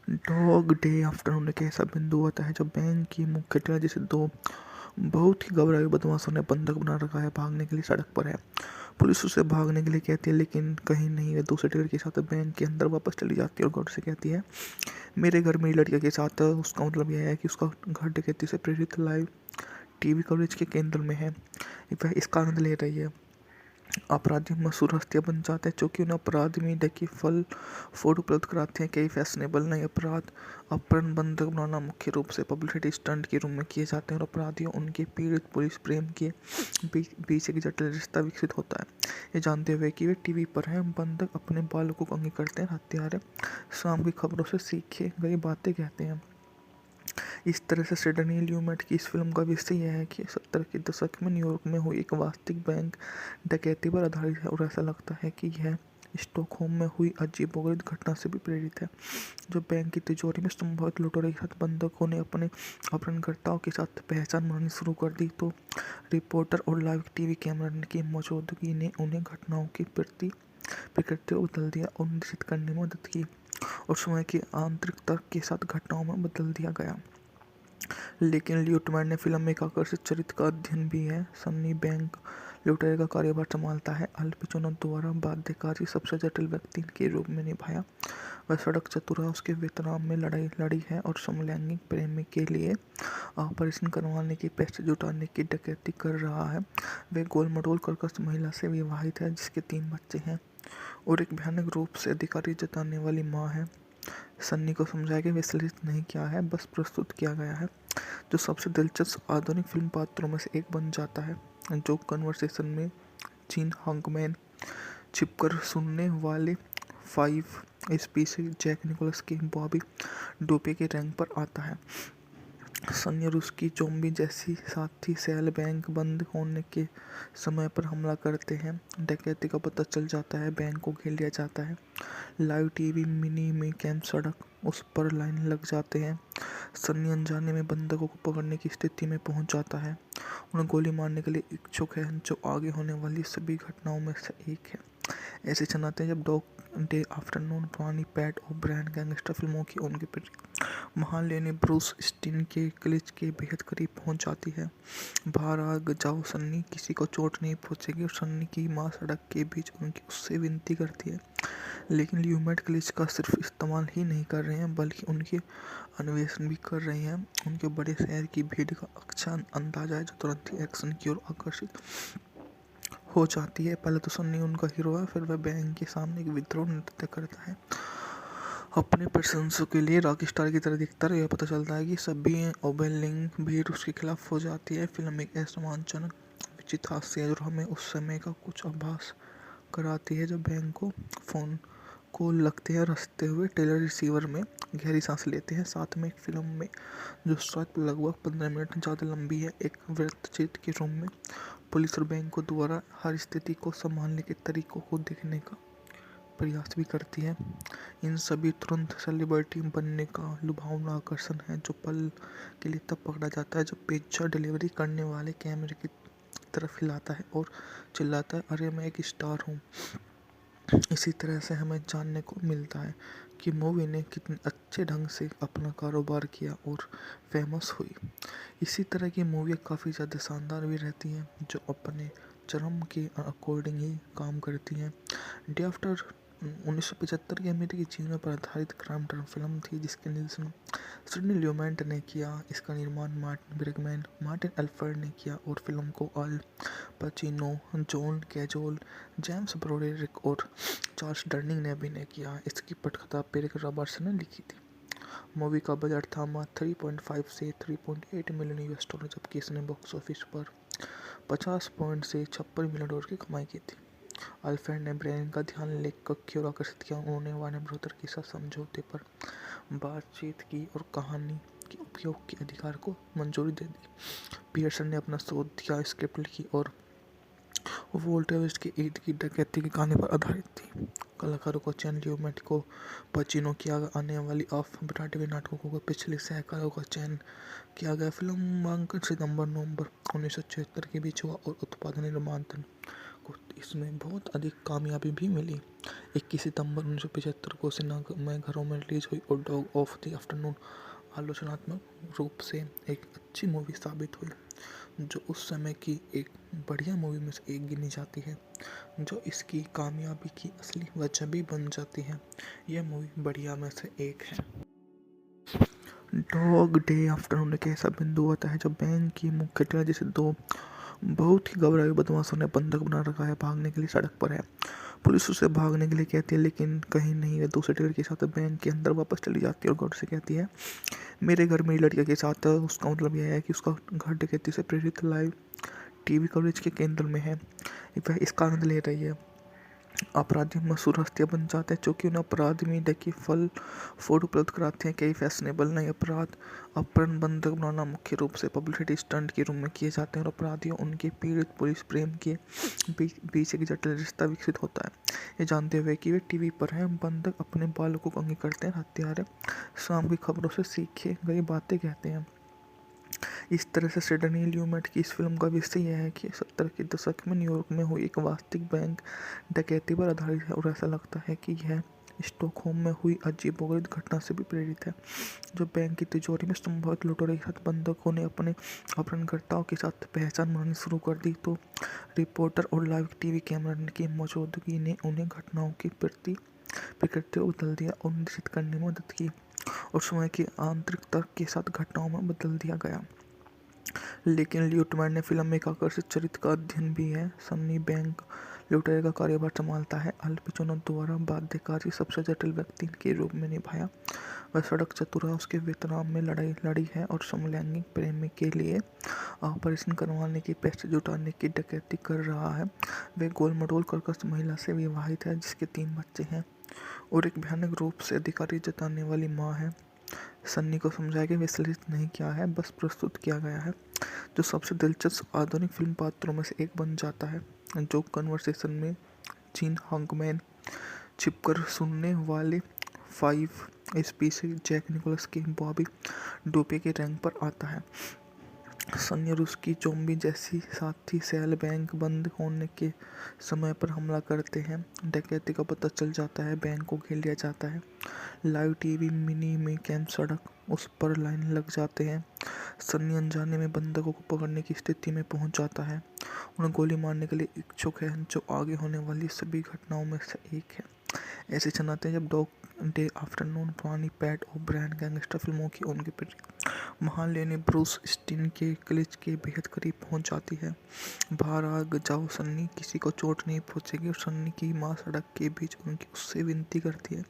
Dog day afternoon एक ऐसा बिंदु होता है जब बैंक की मुख्य टेलर जैसे दो बहुत ही घबराए बदमाशों ने बंधक बना रखा है, भागने के लिए सड़क पर है। पुलिस उसे भागने के लिए कहती है लेकिन कहीं नहीं, वे दूसरे टेलर के साथ बैंक के अंदर वापस चली जाती है और गौर से कहती है मेरे घर मेरी लड़कियों के साथ। उसका मतलब यह है कि उसका घर डकैती से प्रेरित लाइव टीवी कवरेज के केंद्र में है, वह इसका आनंद ले रही है। अपराधी मशहूर हस्तियां बन जाते हैं क्योंकि उन्हें अपराध में ढकी फल फूड उपलब्ध कराते हैं। कई फैशनेबल नए अपराध अपहरण बंधक बनाना मुख्य रूप से पब्लिसिटी स्टंट के रूप में किए जाते हैं और अपराधियों उनके पीड़ित पुलिस प्रेम के बीच एक जटिल रिश्ता विकसित होता है। ये जानते हुए कि वे टीवी पर हैं, बंधक अपने बालकों को अंगी करते हैं, हत्यारे शाम की खबरों से सीखे गई बातें कहते हैं। इस तरह से सिडनी ल्यूमेट की इस फिल्म का विषय यह है कि 70 के दशक में न्यूयॉर्क में हुई एक वास्तविक बैंक डकैती पर आधारित है और ऐसा लगता है कि यह स्टॉकहोम में हुई अजीबोगरीब घटना से भी प्रेरित है। जो बैंक की तिजोरी में संभवित लुटेरों के साथ बंधकों ने अपने अपहरणकर्ताओं के साथ पहचान बनानी शुरू कर दी, तो रिपोर्टर और लाइव टीवी कैमरा की मौजूदगी ने उन्हें घटनाओं की प्रकृति को बदल दिया और निश्चित करने में मदद की और समय की आंतरिक तर्क के साथ घटनाओं में बदल दिया गया। लेकिन ल्यूटमैन ने फिल्म में एक आकर्षक चरित्र का अध्ययन भी है। सन्नी बैंक लुटेरे का कार्यभार संभालता है। अल पचिनो द्वारा बाध्यकारी सबसे जटिल व्यक्ति के रूप में निभाया। वह सड़क चतुरा उसके वियतनाम में लड़ाई लड़ी है और समलैंगिक प्रेमी के लिए ऑपरेशन करवाने की पैसे जुटाने की डकैती कर रहा है। वह गोलमटोल कर्कश महिला से विवाहित है जिसके 3 बच्चे हैं और एक भयानक रूप से अधिकारी जताने वाली माँ है। सन्नी को समझाया कि विश्लेषित नहीं किया है, बस प्रस्तुत किया गया है, जो सबसे दिलचस्प आधुनिक फिल्म पात्रों में से एक बन जाता है। जो कन्वर्सेशन में जीन हांकमैन छिपकर सुनने वाले 5 स्पीशीज जैक निकोलस के बॉबी डोपे के रैंक पर आता है। सन्नी और उसकी जोम्बी जैसी साथी सेल बैंक बंद होने के समय पर हमला करते हैं। डकैती का पता चल जाता है, बैंक को घेर लिया जाता है। लाइव टीवी मिनी में कैंप सड़क उस पर लाइन लग जाते हैं। सन्नी अनजाने में बंधकों को पकड़ने की स्थिति में पहुंच जाता है, उन्हें गोली मारने के लिए इच्छुक है, जो आगे होने वाली सभी घटनाओं में से एक है। ऐसे क्षण आते हैं जब डॉग डे आफ्टरनून पुरानी पैट ओब्रायन गैंगस्टर फिल्मों की उनके महान लेनी ब्रूस स्टीन के क्लिच के बेहद करीब पहुंच जाती है। बाहर आ जाओ सन्नी, किसी को चोट नहीं पहुंचेगी। और सन्नी की माँ सड़क के बीच उनकी उससे विनती करती है, लेकिन ल्यूमेट क्लिच का सिर्फ इस्तेमाल ही नहीं कर रहे हैं बल्कि उनके अन्वेषण भी कर रहे हैं। उनके बड़े शहर की भीड़ का अच्छा अंदाजा है जो तुरंत ही एक्शन की ओर आकर्षित हो जाती है। पहले तो सन्नी उनका हीरो है, फिर वह बैंक के सामने एक विद्रोह नृत्य करता है, अपने प्रशंसकों के लिए रॉकस्टार की तरह दिखता है। यह पता चलता है कि सभी ओबेलिंग भीड़ उसके खिलाफ हो जाती है। फिल्म एक असमानजनक विचित्र हास्य है जो हमें उस समय का कुछ आभास कराती है जब बैंक को फोन कॉल लगते हैं। रखते हुए टेलर रिसीवर में गहरी सांस लेते हैं। साथ में एक फिल्म में जो शायद लगभग 15 मिनट ज़्यादा लंबी है, एक वृत्तचित्र के रूप में पुलिस और बैंक को द्वारा हर स्थिति को संभालने के तरीकों को देखने का प्रयास भी करती है। इन सभी तुरंत सेलिब्रिटी बनने का लुभावना आकर्षण है जो पल के लिए तब पकड़ा जाता है जब पिज्जा डिलीवरी करने वाले कैमरे की तरफ हिलाता है और चिल्लाता है, अरे मैं एक स्टार हूँ। इसी तरह से हमें जानने को मिलता है कि मूवी ने कितने अच्छे ढंग से अपना कारोबार किया और फेमस हुई। इसी तरह की मूवी काफ़ी ज़्यादा शानदार भी रहती हैं जो अपने चरम के अकॉर्डिंग ही काम करती हैं। डे आफ्टर 1975 की अमेरिकी जीवनों पर आधारित क्राइम ड्रामा फिल्म थी जिसके निर्देशन सिडनी ल्यूमेट ने किया। इसका निर्माण मार्टिन ब्रिगमैन, मार्टिन एल्फर्ड ने किया और फिल्म को अल पचिनो, जॉन कैजोल, जेम्स ब्रोडेरिक और चार्ल्स डर्निंग ने अभिनय किया। इसकी पटकथा पेरिक रॉबर्ट्सन ने लिखी थी। मूवी का बजट था मात्र 3.5 से 3.8 मिलियन यूएस डॉलर, जबकि इसने बॉक्स ऑफिस पर 50 पॉइंट से 56 मिलियन डॉलर की कमाई की थी। अल्फ्रेड ने ब्रेन का ध्यान लेखक की ओर आकर्षित किया। उन्होंने वार्नर ब्रदर के साथ समझौते पर बातचीत की और कहानी के उपयोग के अधिकार को मंजूरी दे दी। पियर्सन ने अपना शोध किया, स्क्रिप्ट लिखी और वोल्टेज के ईद की डकैती की कहानी पर आधारित थी। कलाकारों को चयन ल्यूमेट को पचिनो किया आने वाली ऑफ ब्रॉडवे नाटकों को पिछले सहकारों का चयन किया गया। फिल्मांकन सितंबर-नवंबर 1976 के बीच हुआ और उत्पादन निर्माण को इसमें बहुत अधिक कामयाबी भी मिली। 21 सितंबर 1975 को सिनेमाघरों में रिलीज हुई और डॉग ऑफ द आफ्टरनून आलोचनात्मक रूप से एक अच्छी मूवी साबित हुई, जो उस समय की एक बढ़िया मूवी में से एक गिनी जाती है, जो इसकी कामयाबी की असली वजह भी बन जाती है। यह मूवी बढ़िया में से एक है। डॉग डे आफ्टरनून एक ऐसा बिंदु आता है जब बैंक की मुख्य टेलर जैसे दो बहुत ही घबराए बदमाशों ने बंधक बना रखा है, भागने के लिए सड़क पर है। पुलिस उसे भागने के लिए कहती है, लेकिन कहीं नहीं, वे दूसरे टेलर के साथ बैंक के अंदर वापस चली जाती है और गौर से कहती है, मेरे घर मेरी लड़कियों के साथ। उसका मतलब यह है कि उसका घर डकैती से प्रेरित लाइव टीवी कवरेज के केंद्र में है, वह इसका आनंद ले रही है। अपराधी मशहूर हस्तियां बन जाते हैं, चूँकि उन्हें अपराध में देखिए फल फूड उपलब्ध कराते हैं। कई फैशनेबल नए अपराध अपहरण बंधक बनाना मुख्य रूप से पब्लिसिटी स्टंट के रूप में किए जाते हैं और अपराधियों उनके पीड़ित पुलिस प्रेम के बीच एक जटिल रिश्ता विकसित होता है। ये जानते हुए कि वे टीवी पर हैं, बंधक अपने बालकों को अंगी करते हैं, हत्यारे शाम की खबरों से सीखे गई बातें कहते हैं। इस तरह से सिडनी ल्यूमेट की इस फिल्म का विषय यह है कि 70 के दशक में न्यूयॉर्क में हुई एक वास्तविक बैंक डकैती पर आधारित है और ऐसा लगता है कि यह स्टॉकहोम में हुई अजीबोगरीब घटना से भी प्रेरित है, जो बैंक की तिजोरी में संभवित लुटेरों के साथ बंधकों ने अपने अपहरणकर्ताओं के साथ पहचान बनानी शुरू कर दी, तो रिपोर्टर और लाइव टीवी कैमरा की मौजूदगी ने उन्हें घटनाओं की प्रकृति को बदल दिया और निश्चित करने में मदद की और समय की आंतरिक तर्क के साथ घटनाओं में बदल दिया गया। लेकिन ल्यूटमैन ने फिल्म में एक आकर्षित चरित्र का अध्ययन भी है। सन्नी बैंक लुटेरे का कार्यभार संभालता है, अल पचिनो द्वारा बाध्यकारी सबसे जटिल व्यक्ति के रूप में निभाया। वह सड़क चतुर है, उसके वियतनाम में लड़ाई लड़ी है और समलैंगिक प्रेमी के लिए ऑपरेशन करवाने की पैसे जुटाने की डकैती कर रहा है। वह गोलमटोल कर्कश महिला से विवाहित है जिसके 3 बच्चे हैं और एक भयानक रूप से अधिकारी जताने वाली माँ है। सन्नी को समझाया कि विश्लेषित नहीं किया है, बस प्रस्तुत किया गया है, जो सबसे दिलचस्प आधुनिक फिल्म पात्रों में से एक बन जाता है, जो कन्वर्सेशन में जीन हांकमैन छिपकर सुनने वाले 5 स्पीसी जैक निकोलस के बॉबी डोपे के रैंक पर आता है। सन्नी और उसकी जोम्बी जैसी साथी सेल बैंक बंद होने के समय पर हमला करते हैं। डकैती का पता चल जाता है, बैंक को घेर लिया जाता है। लाइव टीवी मिनी में कैंप सड़क उस पर लाइन लग जाते हैं। सन्नी अनजाने में बंधकों को पकड़ने की स्थिति में पहुंच जाता है, उन्हें गोली मारने के लिए इच्छुक है, जो आगे होने वाली सभी घटनाओं में से एक है। ऐसे क्षण आते हैं जब डॉग डे आफ्टरनून पुरानी पैट ओब्रायन गैंगस्टर फिल्मों की उनके महान लेने ब्रूस स्टीन के क्लिच के बेहद करीब पहुंच जाती है। बाहर आ जाओ सन्नी, किसी को चोट नहीं पहुंचेगी। और सन्नी की माँ सड़क के बीच उससे विनती करती है,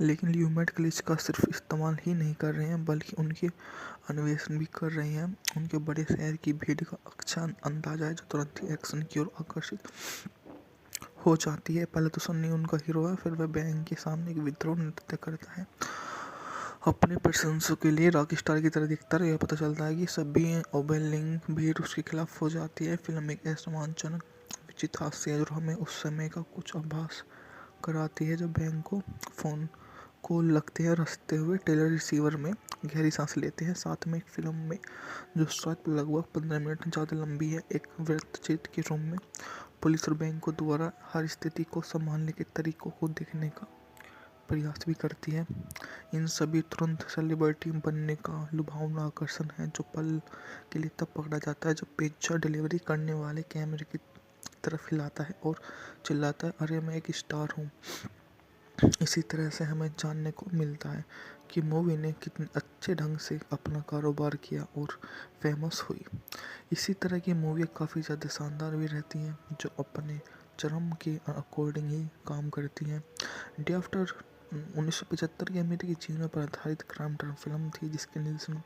लेकिन ल्यूमेट क्लिच का सिर्फ इस्तेमाल ही नहीं कर रहे हैं बल्कि उनके अन्वेषण भी कर रहे हैं। उनके बड़े शहर की भीड़ का अच्छा अंदाजा है, जो तुरंत ही एक्शन की ओर आकर्षित हो जाती है। पहले तो सन्नी उनका हीरो है, फिर वह बैंक के सामने एक विद्रोह नृत्य करता है, अपने प्रशंसकों के लिए रॉक स्टार की तरह दिखता है। यह पता चलता है कि सभी ओबेलिंग भीड़ उसके खिलाफ हो जाती है। फिल्म एक ऐसा रोमांचक विचित्र हास्य है जो हमें उस समय का कुछ आभास कराती है, जब बैंक को फोन कॉल लगते हैं और हंसते हुए टेलर रिसीवर में गहरी सांस लेते हैं। साथ में एक फिल्म में जो शायद लगभग 15 मिनट ज़्यादा लंबी है, एक वृत्तचित्र के रूप में पुलिस और बैंक द्वारा हर स्थिति को संभालने के तरीकों को देखने का प्रयास भी करती है। इन सभी तुरंत सेलिब्रिटी बनने का लुभावना आकर्षण है, जो पल के लिए तब पकड़ा जाता है जब पिज्जा डिलीवरी करने वाले कैमरे की तरफ हिलाता है और चिल्लाता है, अरे मैं एक स्टार हूँ। इसी तरह से हमें जानने को मिलता है कि मूवी ने कितने अच्छे ढंग से अपना कारोबार किया और फेमस हुई। इसी तरह की मूवी काफ़ी ज़्यादा शानदार भी रहती हैं, जो अपने चरम के अकॉर्डिंग ही काम करती हैं। डे आफ्टर 1975 की अमेरिकी जीवन पर आधारित क्राइम ड्रामा फिल्म थी, जिसके निर्देशन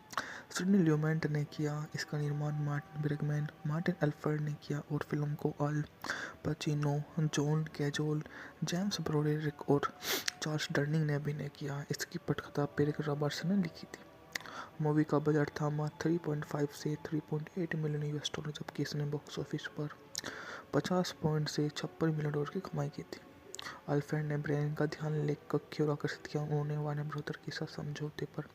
सिडनी ल्यूमेट ने किया। इसका निर्माण मार्टिन ब्रेगमैन, मार्टिन एल्फर्ड ने किया और फिल्म को अल पचिनो, जॉन कैजोल, जेम्स ब्रोडेरिक और चार्ल्स डर्निंग ने अभिनय किया। इसकी पटकथा पेरिक रॉबर्ट्स ने लिखी थी। मूवी का बजट था मात्र 3.5 से 3.8 मिलियन यूएस डॉलर, जबकि इसने बॉक्स ऑफिस पर 50 पॉइंट से 56 मिलियन डॉलर की कमाई की थी। अल्फ्रेड ने ब्रेन का ध्यान लेखक की ओर आकर्षित किया। उन्होंने वार्नर ब्रदर के साथ समझौते पर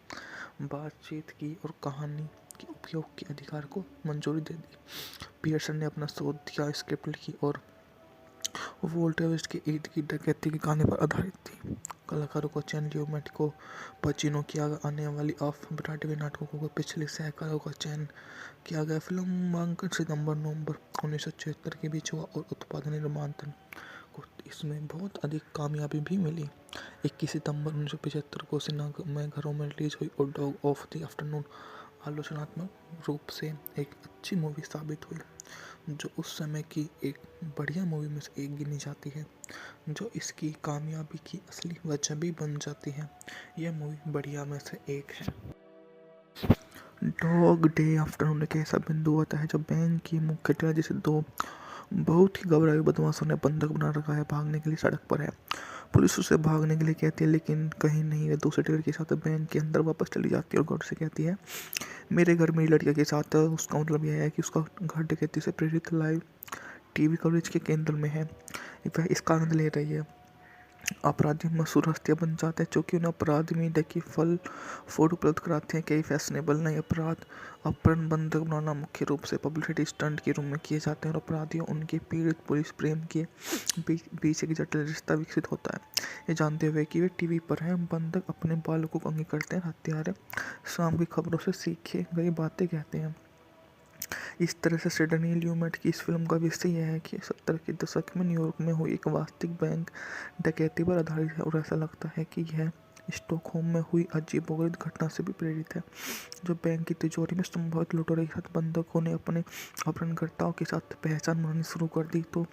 बातचीत की और कहानी के उपयोग के अधिकार को मंजूरी दे दी। पियर्सन ने अपना शोध दिया, स्क्रिप्ट लिखी और वोल्टेविस्ट के ईद की डकैती के कहानी पर आधारित थी। कलाकारों को चयन लियोमेटिको पचिनो किया गया। आने वाली ऑफ ब्रॉडवे नाटकों को पिछले सहकारों का चयन किया गया। फिल्मांकन सितंबर-नवंबर 1976 के बीच हुआ और उत्पादन निर्माण को इसमें बहुत अधिक कामयाबी भी मिली। 21 सितंबर 1975 को सिनेमाघरों में रिलीज हुई और डॉग ऑफ द आफ्टरनून आलोचनात्मक रूप से एक अच्छी मूवी साबित हुई, जो उस समय की एक बढ़िया मूवी में से एक गिनी जाती है, जो इसकी कामयाबी की असली वजह भी बन जाती है। यह मूवी बढ़िया में से एक है। डॉग डे आफ्टरनून एक ऐसा बिंदु आता है जब बैंक की मुख्य टेलर जैसे दो बहुत ही घबराए बदमाशों ने बंधक बना रखा है, भागने के लिए सड़क पर है। पुलिस उसे भागने के लिए कहती है, लेकिन कहीं नहीं। वे दूसरे टेलर के साथ बैंक के अंदर वापस चली जाती है और गौर से कहती है, मेरे घर मेरी लड़कियों के साथ। उसका मतलब यह है कि उसका घर डकैती से प्रेरित लाइव टीवी कवरेज के केंद्र में है। वह इसका आनंद ले रही है। अपराधी मशहूर हस्तियां बन जाते हैं, क्योंकि उन्हें अपराध मीडिया की फोटो उपलब्ध कराते हैं। कई फैशनेबल नए अपराध अपहरण बंधक बनाना मुख्य रूप से पब्लिसिटी स्टंट के रूप में किए जाते हैं और अपराधियों उनके पीड़ित पुलिस प्रेम के बीच एक जटिल रिश्ता विकसित होता है। ये जानते हुए कि वे टीवी पर हैं, बंधक अपने बालकों को अंगी करते हैं। हत्यारे शाम की खबरों से सीखे गई बातें कहते हैं। इस तरह से सिडनी ल्यूमेट की इस फिल्म का विषय यह है कि 70 के दशक में न्यूयॉर्क में हुई एक वास्तविक बैंक डकैती पर आधारित है और ऐसा लगता है कि यह स्टॉकहोम में हुई अजीबोगरीब घटना से भी प्रेरित है। जो बैंक की तिजोरी में संभवित लुटेरों के साथ बंधकों ने अपने अपहरणकर्ताओं के साथ पहचान बनानी शुरू कर दी, तो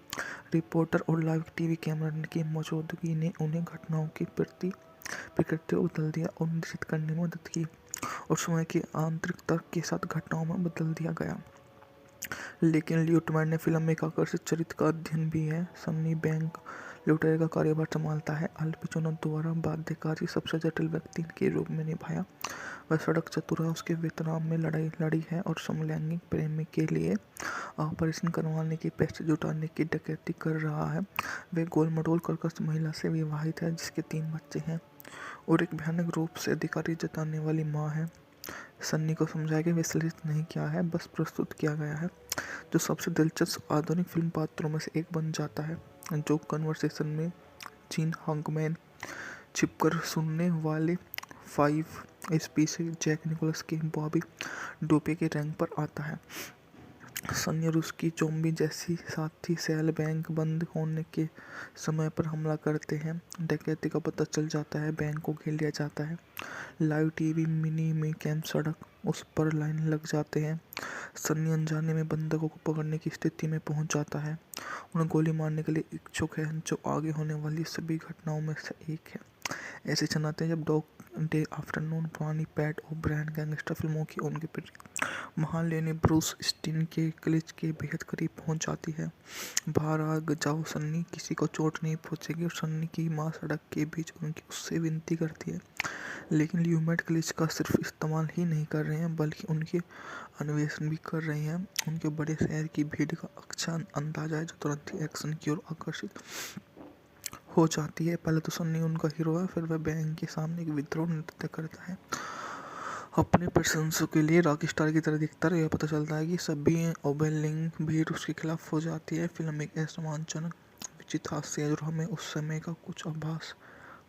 रिपोर्टर और लाइव टीवी कैमरा की मौजूदगी ने उन्हें घटनाओं की प्रकृति को बदल दिया और निश्चित करने में मदद की और समय की आंतरिक तर्क के साथ घटनाओं में बदल दिया गया। लेकिन लियोटमैन ने फिल्म में एक आकर्षक चरित्र का अध्ययन भी है। सन्नी बैंक लुटेरे का कार्यभार संभालता है। अल पचिनो द्वारा बाध्यकारी सबसे जटिल व्यक्ति के रूप में निभाया। वह सड़क चतुरा उसके वियतनाम में लड़ी है और समलैंगिक प्रेमी के लिए ऑपरेशन करवाने की पैसे जुटाने की डकैती कर रहा है। वह गोलमटोल कर्कश महिला से विवाहित है, जिसके 3 बच्चे हैं और एक भयानक रूप से अधिकारी जताने वाली माँ है। सन्नी को समझाया कि विश्लेषित नहीं किया है, बस प्रस्तुत किया गया है, जो सबसे दिलचस्प आधुनिक फिल्म पात्रों में से एक बन जाता है। जो कन्वर्सेशन में जीन हांकमैन छिपकर सुनने वाले 5 स्पीशीज जैक निकोलस के बॉबी डोपे के रैंक पर आता है। सन्नी रूस की जोम्बी जैसी साथी सेल बैंक बंद होने के समय पर हमला करते हैं। डकैती का पता चल जाता है, बैंक को घेर लिया जाता है। लाइव टीवी मिनी में कैंप सड़क उस पर लाइन लग जाते हैं। सन्नी अनजाने में बंधकों को पकड़ने की स्थिति में पहुंच जाता है। उन्हें गोली मारने के लिए इच्छुक है, जो आगे होने वाली सभी घटनाओं में से एक है। ऐसे क्षण आते हैं जब डॉग डे आफ्टरनून पुरानी पैट ओब्रायन गैंगस्टर फिल्मों की उनके महान लेनी ब्रूस स्टीन के क्लिच के बेहद करीब पहुंच जाती है। बाहर आ जाओ सन्नी, किसी को चोट नहीं पहुंचेगी। और सन्नी की माँ सड़क के बीच उससे विनती करती है, लेकिन ल्यूमेट क्लिच का सिर्फ इस्तेमाल ही नहीं कर रहे हैं, बल्कि उनके अन्वेषण भी कर रहे हैं। उनके बड़े शहर की भीड़ का अच्छा अंदाजा है, जो तुरंत ही एक्शन की ओर आकर्षित हो जाती है। पहले तो सन्नी उनका हीरो है, फिर वह बैंक के सामने एक विद्रोह नृत्य करता है। अपने प्रशंसकों के लिए रॉक स्टार की तरह दिखता है। यह पता चलता है कि सभी ओबेलिंग भीड़ उसके खिलाफ हो जाती है। फिल्म एक असमानजनक विचित्र हास्य है, जो हमें उस समय का कुछ आभास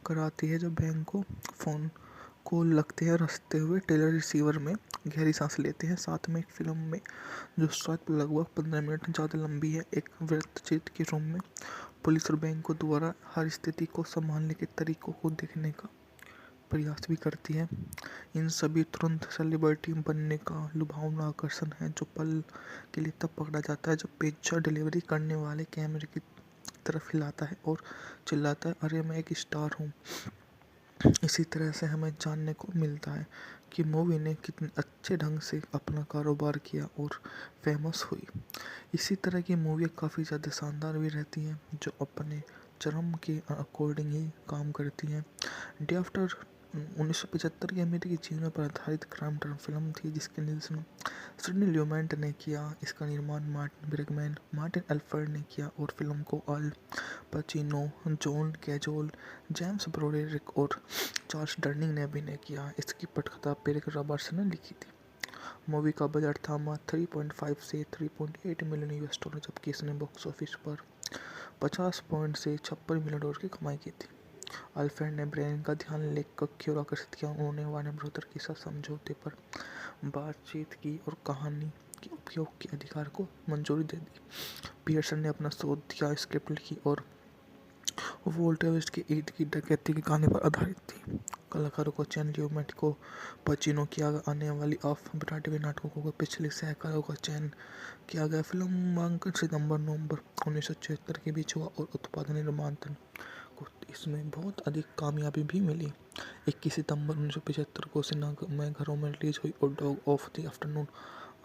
कराती है, जब बैंक को फोन कॉल लगते हैं। रखते हुए टेलर रिसीवर में गहरी सांस लेते हैं। साथ में एक फिल्म में जो शायद लगभग 15 मिनट ज़्यादा लंबी है, एक वृत्तचित्र के रूप में पुलिस और बैंक को द्वारा हर स्थिति को संभालने के तरीकों को देखने का प्रयास भी करती है। इन सभी तुरंत सेलिब्रिटी बनने का लुभावना आकर्षण है, जो पल के लिए तब पकड़ा जाता है जब पिज्जा डिलीवरी करने वाले कैमरे की तरफ हिलाता है और चिल्लाता है, अरे मैं एक स्टार हूँ। इसी तरह से हमें जानने को मिलता है कि मूवी ने कितने अच्छे ढंग से अपना कारोबार किया और फेमस हुई। इसी तरह की मूवी काफ़ी ज़्यादा शानदार भी रहती हैं, जो अपने चरम के अकॉर्डिंग ही काम करती हैं। डे आफ्टर 1975 की अमेरिकी जीवन पर आधारित क्राइम ड्रामा फिल्म थी, जिसके निर्देशन सिडनी ल्यूमेट ने किया। इसका निर्माण मार्टिन ब्रिगमैन, मार्टिन एल्फर्ड ने किया और फिल्म को अल पचिनो, जॉन कैजोल, जेम्स ब्रोडेरिक और चार्ल्स डर्निंग ने अभिनय किया। इसकी पटकथा पेरिक रॉबर्ट्सन ने लिखी थी। मूवी का बजट था 3.5 से 3.8 मिलियन US डॉलर, जबकि इसने बॉक्स ऑफिस पर 50 पॉइंट से $56 मिलियन की कमाई की थी। अल्फ्रेड ने ब्रेन का ध्यान लेखक की ओर आकर्षित किया। उन्होंने वार्नर ब्रदर के साथ समझौते पर बातचीत की और कहानी के उपयोग के अधिकार को मंजूरी दे दी। पियर्सन ने अपना शोध किया, स्क्रिप्ट लिखी और वोल्टर वेस्ट के इर्द गिर्द डकैती की कहानी पर आधारित थी। कलाकारों को चयन लियोमेटिको पचिनो की आने वाली ऑफ ब्रॉडवे नाटकों को पिछले सहकारों का चयन किया गया। फिल्मांकन सितंबर-नवंबर 1976 के बीच हुआ और उत्पादन निर्माण को इसमें बहुत अधिक कामयाबी भी मिली। 21 सितंबर 1975 को सिनेमाघरों में रिलीज हुई और डॉग ऑफ द आफ्टरनून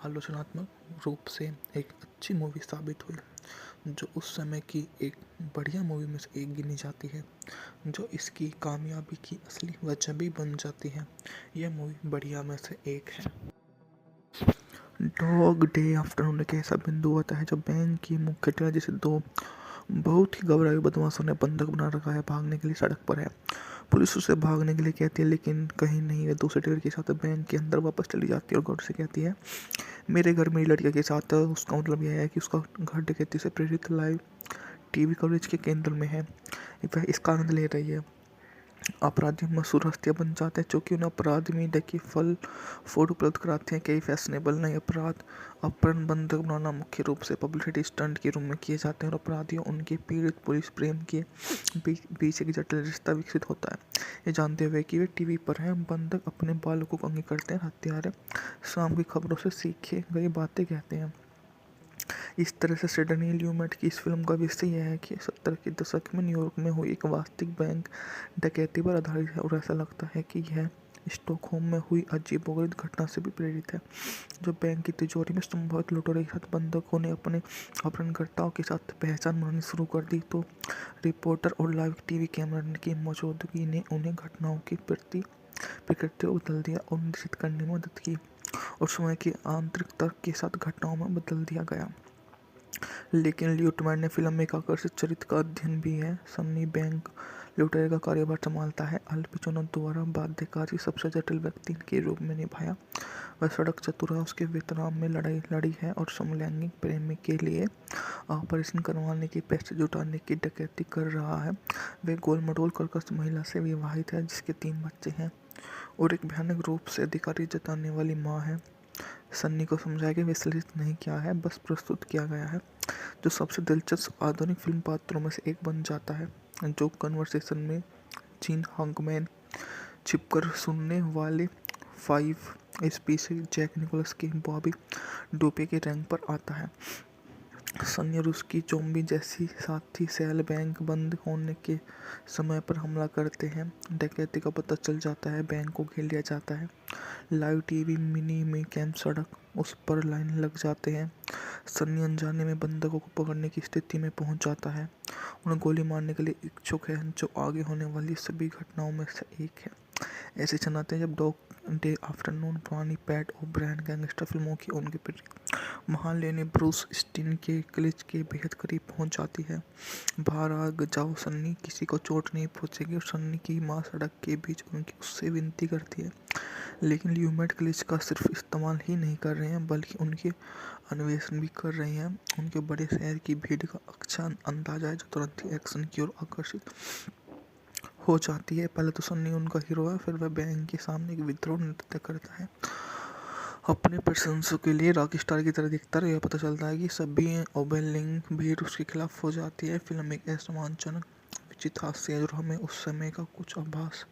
आलोचनात्मक रूप से एक अच्छी मूवी साबित हुई, जो उस समय की एक बढ़िया मूवी में से एक गिनी जाती है, जो इसकी कामयाबी की असली वजह भी बन जाती है। यह मूवी बढ़िया में से एक है। डॉग डे आफ्टरनून एक ऐसा बिंदु आता है जब बैंक की मुख्य टेलर जैसे दो बहुत ही घबराए बदमाशों ने बंधक बना रखा है, भागने के लिए सड़क पर है। पुलिस उसे भागने के लिए कहती है, लेकिन कहीं नहीं। वे दूसरे टेलर के साथ बैंक के अंदर वापस चली जाती है और गौर से कहती है, मेरे घर मेरी लड़कियों के साथ। उसका मतलब यह है कि उसका घर डकैती से प्रेरित लाइव टीवी कवरेज के केंद्र में है। वह इसका आनंद ले रही है। अपराधी मशहूर हस्तियां बन जाते हैं, चूँकि उन्हें अपराध में देखिए फल फूड उपलब्ध कराते हैं। कई फैशनेबल नए अपराध अपहरण बंधक बनाना मुख्य रूप से पब्लिसिटी स्टंट के रूप में किए जाते हैं और अपराधियों उनके पीड़ित पुलिस प्रेम के बीच एक जटिल रिश्ता विकसित होता है। ये जानते हुए कि वे टीवी पर हैं, बंधक अपने बालकों को अंगी करते हैं, हत्यारे शाम की खबरों से सीखे गई बातें कहते हैं। इस तरह से सिडनी ल्यूमेट की इस फिल्म का विषय यह है कि 70 के दशक में न्यूयॉर्क में हुई एक वास्तविक बैंक डकैती पर आधारित है और ऐसा लगता है कि यह स्टॉकहोम में हुई अजीबोगरीब घटना से भी प्रेरित है। जब बैंक की तिजोरी में संभवित लुटेरों के साथ बंधकों ने अपने अपहरणकर्ताओं के साथ पहचान बनानी शुरू कर दी, तो रिपोर्टर और लाइव टीवी कैमरा की मौजूदगी ने उन्हें घटनाओं की प्रकृति को बदल दिया और निश्चित करने में मदद की और समय के आंतरिक तर्क के साथ घटनाओं में बदल दिया गया। लेकिन ल्यूटमैन ने फिल्म में एक आकर्षित चरित्र का अध्ययन भी है। सन्नी बैंक लुटेरे का कार्यभार संभालता है। अल पचिनो द्वारा बाध्यकारी सबसे जटिल व्यक्ति के रूप में निभाया। वह सड़क चतुर है, उसके वियतनाम में लड़ाई लड़ी है और समलैंगिक प्रेमी के लिए ऑपरेशन करवाने के पैसे जुटाने की डकैती कर रहा है। वह गोलमटोल कर्कश महिला से विवाहित है जिसके 3 बच्चे हैं और एक भयानक रूप से अधिकारी जताने वाली माँ है। सन्नी को समझाया कि विश्लेषित नहीं किया है, बस प्रस्तुत किया गया है, जो सबसे दिलचस्प आधुनिक फिल्म पात्रों में से एक बन जाता है। जो कन्वर्सेशन में जीन हाकमैन छिपकर सुनने वाले 5 स्पीशीज जैक निकोलस के बॉबी डोपे के रैंक पर आता है। सन्नी और उसकी जोम्बी जैसी साथी सेल बैंक बंद होने के समय पर हमला करते हैं। डकैती का पता चल जाता है, बैंक को घेर लिया जाता है। लाइव टीवी मिनी में कैंप सड़क उस पर लाइन लग जाते हैं। सन्नी अनजाने में बंधकों को पकड़ने की स्थिति में पहुंच जाता है। उन्हें गोली मारने के लिए इच्छुक है, जो आगे होने वाली सभी घटनाओं में से एक है। ऐसे क्षण आते हैं जब डॉग डे आफ्टरनून पुरानी पैट ओब्रायन गैंगस्टर फिल्मों की उनके महान लेने ब्रूस स्टीन के क्लिच के बेहद करीब पहुंच जाती है। बाहर आ जाओ सन्नी, किसी को चोट नहीं पहुंचेगी। और सन्नी की माँ सड़क के बीच उससे विनती करती है, लेकिन ल्यूमेट क्लिच का सिर्फ इस्तेमाल ही नहीं कर रहे हैं, बल्कि उनके अन्वेषण भी कर रहे हैं। उनके बड़े शहर की भीड़ का अच्छा अंदाजा है, जो तुरंत ही एक्शन की ओर आकर्षित हो जाती है। पहले तो सन्नी उनका हीरो है, फिर वह बैंक के सामने एक विद्रोह नृत्य करता है। अपने प्रशंसकों के लिए रॉक स्टार की तरह दिखता है। यह पता चलता है कि सभी ओबेलिंग भीड़ उसके खिलाफ हो जाती है। फिल्म एक ऐसा रोमांचक विचित्र हास्य है जो हमें उस समय का कुछ आभास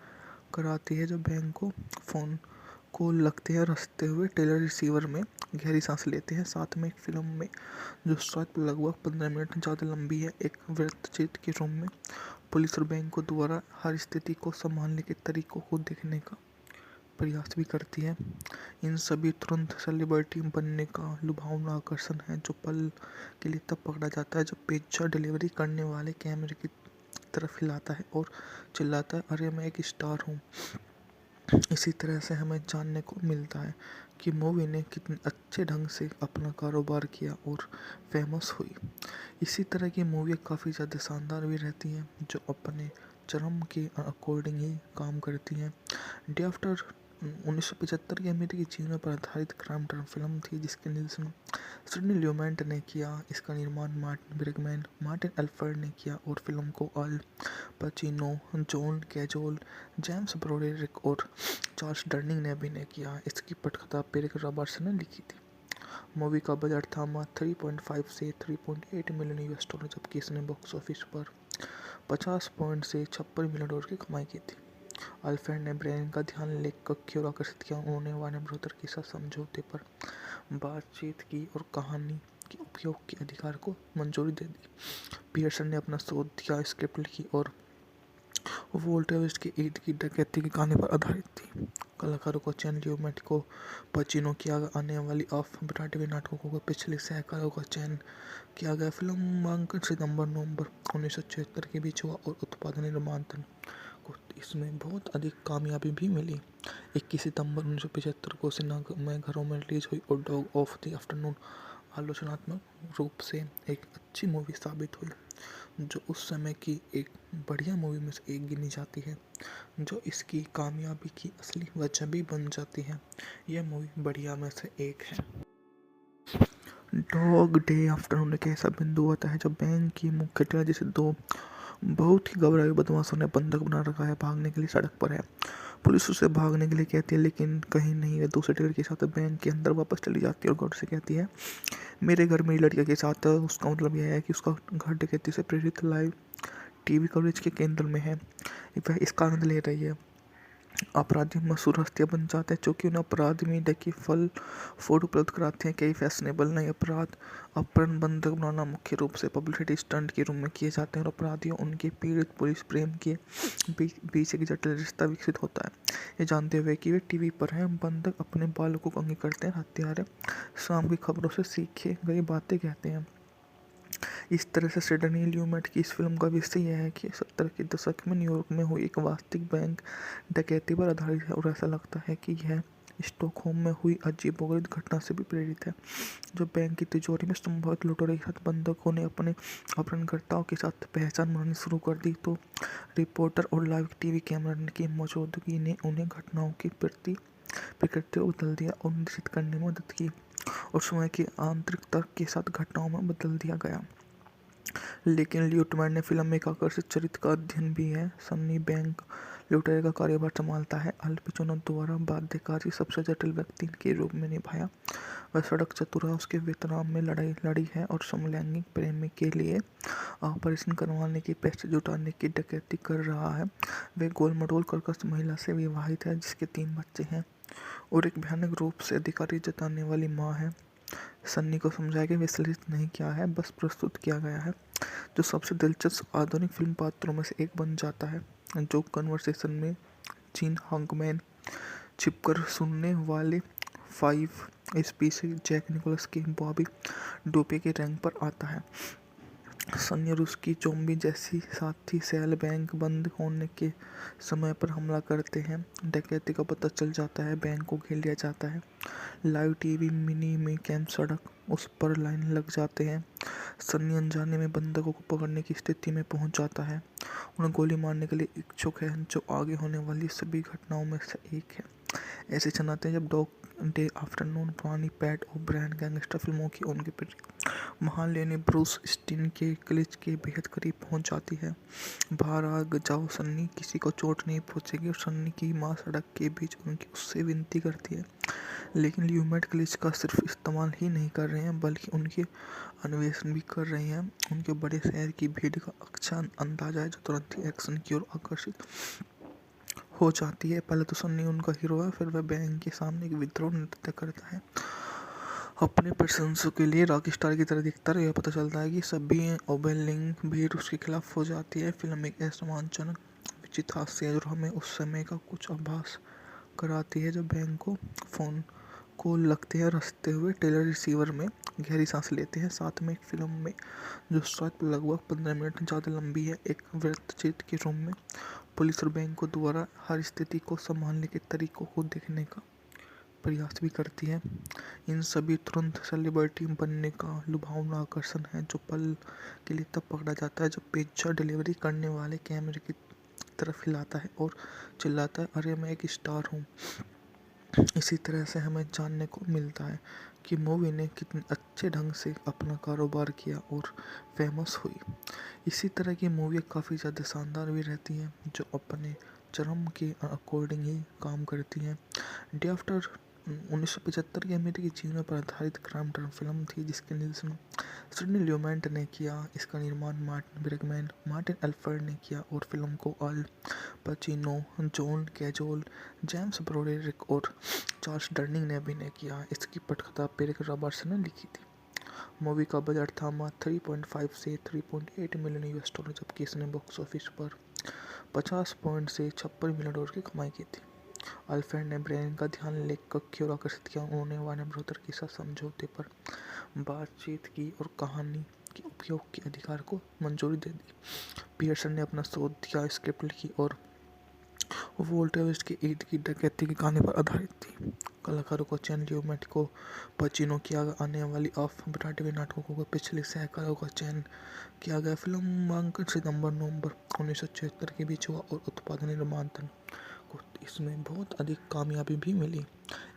कराती है, जब बैंक को फोन कॉल लगते हैं और हंसते हुए टेलर रिसीवर में गहरी सांस लेते हैं। साथ में एक फिल्म में जो शायद लगभग 15 मिनट ज़्यादा लंबी है, एक वृत्तचित्र के रूप में पुलिस और बैंकों द्वारा हर स्थिति को संभालने के तरीकों को देखने का प्रयास भी करती है। इन सभी तुरंत सेलिब्रिटी बनने का लुभावना आकर्षण है, जो पल के लिए तब पकड़ा जाता है जब पिज्जा डिलीवरी करने वाले कैमरे की तरफ हिलाता है और चिल्लाता है, अरे मैं एक स्टार हूँ। इसी तरह से हमें जानने को मिलता है कि मूवी ने कितने अच्छे ढंग से अपना कारोबार किया और फेमस हुई। इसी तरह की मूवी काफ़ी ज़्यादा शानदार भी रहती हैं, जो अपने चरम के अकॉर्डिंग ही काम करती हैं। डे आफ्टर 1975 की अमेरिकी जीवनों पर आधारित क्राइम ड्रामा फिल्म थी जिसके निर्देशन सिडनी ल्यूमेंट ने किया। इसका निर्माण मार्टिन ब्रिगमैन, मार्टिन एल्फर्ड ने किया और फिल्म को अल पचिनो, जॉन कैजोल, जेम्स ब्रोडेरिक और चार्ल्स डर्निंग ने अभिनय किया। इसकी पटकथा पेरिक रॉबर्ट्स ने लिखी थी। मूवी का बजट था मात्र 3.5 से 3.8 मिलियन यूएस डॉलर, जबकि इसने बॉक्स ऑफिस पर 50 पॉइंट से 56 मिलियन डॉलर की कमाई की थी। अल्फ्रेड ने ब्रेन का ध्यान लेखक की ओर आकर्षित किया। उन्होंने वार्नर ब्रदर के साथ समझौते पर बातचीत की और कहानी के उपयोग के अधिकार को मंजूरी दे दी। पियर्सन ने अपना शोध दिया, स्क्रिप्ट लिखी और वोल्टर वेस्ट के ईद की डकैती की कहानी पर आधारित थी। कलाकारों को चयन ल्यूमेट को पचिनो किया आने वाली ऑफ ब्रॉडवे नाटकों को पिछले सहकारों का चयन किया गया। फिल्मांकन सितंबर-नवंबर 1976 के बीच हुआ और उत्पादन निर्माण को इसमें बहुत अधिक कामयाबी भी मिली। 21 सितंबर 1975 को सिनेमाघरों में रिलीज हुई और डॉग ऑफ द आफ्टरनून आलोचनात्मक रूप से एक अच्छी मूवी साबित हुई, जो उस समय की एक बढ़िया मूवी में से एक गिनी जाती है, जो इसकी कामयाबी की असली वजह भी बन जाती है। यह मूवी बढ़िया में से एक है। डॉग डे आफ्टरनून एक ऐसा बिंदु आता है जब बैंक की मुख्य टेलर जैसे दो बहुत ही घबराए बदमाशों ने बंधक बना रखा है, भागने के लिए सड़क पर है। पुलिस उसे भागने के लिए कहती है, लेकिन कहीं नहीं, वे दूसरे टेलर के साथ बैंक के अंदर वापस चली जाती है और गौर से कहती है, मेरे घर मेरी लड़कियों के साथ। उसका मतलब यह है कि उसका घर डकैती से प्रेरित लाइव टीवी कवरेज के केंद्र में है। वह इसका आनंद ले रही है। अपराधी मशहूर हस्तियां बन जाते हैं क्योंकि उन्हें अपराध मीडिया की फोटो उपलब्ध कराते हैं। कई फैशनेबल नए अपराध अपहरण बंधक बनाना मुख्य रूप से पब्लिसिटी स्टंट के रूप में किए जाते हैं और अपराधियों उनके पीड़ित पुलिस प्रेम के बीच एक जटिल रिश्ता विकसित होता है। ये जानते हुए कि वे टीवी पर हैं, बंधक अपने बालकों को अंगी करते हैं, हत्यारे शाम की खबरों से सीखे गई बातें कहते हैं। इस तरह से सिडनी ल्यूमेट की इस फिल्म का विषय यह है कि 70 के दशक में न्यूयॉर्क में हुई एक वास्तविक बैंक डकैती पर आधारित है और ऐसा लगता है कि यह स्टॉकहोम में हुई अजीबोगरीब घटना से भी प्रेरित है। जो बैंक की तिजोरी में संभवित लुटेरों के साथ बंधकों ने अपने अपहरणकर्ताओं के साथ पहचान बनानी शुरू कर दी, तो रिपोर्टर और लाइव टीवी कैमरा की मौजूदगी ने उन्हें घटनाओं की प्रकृति को बदल दिया और निश्चित करने में मदद की और समय की आंतरिक तर्क के साथ घटनाओं में बदल दिया गया। लेकिन ल्यूटमैन ने फिल्म में एक आकर्षक चरित्र का अध्ययन भी है। सन्नी बैंक लुटेरे का कार्यभार संभालता है। अल पचिनो द्वारा बाध्यकारी सबसे जटिल व्यक्ति के रूप में निभाया। वह सड़क चतुरा उसके वियतनाम में लड़ी है और समलैंगिक प्रेमी के लिए ऑपरेशन करवाने की पैसे जुटाने की डकैती कर रहा है। वह गोलमटोल कर्कश महिला से विवाहित है जिसके 3 बच्चे हैं और एक भयानक रूप से अधिकारी जताने वाली माँ है। सन्नी को समझाया कि विश्लेषित नहीं किया है, बस प्रस्तुत किया गया है, जो सबसे दिलचस्प आधुनिक फिल्म पात्रों में से एक बन जाता है, जो कन्वर्सेशन में जीन हाकमैन छिपकर सुनने वाले 5 स्पीशीज जैक निकोलस के बॉबी डोपे के रैंक पर आता है। सन्नी और उसकी जोम्बी जैसी साथी सेल बैंक बंद होने के समय पर हमला करते हैं। डकैती का पता चल जाता है, बैंक को घेर लिया जाता है। लाइव टीवी मिनी में कैंप सड़क उस पर लाइन लग जाते हैं। सन्नी अनजाने में बंधकों को पकड़ने की स्थिति में पहुंच जाता है, उन्हें गोली मारने के लिए इच्छुक है, जो आगे होने वाली सभी घटनाओं में से एक है। ऐसे क्षण आते हैं जब डॉग डे आफ्टरनून पुरानी पैट ओब्रायन गैंगस्टर फिल्मों की उनके महान लेनी ब्रूस स्टीन के क्लिच के बेहद करीब पहुंच जाती है। बाहर आ जाओ सन्नी, किसी को चोट नहीं पहुंचेगी। और सन्नी की माँ सड़क के बीच उनकी उससे विनती करती है, लेकिन ल्यूमेट क्लिच का सिर्फ इस्तेमाल ही नहीं कर रहे हैं बल्कि उनके अन्वेषण भी कर रहे हैं। उनके बड़े शहर की भीड़ का अच्छा अंदाजा है जो तुरंत ही एक्शन की ओर आकर्षित हो जाती है। पहले तो सन्नी उनका हीरो है, फिर वह बैंक के सामने एक विद्रोह नृत्य करता है। अपने प्रशंसकों के लिए रॉक स्टार की तरह दिखता है। यह पता चलता है कि सभी ओबेलिंग भीड़ उसके खिलाफ हो जाती है। फिल्म एक असमानजनक विचित्र हास्य है जो हमें उस समय का कुछ आभास कराती है जब बैंक को फोन कॉल लगते हैं। रखते हुए टेलर रिसीवर में गहरी सांस लेते हैं। साथ में एक फिल्म में जो शायद लगभग 15 मिनट ज़्यादा लंबी है, एक वृत्तचित्र के रूप में पुलिस और बैंक को द्वारा हर स्थिति को संभालने के तरीकों को देखने का प्रयास भी करती है। इन सभी तुरंत सेलिब्रिटी बनने का लुभावना आकर्षण है जो पल के लिए तब पकड़ा जाता है जब पिज्जा डिलीवरी करने वाले कैमरे की तरफ हिलाता है और चिल्लाता है, अरे मैं एक स्टार हूँ। इसी तरह से हमें जानने को मिलता है कि मूवी ने कितने अच्छे ढंग से अपना कारोबार किया और फेमस हुई। इसी तरह की मूवी काफ़ी ज़्यादा शानदार भी रहती हैं जो अपने चरम के अकॉर्डिंग ही काम करती हैं। डे आफ्टर 1975 की अमेरिकी जीवनों पर आधारित क्राइम ड्रामा फिल्म थी जिसके निर्देशन सिडनी ल्यूमेंट ने किया। इसका निर्माण मार्टिन ब्रेगमैन, मार्टिन एल्फर्ड ने किया और फिल्म को अल पचिनो, जॉन कैजोल, जेम्स ब्रोडेरिक और चार्ल्स डर्निंग ने अभिनय किया। इसकी पटकथा पेरिक रॉबर्ट्स ने लिखी थी। मूवी का बजट था मात्र 3.5 से 3.8 मिलियन यूएस डॉलर, जबकि इसने बॉक्स ऑफिस पर 50 पॉइंट से 56 मिलियन डॉलर की कमाई की थी। अल्फ्रेड ने ब्रेन का ध्यान लेखक की ओर आकर्षित किया। उन्होंने वार्नर ब्रदर के साथ समझौते पर बातचीत की और कहानी के उपयोग के अधिकार को मंजूरी दे दी। पियर्सन ने अपना शोध दिया, स्क्रिप्ट लिखी और वोल्टर वेस्ट के इर्द गिर्द डकैती की कहानी पर आधारित थी। कलाकारों को चयन ल्यूमेट को पचिनो किया आने वाली ऑफ ब्रॉडवे नाटकों को पिछले सहकारों का चयन किया गया। फिल्म नामांकन सितंबर-नवंबर 1976 के बीच हुआ और उत्पादन निर्माण को इसमें बहुत अधिक कामयाबी भी मिली।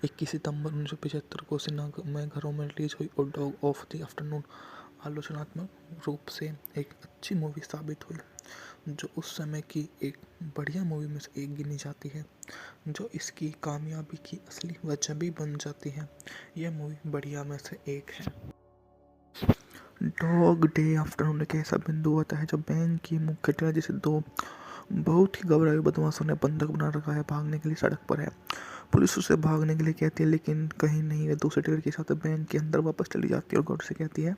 21 सितंबर 1975 को सिनेमाघरों में रिलीज हुई और डॉग ऑफ द आफ्टरनून आलोचनात्मक रूप से एक अच्छी मूवी साबित हुई, जो उस समय की एक बढ़िया मूवी में से एक गिनी जाती है, जो इसकी कामयाबी की असली वजह भी बन जाती है। यह मूवी बढ़िया में से एक है। डॉग डे आफ्टरनून एक ऐसा बिंदु आता है जब बैंक की मुख्य टेलर जैसे दो बहुत ही घबराए बदमाशों ने बंधक बना रखा है, भागने के लिए सड़क पर है। पुलिस उसे भागने के लिए कहती है लेकिन कहीं नहीं, है दूसरे टेलर के साथ बैंक के अंदर वापस चली जाती है और गौर से कहती है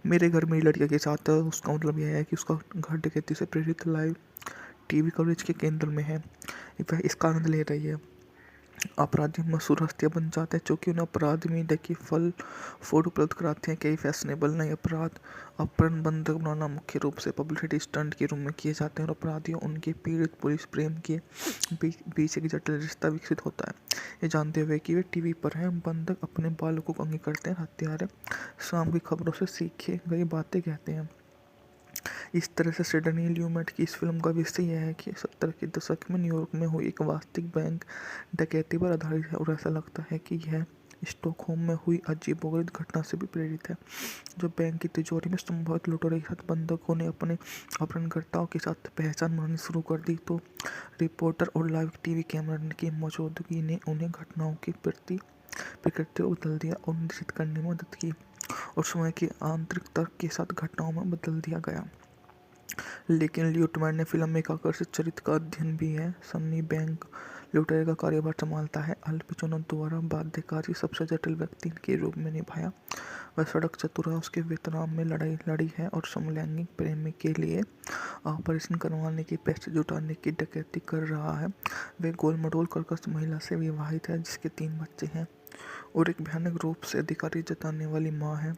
मेरे घर मेरी लड़कियों के साथ। उसका मतलब यह है कि उसका घर डकैती से प्रेरित लाइव टीवी कवरेज के केंद्र में है, वह इसका आनंद ले रही है। अपराधी मशहूर हस्तियां बन जाते हैं क्योंकि उन्हें अपराध में देखिए फल फूड उपलब्ध कराते हैं। कई फैशनेबल नए अपराध अपहरण बंधक बनाना मुख्य रूप से पब्लिसिटी स्टंट के रूप में किए जाते हैं और अपराधियों उनके पीड़ित पुलिस प्रेम के बीच एक जटिल रिश्ता विकसित होता है। ये जानते हुए कि वे टीवी पर हैं, बंधक अपने बालकों को अंगी करते हैं, हत्यारे शाम की खबरों से सीखे गई बातें कहते हैं। इस तरह से सिडनी ल्यूमेट की इस फिल्म का विषय यह है कि 70 के दशक में न्यूयॉर्क में हुई एक वास्तविक बैंक डकैती पर आधारित है और ऐसा लगता है कि यह स्टॉकहोम में हुई अजीबोगरीब घटना से भी प्रेरित है, जो बैंक की तिजोरी में संभवित लुटेरों के साथ बंधकों ने अपने अपहरणकर्ताओं के साथ पहचान बनानी शुरू कर दी, तो रिपोर्टर और लाइव टीवी कैमरा की मौजूदगी ने उन्हें घटनाओं की प्रकृति को बदल दिया और निश्चित करने में मदद की और समय की आंतरिक तर्क के साथ घटनाओं में बदल दिया गया। लेकिन ल्यूटमैन ने फिल्म में एक आकर्षित चरित्र का अध्ययन भी है। सन्नी बैंक लुटेरे का कार्यभार संभालता है। अल पचिनो द्वारा बाध्यकारी सबसे जटिल व्यक्ति के रूप में निभाया। वह सड़क चतुर है, उसके वियतनाम में लड़ाई लड़ी है और समलैंगिक प्रेमी के लिए ऑपरेशन करवाने की पैसे जुटाने की डकैती कर रहा है। वह गोल मटोल कर्कश महिला से विवाहित है जिसके 3 बच्चे हैं और एक भयानक रूप से अधिकारी जताने वाली माँ है।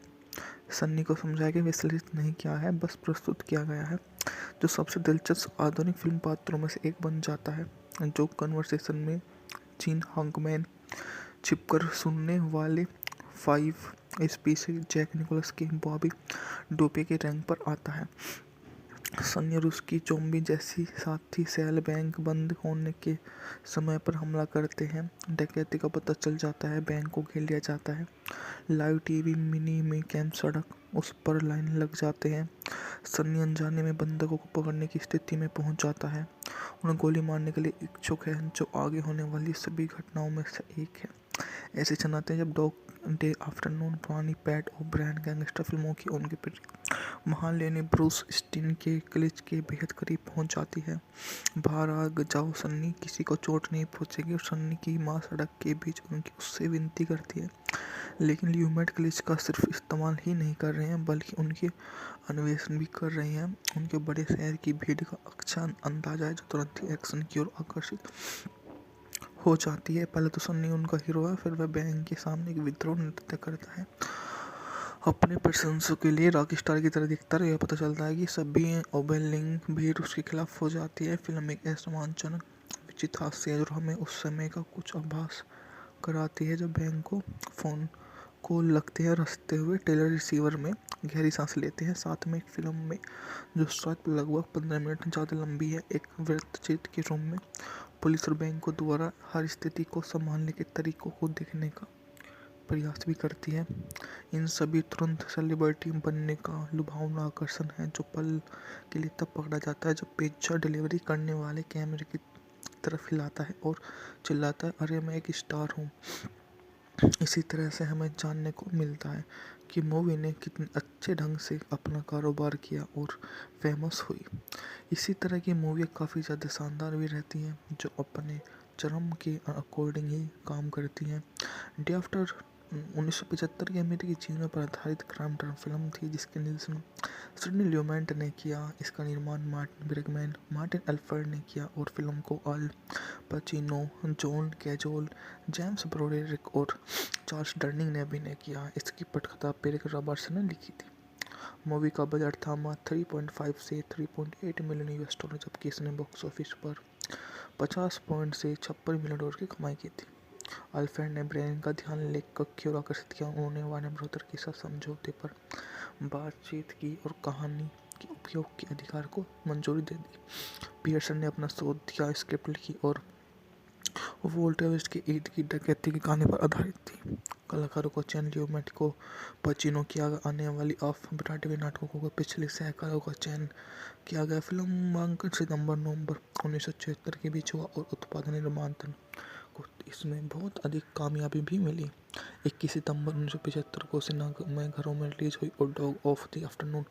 सन्नी को समझाया कि विश्लेषित नहीं किया है, बस प्रस्तुत किया गया है, जो सबसे दिलचस्प आधुनिक फिल्म पात्रों में से एक बन जाता है, जो कन्वर्सेशन में जीन हाकमैन छिपकर सुनने वाले 5 स्पेशल जैक निकोलस के बॉबी डोपे के रैंक पर आता है। सन्नी और उसकी जोम्बी जैसी साथी सेल बैंक बंद होने के समय पर हमला करते हैं। डकैती का पता चल जाता है, बैंक को घेर लिया जाता है। लाइव टीवी मिनी में कैंप सड़क उस पर लाइन लग जाते हैं। सन्नी अनजाने में बंधकों को पकड़ने की स्थिति में पहुंच जाता है, उन्हें गोली मारने के लिए इच्छुक है, जो आगे होने वाली सभी घटनाओं में से एक है। ऐसे क्षण आते हैं जब डॉग डे आफ्टरनून पुरानी पैट ओब्रायन गैंगस्टर फिल्मों की उनके महान लेनी ब्रूस स्टीन के क्लिच के बेहद करीब पहुंच जाती है। बाहर आ जाओ सन्नी, किसी को चोट नहीं पहुंचेगी। और सन्नी की माँ सड़क के बीच उनकी उससे विनती करती है, लेकिन ल्यूमेट क्लिच का सिर्फ इस्तेमाल ही नहीं कर रहे हैं बल्कि उनके अन्वेषण भी कर रहे हैं। उनके बड़े शहर की भीड़ का अच्छा अंदाजा है जो तुरंत ही एक्शन की ओर आकर्षित हो जाती है। पहले तो सन्नी उनका हीरो है, फिर वह बैंक के सामने एक विद्रोह नृत्य करता है, अपने प्रशंसकों के लिए रॉक स्टार की तरह दिखता है। यह पता चलता है कि सभी ओबेलिंग भीड़ उसके खिलाफ हो जाती है। फिल्म एक ऐसा रोमांचक विचित्र हास्य है जो हमें उस समय का कुछ आभास कराती है, जब बैंक को फोन कॉल लगते हैं और हंसते हुए टेलर रिसीवर में गहरी सांस लेते हैं। साथ में एक फिल्म में जो शायद लगभग 15 मिनट ज़्यादा लंबी है, एक वृत्तचित्र के रूप में पुलिस और बैंकों द्वारा हर स्थिति को संभालने के तरीकों को देखने का प्रयास भी करती है। इन सभी तुरंत सेलिब्रिटी बनने का लुभावना आकर्षण है जो पल के लिए तब पकड़ा जाता है जब पिक्चर डिलीवरी करने वाले कैमरे की तरफ हिलाता है और चिल्लाता है, अरे मैं एक स्टार हूँ। इसी तरह से हमें जानने को मिलता है कि मूवी ने कितने अच्छे ढंग से अपना कारोबार किया और फेमस हुई। इसी तरह की मूवी काफ़ी ज़्यादा शानदार भी रहती हैं जो अपने चरम के अकॉर्डिंग ही काम करती हैं। डे आफ्टर 1975 की अमेरिकी जीवन पर आधारित क्राइम ड्रामा फिल्म थी जिसके निर्देशन सिडनी ल्यूमेंट ने किया। इसका निर्माण मार्टिन ब्रेगमैन, मार्टिन एल्फर्ड ने किया और फिल्म को अल पचिनो, जॉन कैजोल, जेम्स ब्रोडेरिक और चार्ल्स डर्निंग ने अभिनय किया। इसकी पटकथा पेरिक रॉबर्ट्स ने लिखी थी। मूवी का बजट था मात्र 3.5 से 3.8 मिलियन यूएस डॉलर जबकि इसने बॉक्स ऑफिस पर 50 पॉइंट से 56 मिलियन डॉलर की कमाई की थी। अल्फ्रेड ने ब्रेन का ध्यान लेखक की ओर आकर्षित किया। उन्होंने वार्नर ब्रदर के साथ समझौते पर बातचीत की और कहानी के उपयोग के अधिकार को मंजूरी दे दी। पियर्सन ने अपना शोध दिया, स्क्रिप्ट लिखी और वोल्टेज के ईद की डकैती की कहानी पर आधारित थी। कलाकारों को चयन ल्यूमेंट को पचिनो किया आने वाली ऑफ ब्रॉडवे नाटकों का पिछले सहकारों का चयन किया गया। फिल्मांकन सितंबर-नवंबर 1976 के बीच हुआ और उत्पादन निर्माण को इसमें बहुत अधिक कामयाबी भी मिली। 21 सितंबर 1975 को सिनेमाघरों में रिलीज हुई और डॉग ऑफ द आफ्टरनून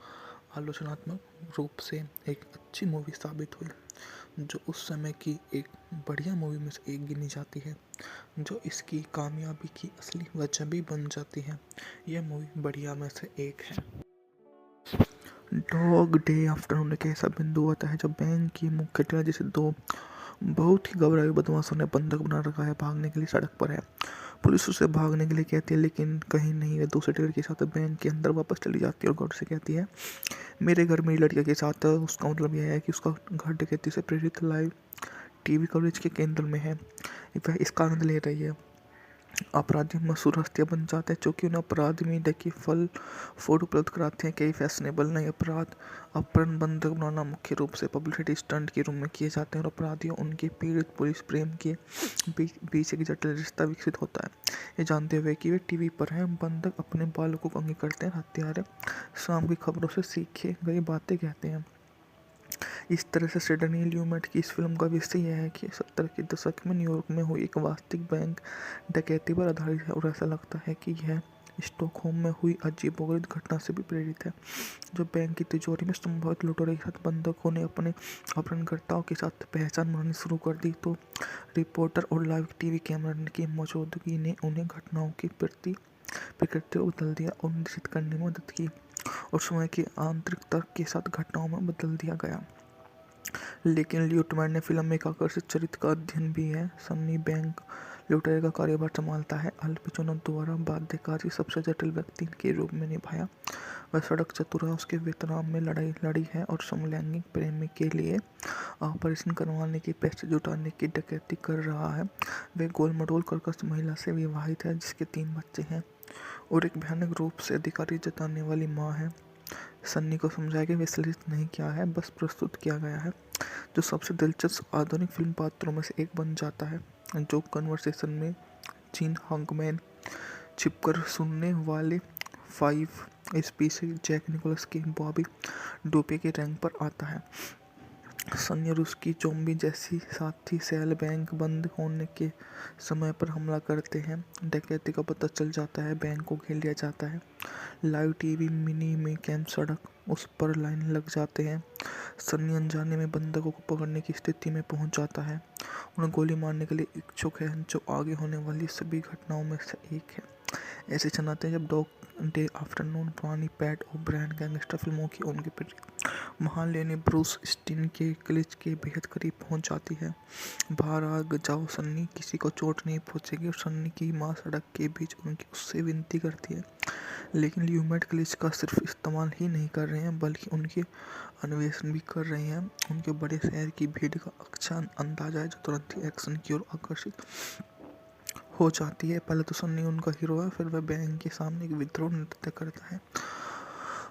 आलोचनात्मक रूप से एक अच्छी मूवी साबित हुई जो उस समय की एक बढ़िया मूवी में से एक गिनी जाती है जो इसकी कामयाबी की असली वजह भी बन जाती है। यह मूवी बढ़िया में से एक है। डॉग डे आफ्टरनून एक ऐसा बिंदु आता है जब बैंक की मुख्य टेलर जैसे दो बहुत ही घबराए बदमाशों ने बंधक बना रखा है, भागने के लिए सड़क पर है। पुलिस उसे भागने के लिए कहती है लेकिन कहीं नहीं, वे दूसरे टेलर के साथ बैंक के अंदर वापस चली जाती है और गौर से कहती है, मेरे घर मेरी लड़कियों के साथ। उसका मतलब यह है कि उसका घर डकैती से प्रेरित लाइव टीवी कवरेज के केंद्र में है। वह इसका आनंद ले रही है। अपराधी मशहूर हस्तियां बन जाते हैं क्योंकि उन्हें अपराध मीडिया की फोटो उपलब्ध कराते हैं। कई फैशनेबल नए अपराध अपहरण बंधक बनाना मुख्य रूप से पब्लिसिटी स्टंट के रूप में किए जाते हैं और अपराधियों उनके पीड़ित पुलिस प्रेम के बीच एक जटिल रिश्ता विकसित होता है। ये जानते हुए कि वे टीवी पर हैं, बंधक अपने बालकों को अंगी करते हैं, हत्यारे शाम की खबरों से सीखे गई बातें कहते हैं। इस तरह से सिडनी ल्यूमेंट की इस फिल्म का विषय यह है कि 70 के दशक में न्यूयॉर्क में हुई एक वास्तविक बैंक डकैती पर आधारित है और ऐसा लगता है कि यह स्टॉकहोम में हुई अजीबोगरीब घटना से भी प्रेरित है। जो बैंक की तिजोरी में संभवित लुटेरों के साथ बंधकों ने अपने अपहरणकर्ताओं के साथ पहचान बनानी शुरू कर दी तो रिपोर्टर और लाइव टीवी कैमरा की मौजूदगी ने उन्हें घटनाओं की प्रकृति को बदल दिया और निश्चित करने में मदद की और समय की आंतरिक तर्क के साथ घटनाओं में बदल दिया गया। लेकिन ल्यूटमैन ने फिल्म में एक आकर्षित चरित्र का अध्ययन भी है। सन्नी बैंक लुटेरे का कार्यभार संभालता है। अल पचिनो द्वारा बाध्यकारी सबसे जटिल व्यक्ति के रूप में निभाया। वह सड़क चतुरा उसके वियतनाम में लड़ी है और समलैंगिक प्रेमी के लिए ऑपरेशन करवाने की पैसे जुटाने की डकैती कर रहा है। वह गोलमडोल कर्कश महिला से विवाहित है जिसके 3 बच्चे हैं और एक भयानक रूप से अधिकारी जताने वाली माँ है। सन्नी को समझाया कि विश्लेषित नहीं किया है, बस प्रस्तुत किया गया है, जो सबसे दिलचस्प आधुनिक फिल्म पात्रों में से एक बन जाता है। जो कन्वर्सेशन में जीन हाकमैन छिपकर सुनने वाले 5 स्पीशीज जैक निकोलस के बॉबी डोपे के रैंक पर आता है। सन्नी और उसकी जोम्बी जैसी साथी सेल बैंक बंद होने के समय पर हमला करते हैं। डकैती का पता चल जाता है, बैंक को घेर लिया जाता है। लाइव टीवी मिनी में कैंप सड़क उस पर लाइन लग जाते हैं। सन्नी अनजाने में बंधकों को पकड़ने की स्थिति में पहुंच जाता है। उन्हें गोली मारने के लिए इच्छुक है जो आगे होने वाली सभी घटनाओं में से एक है। ऐसे क्षण आते हैं जब डॉग डे आफ्टरनून पुरानी पैट ओब्रायन गैंगस्टर फिल्मों की उनके महान लेनी ब्रूस स्टीन के क्लिच के बेहद करीब पहुंच जाती है। बाहर आ जाओ सन्नी, किसी को चोट नहीं पहुंचेगी। और सन्नी की माँ सड़क के बीच उनकी उससे विनती करती है, लेकिन ल्यूमेंट क्लिच का सिर्फ इस्तेमाल ही नहीं कर रहे हैं बल्कि उनके अन्वेषण भी कर रहे हैं। उनके बड़े शहर की भीड़ का अच्छा अंदाजा है जो तुरंत ही एक्शन की ओर आकर्षित हो जाती है। पहले तो सन्नी उनका हीरो है, फिर वह बैंक के सामने एक विद्रोह नृत्य करता है।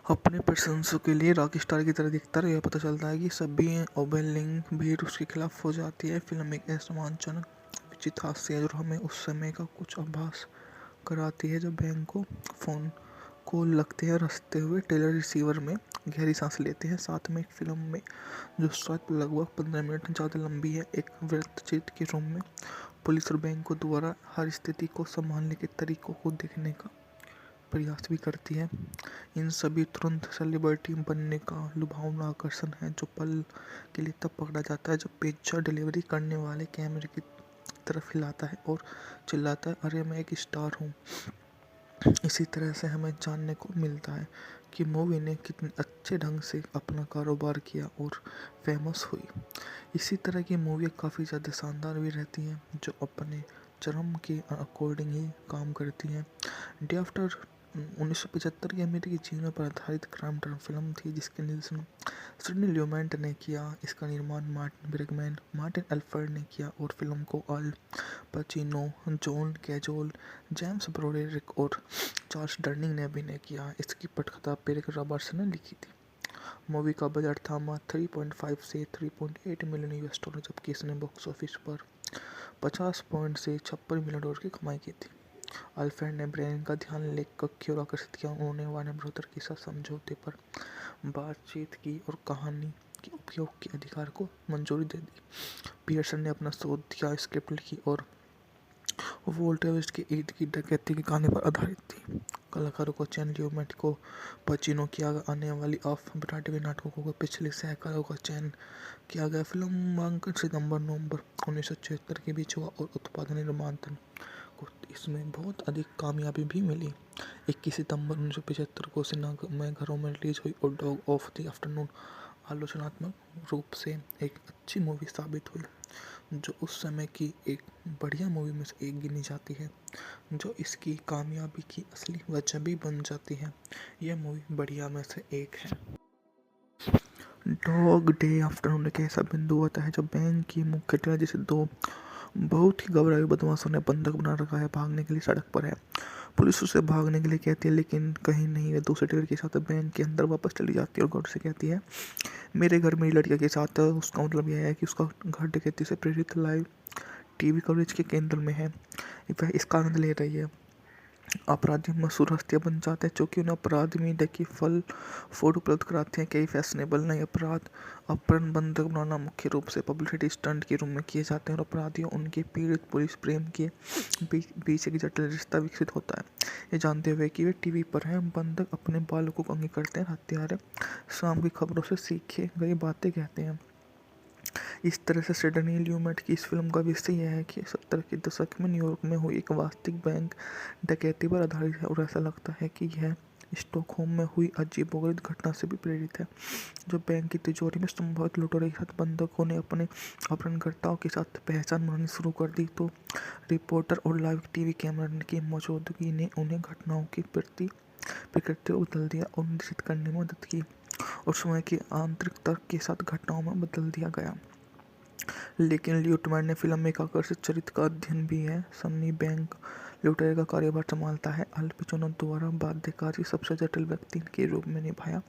अपने प्रशंसकों के लिए रॉकस्टार की तरह दिखता है। यह पता चलता है कि सभी ओबेलिंग भीड़ उसके खिलाफ हो जाती है। फिल्म एक ऐसा रोमांचक विचित्र हास्य है जो हमें उस समय का कुछ आभास कराती है जब बैंक को फ़ोन कॉल लगते हैं। हंसते हुए टेलर रिसीवर में गहरी सांस लेते हैं। साथ में एक फिल्म में जो शायद लगभग 15 मिनट ज़्यादा लंबी है, एक वृत्तचित्र के रूप में पुलिस और बैंक को द्वारा हर स्थिति को संभालने के तरीकों को देखने का प्रयास भी करती है। इन सभी तुरंत सेलिब्रिटी बनने का लुभावना आकर्षण है जो पल के लिए तब पकड़ा जाता है जब पिज्जा डिलीवरी करने वाले कैमरे की तरफ हिलाता है और चिल्लाता है, अरे मैं एक स्टार हूँ। इसी तरह से हमें जानने को मिलता है कि मूवी ने कितने अच्छे ढंग से अपना कारोबार किया और फेमस हुई। इसी तरह की मूवी काफ़ी ज़्यादा शानदार भी रहती हैं जो अपने चरम के अकॉर्डिंग ही काम करती हैं। डे आफ्टर 1975 की अमेरिकी जीवनों पर आधारित क्राइम ड्रामा फिल्म थी जिसके निर्देशन सिडनी ल्यूमेंट ने किया। इसका निर्माण मार्टिन ब्रिगमैन, मार्टिन एल्फर्ड ने किया और फिल्म को अल पचिनो, जॉन कैजोल, जेम्स ब्रोडेरिक और चार्ल्स डर्निंग ने अभिनय किया। इसकी पटकथा पेरिक रॉबर्ट्सन ने लिखी थी। मूवी का बजट था मात्र 3.5 से 3.8 मिलियन यूएस डॉलर, जबकि इसने बॉक्स ऑफिस पर 50 पॉइंट से 56 मिलियन डॉलर की कमाई की थी। अल्फ्रेड ने ब्रेन का ध्यान लेखक की ओर आकर्षित किया। उन्होंने वार्नर ब्रदर के साथ समझौते पर बातचीत की और कहानी के उपयोग के अधिकार को मंजूरी दे दी। पियर्सन ने अपना शोध किया, स्क्रिप्ट लिखी और वोल्टर वेस्ट के इर्द गिर्द डकैती की कहानी पर आधारित थी। कलाकारों को चयन ल्यूमेट को पचिनो किया आने वाली ऑफ ब्रॉडवे नाटकों को पिछले सहकारों का चयन किया गया। फिल्म नामांकन सितंबर-नवंबर 1976 के बीच हुआ और उत्पादन निर्माण को इसमें बहुत अधिक कामयाबी भी मिली। 21 सितंबर 1975 को सिनेमाघरों में रिलीज हुई और डॉग ऑफ द आफ्टरनून आलोचनात्मक रूप से एक अच्छी मूवी साबित हुई जो उस समय की एक बढ़िया मूवी में से एक गिनी जाती है, जो इसकी कामयाबी की असली वजह भी बन जाती है। यह मूवी बढ़िया में से एक है। डॉग डे आफ्टरनून एक ऐसा बिंदु आता है जब बैंक की मुख्य टेलर जैसे दो बहुत ही घबराए बदमाशों ने बंधक बना रखा है, भागने के लिए सड़क पर है। पुलिस उसे भागने के लिए कहती है लेकिन कहीं नहीं, है दूसरे टेलर के साथ बैंक के अंदर वापस चली जाती है और गौर से कहती है, मेरे घर मेरी लड़कियों के साथ। उसका मतलब यह है कि उसका घर डकैती से प्रेरित लाइव टीवी कवरेज के केंद्र में है। वह इसका आनंद ले रही है। अपराधी मशहूर हस्तियां बन जाते हैं क्योंकि उन्हें अपराध मीडिया की फल फूड उपलब्ध कराते हैं। कई फैशनेबल नए अपराध अपहरण बंधक बनाना मुख्य रूप से पब्लिसिटी स्टंट के रूप में किए जाते हैं और अपराधियों उनके पीड़ित पुलिस प्रेम के बीच एक जटिल रिश्ता विकसित होता है। ये जानते हुए कि वे टीवी पर हैं, बंधक अपने बालकों को अंगी करते हैं, हत्यारे शाम की खबरों से सीखे गई बातें कहते हैं। इस तरह से सिडनी ल्यूमेट की इस फिल्म का विषय यह है कि 70 के दशक में न्यूयॉर्क में हुई एक वास्तविक बैंक डकैती पर आधारित है और ऐसा लगता है कि यह स्टॉकहोम में हुई अजीबोगरीब घटना से भी प्रेरित है। जब बैंक की तिजोरी में संभवित लुटेरों के साथ बंधकों ने अपने अपहरणकर्ताओं के साथ पहचान बनानी शुरू कर दी तो रिपोर्टर और लाइव टीवी कैमरा की मौजूदगी ने उन्हें घटनाओं की प्रकृति को बदल दिया और निश्चित करने में मदद की और समय की आंतरिक तर्क के साथ घटनाओं में बदल दिया गया। लेकिन ल्यूटमैन ने फिल्म में एक आकर्षित चरित्र का अध्ययन भी है। सन्नी बैंक लुटेरे का कार्यभार संभालता है। अल पचिनो द्वारा बाध्यकारी सबसे जटिल व्यक्ति के रूप में निभाया।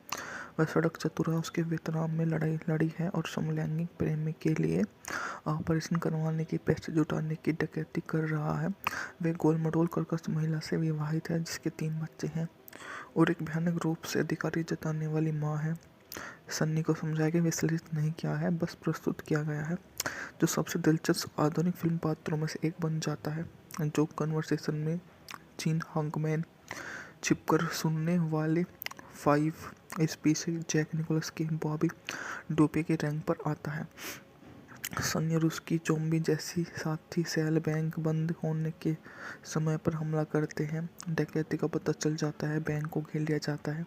वह सड़क चतुर है, उसके वियतनाम में लड़ाई लड़ी है और समलैंगिक प्रेमी के लिए ऑपरेशन करवाने की पैसे जुटाने की डकैती कर रहा है। वह गोल मटोल कर्कश महिला से विवाहित है जिसके 3 बच्चे हैं और एक भयानक रूप से अधिकारी जताने वाली माँ है। सन्नी को समझाया कि विश्लेषित नहीं किया है, बस प्रस्तुत किया गया है, जो सबसे दिलचस्प आधुनिक फिल्म पात्रों में से एक बन जाता है। जो कन्वर्सेशन में जीन हाकमैन छिपकर सुनने वाले 5 स्पीशीज जैक निकोलस के बॉबी डोपे के रैंक पर आता है। सन्नी और उसकी जोम्बी जैसी साथी सेल बैंक बंद होने के समय पर हमला करते हैं। डकैती का पता चल जाता है, बैंक को घेर लिया जाता है।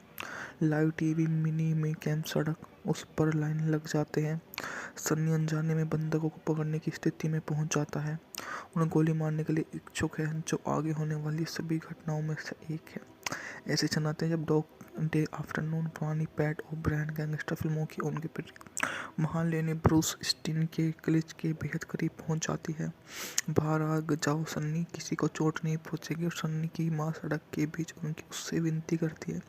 लाइव टीवी मिनी में कैंप सड़क उस पर लाइन लग जाते हैं। सन्नी अनजाने में बंधकों को पकड़ने की स्थिति में पहुंच जाता है। उन्हें गोली मारने के लिए इच्छुक है, जो आगे होने वाली सभी घटनाओं में से एक है। ऐसे क्षण आते हैं जब डॉग डे आफ्टरनून पुरानी पैट ओब्रायन गैंगस्टर फिल्मों की उनके महान लेने ब्रूस स्टीन के क्लिच के बेहद करीब पहुंच जाती है। बाहर आ जाओ सन्नी, किसी को चोट नहीं पहुंचेगी। और सन्नी की माँ सड़क के बीच उससे विनती करती है,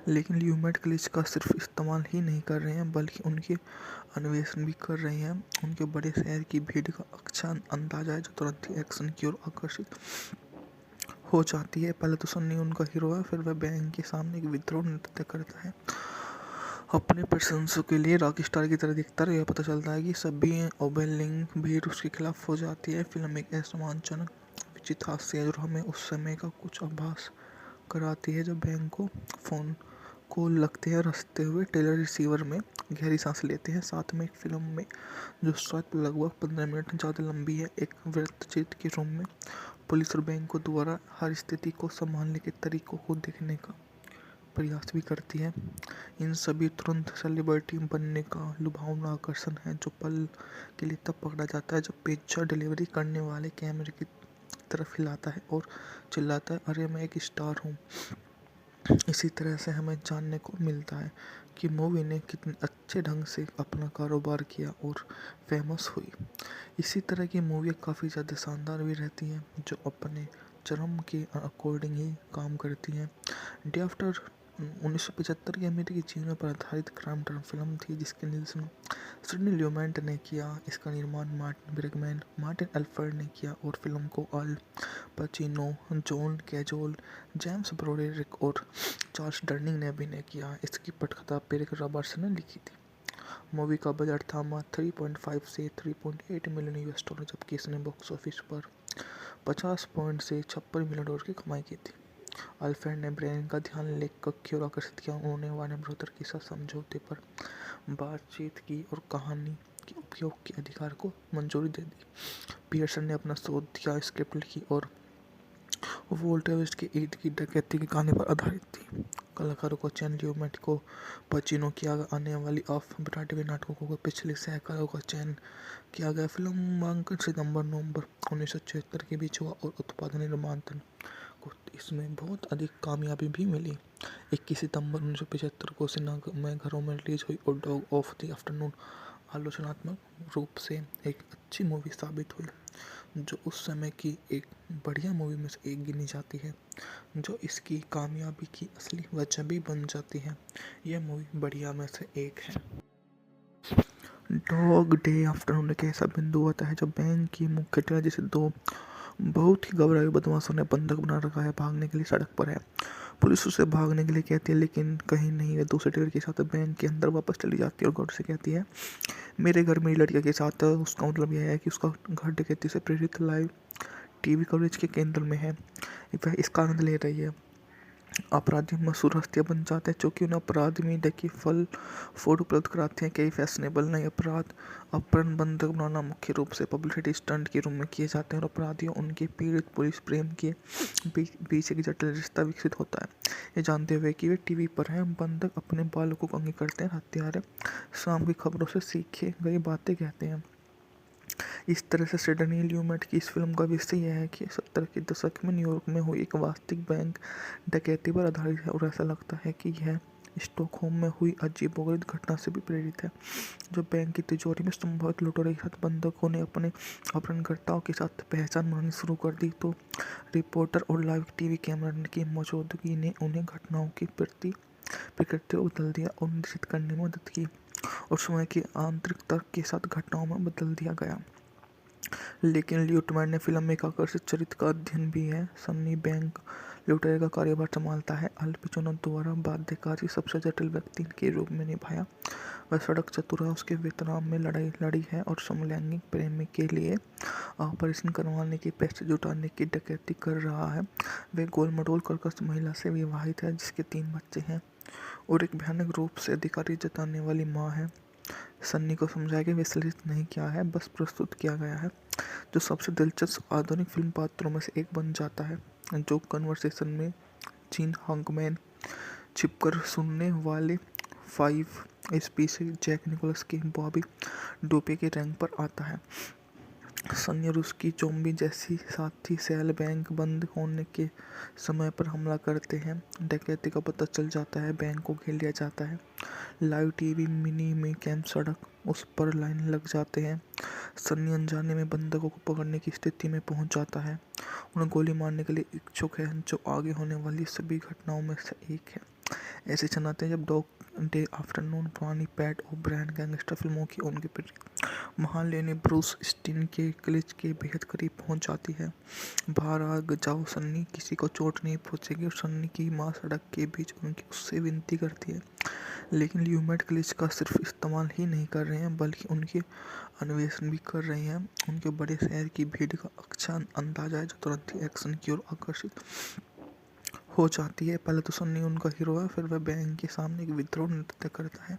लेकिन ल्यूमेट क्लिच का सिर्फ इस्तेमाल ही नहीं कर रहे हैं बल्कि उनके अन्वेषण भी कर रहे हैं। उनके बड़े शहर की भीड़ का अच्छा अंदाजा है जो तुरंत ही एक्शन की ओर आकर्षित हो जाती है। पहले तो सन्नी उनका हीरो है, फिर वह बैंक के सामने एक विद्रोह नृत्य करता है। अपने प्रशंसकों के लिए रॉक स्टार की तरह दिखता है। यह पता चलता है कि सभी ओवरवेलमिंग भीड़ उसके खिलाफ हो जाती है। फिल्म एक ऐसा रोमांचक विचित्र हास्य है जो हमें उस समय का कुछ आभास कराती है जब बैंक को फोन कॉल लगते हैं और हंसते हुए टेलर रिसीवर में गहरी सांस लेते हैं। साथ में एक फिल्म में जो शायद लगभग 15 मिनट ज़्यादा लंबी है, एक वृत्तचित्र के रूम में पुलिस और बैंक को द्वारा हर स्थिति को संभालने के तरीकों को देखने का प्रयास भी करती है। इन सभी तुरंत सेलिब्रिटी बनने का लुभावना आकर्षण है जो पल के लिए तब पकड़ा जाता है जब पिज्जा डिलीवरी करने वाले कैमरे की तरफ हिलाता है और चिल्लाता है, अरे मैं एक स्टार हूँ। इसी तरह से हमें जानने को मिलता है कि मूवी ने कितने अच्छे ढंग से अपना कारोबार किया और फेमस हुई। इसी तरह की मूवी काफ़ी ज़्यादा शानदार भी रहती हैं जो अपने चरम के अकॉर्डिंग ही काम करती हैं। डे आफ्टर 1975 की अमेरिकी जीवन पर आधारित क्राइम ड्रामा फिल्म थी जिसके निर्देशन सिडनी ल्यूमेट ने किया। इसका निर्माण मार्टिन ब्रेगमैन, मार्टिन एल्फर्ड ने किया और फिल्म को अल पचिनो, जॉन कैजोल, जेम्स ब्रोडेरिक और चार्ल्स डर्निंग ने अभिनय किया। इसकी पटकथा पेरिक रॉबर्ट्स ने लिखी थी। मूवी का बजट था मात्र 3.5 से 3.8 मिलियन यूएस डॉलर, जबकि इसने बॉक्स ऑफिस पर 50 पॉइंट से 56 मिलियन डॉलर की कमाई की थी। अल्फ्रेड ने ब्रेन का ध्यान लेखक की ओर आकर्षित किया। उन्होंने वार्नर ब्रदर के साथ समझौते पर बातचीत की और कहानी के उपयोग के अधिकार को मंजूरी दे दी। पियर्सन ने अपना शोध दिया, स्क्रिप्ट लिखी और वोल्टेज के ईद की डकैती की कहानी पर आधारित थी। कलाकारों का चयन ल्यूमेट को पचिनो किया गया। आने वाली ऑफ ब्रॉडवे नाटकों को पिछले सहकारों का चयन किया गया। फिल्म नामांकन सितंबर-नवंबर 1976 के बीच हुआ और उत्पादन निर्माण को इसमें बहुत अधिक कामयाबी भी मिली। 21 सितंबर 1975 को सिनेमाघरों में रिलीज हुई और डॉग ऑफ द आफ्टरनून आलोचनात्मक रूप से एक अच्छी मूवी साबित हुई जो उस समय की एक बढ़िया मूवी में से एक गिनी जाती है, जो इसकी कामयाबी की असली वजह भी बन जाती है। यह मूवी बढ़िया में से एक है। डॉग डे आफ्टरनून एक ऐसा बिंदु आता है जब बैंक की मुख्य टेलर जैसे दो बहुत ही घबराए बदमाशों ने बंधक बना रखा है, भागने के लिए सड़क पर है। पुलिस उसे भागने के लिए कहती है लेकिन कहीं नहीं, वह दूसरे टेलर के साथ बैंक के अंदर वापस चली जाती है और गौर से कहती है, मेरे घर मेरी लड़कियों के साथ। उसका मतलब यह है कि उसका घर डकैती से प्रेरित लाइव टीवी कवरेज के केंद्र में है। वह इसका आनंद ले रही है। अपराधी मशहूर हस्तियां बन जाते हैं क्योंकि उन्हें अपराध मीडिया की फोटो उपलब्ध कराते हैं। कई फैशनेबल नए अपराध अपहरण बंधक बनाना मुख्य रूप से पब्लिसिटी स्टंट के रूप में किए जाते हैं और अपराधियों उनके पीड़ित पुलिस प्रेम के बीच एक जटिल रिश्ता विकसित होता है। ये जानते हुए कि वे टीवी पर हैं, बंधक अपने बालकों को अंगी करते हैं, हत्यारे शाम की खबरों से सीखे गई बातें कहते हैं। इस तरह से सिडनी ल्यूमेट की इस फिल्म का विषय यह है कि 70 के दशक में न्यूयॉर्क में हुई एक वास्तविक बैंक डकैती पर आधारित है और ऐसा लगता है कि यह स्टॉकहोम में हुई अजीबोगरीब घटना से भी प्रेरित है। जो बैंक की तिजोरी में संभवित लुटेरों के साथ बंधकों ने अपने अपहरणकर्ताओं के साथ पहचान बनानी शुरू कर दी, तो रिपोर्टर और लाइव टीवी कैमरा की मौजूदगी ने उन्हें घटनाओं की प्रकृति को बदल दिया और निश्चित करने में मदद की और समय की आंतरिक तर्क के साथ घटनाओं में बदल दिया गया। लेकिन ल्यूटमैन ने फिल्म में एक आकर्षक चरित्र का अध्ययन भी है। सन्नी बैंक लुटेरे का कार्यभार संभालता है। अल पचिनो द्वारा बाध्यकारी सबसे जटिल व्यक्ति के रूप में निभाया। वह सड़क चतुरा उसके वियतनाम में लड़ाई लड़ी है और समलैंगिक प्रेमी के लिए ऑपरेशन करवाने की पैसे जुटाने की डकैती कर रहा है। वह गोलमटोल कर्कश महिला से विवाहित है जिसके 3 बच्चे हैं और एक भयानक रूप से अधिकारी जताने वाली माँ है। सन्नी को समझाया कि विश्लेषित नहीं किया है, बस प्रस्तुत किया गया है, जो सबसे दिलचस्प आधुनिक फिल्म पात्रों में से एक बन जाता है। जो कन्वर्सेशन में जीन हाकमैन छिपकर सुनने वाले 5 स्पीशीज जैक निकोलस के बॉबी डोपे के रैंक पर आता है। सन्नी और उसकी जोम्बी जैसी साथी सेल बैंक बंद होने के समय पर हमला करते हैं। डकैती का पता चल जाता है, बैंक को घेर लिया जाता है। लाइव टीवी मिनी में कैंप सड़क उस पर लाइन लग जाते हैं। सन्नी अनजाने में बंधकों को पकड़ने की स्थिति में पहुंच जाता है। उन्हें गोली मारने के लिए इच्छुक है, जो आगे होने वाली सभी घटनाओं में से एक है। ऐसे क्षण आते हैं जब डॉग डे आफ्टरनून पुरानी पैट ओब्रायन गैंगस्टर फिल्मों की उनके महान लेनी ब्रूस स्टीन के क्लिच के बेहद करीब पहुंच जाती है। बाहर आ जाओ सन्नी, किसी को चोट नहीं पहुंचेगी। और सन्नी की माँ सड़क के बीच उससे विनती करती है, लेकिन ल्यूमेट क्लिच का सिर्फ इस्तेमाल ही नहीं कर रहे हैं बल्कि उनके अन्वेषण भी कर रहे हैं। उनके बड़े शहर की भीड़ का अच्छा अंदाजा है जो तुरंत ही एक्शन की ओर आकर्षित हो जाती है। पहले तो सन्नी उनका हीरो है, फिर वह बैंक के सामने एक विद्रोह नृत्य करता है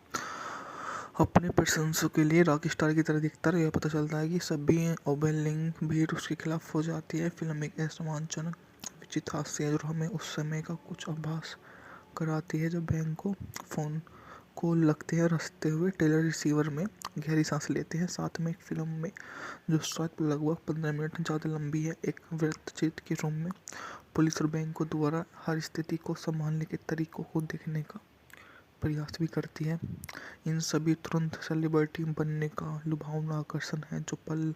अपने प्रशंसकों के लिए रॉक स्टार की तरह दिखता है। यह पता चलता है कि सभी ओबेलिंग भीड़ उसके खिलाफ हो जाती है। फिल्म एक रोमांचक विचित्र हास्य है जो हमें उस समय का कुछ आभास कराती है जब बैंक को फ़ोन कॉल लगते हैं। रखते हुए टेलर रिसीवर में गहरी सांस लेते हैं। साथ में एक फिल्म में जो शायद लगभग 15 मिनट ज़्यादा लंबी है, एक वृत्तचित्र के रूम में पुलिस और बैंक को द्वारा हर स्थिति को संभालने के तरीकों को देखने का प्रयास भी करती है। इन सभी तुरंत सेलिब्रिटी बनने का लुभावना आकर्षण है जो पल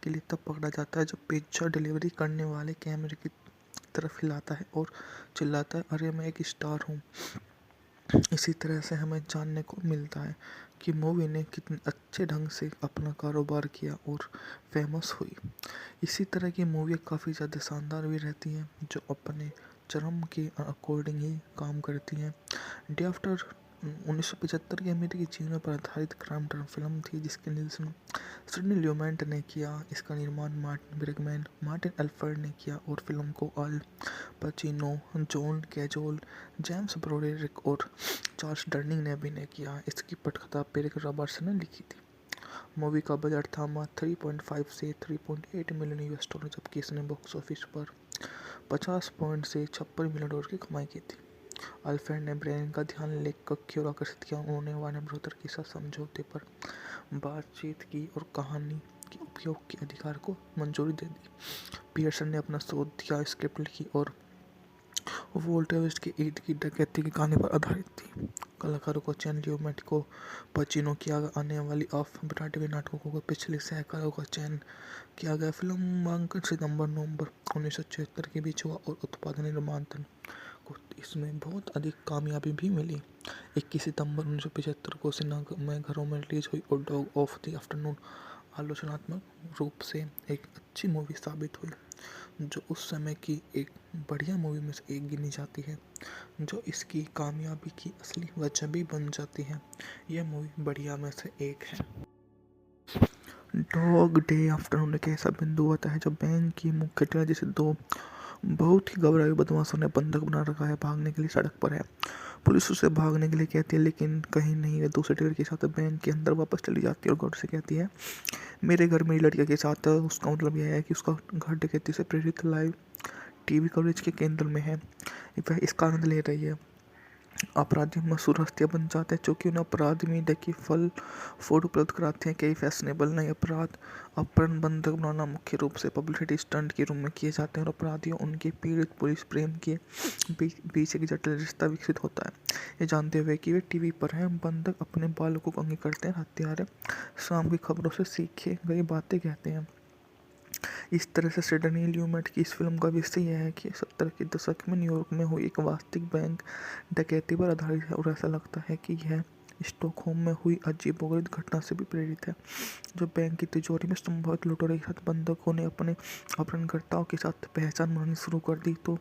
के लिए तब पकड़ा जाता है जब पिज्जा डिलीवरी करने वाले कैमरे की तरफ हिलाता है और चिल्लाता है, अरे मैं एक स्टार हूँ। इसी तरह से हमें जानने को मिलता है कि मूवी ने कितने अच्छे ढंग से अपना कारोबार किया और फेमस हुई। इसी तरह की मूवी काफ़ी ज़्यादा शानदार भी रहती हैं जो अपने चरम के अकॉर्डिंग ही काम करती हैं। डे आफ्टर 1975 की अमेरिकी जीवनों पर आधारित क्राइम ड्रामा फिल्म थी जिसके निर्देशन सिडनी ल्यूमेंट ने किया। इसका निर्माण मार्टिन ब्रिगमैन, मार्टिन एल्फर्ड ने किया और फिल्म को अल पचिनो, जॉन कैजोल, जेम्स ब्रोडेरिक और चार्ल्स डर्निंग ने अभिनय किया। इसकी पटकथा पेरिक रॉबर्ट्सन ने लिखी थी। मूवी का बजट था मात्र 3.5 से 3.8 मिलियन यूएस डॉलर, जबकि इसने बॉक्स ऑफिस पर 50 पॉइंट से 56 मिलियन डॉलर की कमाई की थी। अल्फ्रेड ने ब्रेन का ध्यान लेखक की ओर आकर्षित किया। उन्होंने वार्नर ब्रदर के साथ समझौते पर बातचीत की और कहानी के उपयोग के अधिकार को मंजूरी दे दी। पियर्सन ने अपना शोध किया, स्क्रिप्ट लिखी और वोल्टर वेस्ट के ईद की डकैती की कहानी पर आधारित थी। कलाकारों को चयन ल्यूमेट को पचिनो किया आने वाली ऑफ ब्रॉडवे नाटकों को पिछले सहकारों का चयन किया गया। फिल्म नामांकन सितंबर-नवंबर 1976 के बीच हुआ और उत्पादन निर्माण को इसमें बहुत अधिक कामयाबी भी मिली। 21 सितंबर 1975 को सिनेमाघरों में रिलीज हुई और डॉग ऑफ द आफ्टरनून आलोचनात्मक रूप से एक अच्छी मूवी साबित हुई जो उस समय की एक बढ़िया मूवी में से एक गिनी जाती है, जो इसकी कामयाबी की असली वजह भी बन जाती है। यह मूवी बढ़िया में से एक है। डॉग डे आफ्टरनून एक ऐसा बिंदु आता है जब बैंक की मुख्य टेलर जैसे दो बहुत ही घबराए बदमाशों ने बंधक बना रखा है, भागने के लिए सड़क पर है। पुलिस उसे भागने के लिए कहती है लेकिन कहीं नहीं है। दूसरे टेलर के साथ बैंक के अंदर वापस चली जाती है और गौर से कहती है, मेरे घर मेरी लड़कियों के साथ। उसका मतलब यह है कि उसका घर डकैती से प्रेरित लाइव टीवी कवरेज के केंद्र में है। वह इसका आनंद ले रही है। अपराधी मशहूर हस्तियां बन जाते हैं क्योंकि उन्हें अपराध में देखिए फल फूड उपलब्ध कराते हैं। कई फैशनेबल नए अपराध अपहरण बंधक बनाना मुख्य रूप से पब्लिसिटी स्टंट के रूप में किए जाते हैं और अपराधियों उनके पीड़ित पुलिस प्रेम के बीच एक जटिल रिश्ता विकसित होता है। ये जानते हुए कि वे टीवी पर हैं, बंधक अपने बालकों को अंगी करते हैं, हत्यारे शाम की खबरों से सीखे गई बातें कहते हैं। इस तरह से सिडनी ल्यूमेट की इस फिल्म का विषय यह है कि 70 के दशक में न्यूयॉर्क में हुई एक वास्तविक बैंक डकैती पर आधारित है और ऐसा लगता है कि यह स्टॉकहोम में हुई अजीबोगरीब घटना से भी प्रेरित है। जब बैंक की तिजोरी में संभवित लुटेरों के साथ बंधकों ने अपने अपहरणकर्ताओं के साथ पहचान बनानी शुरू कर दी तो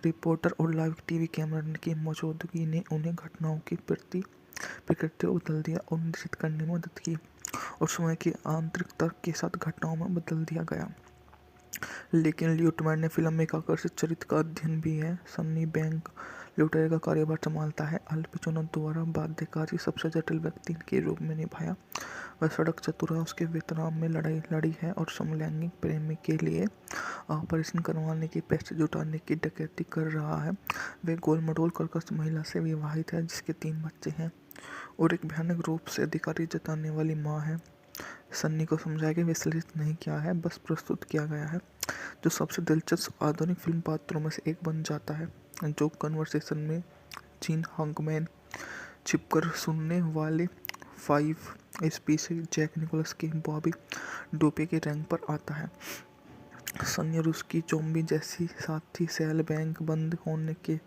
रिपोर्टर और लाइव टीवी कैमरा की मौजूदगी ने उन्हें घटनाओं की प्रकृति को बदल दिया और निश्चित करने में मदद की और समय की आंतरिक तर्क के साथ घटनाओं में बदल दिया गया। लेकिन ल्यूटमैन ने फिल्म में एक आकर्षित चरित्र का अध्ययन भी है। सन्नी बैंक लुटेरे का कार्यभार संभालता है। अल पचिनो द्वारा बाध्यकारी सबसे जटिल व्यक्ति के रूप में निभाया। वह सड़क चतुर है, उसके वियतनाम में लड़ाई लड़ी है और समलैंगिक प्रेमी के लिए ऑपरेशन करवाने की पैसे जुटाने की डकैती कर रहा है। वह गोल मटोल कर्कश महिला से विवाहित है जिसके 3 बच्चे हैं और एक भयानक रूप से अधिकारी जताने वाली माँ है। सन्नी को समझाया कि विश्लेषित नहीं किया है, बस प्रस्तुत किया गया है, जो सबसे दिलचस्प आधुनिक फिल्म पात्रों में से एक बन जाता है। जो कन्वर्सेशन में जीन हाकमैन छिपकर सुनने वाले 5 स्पीशीज जैक निकोलस के बॉबी डोपे के रैंक पर आता है। सनी और उसकी ज़ॉम्बी जैसी साथी सेल बैंक बंद होने के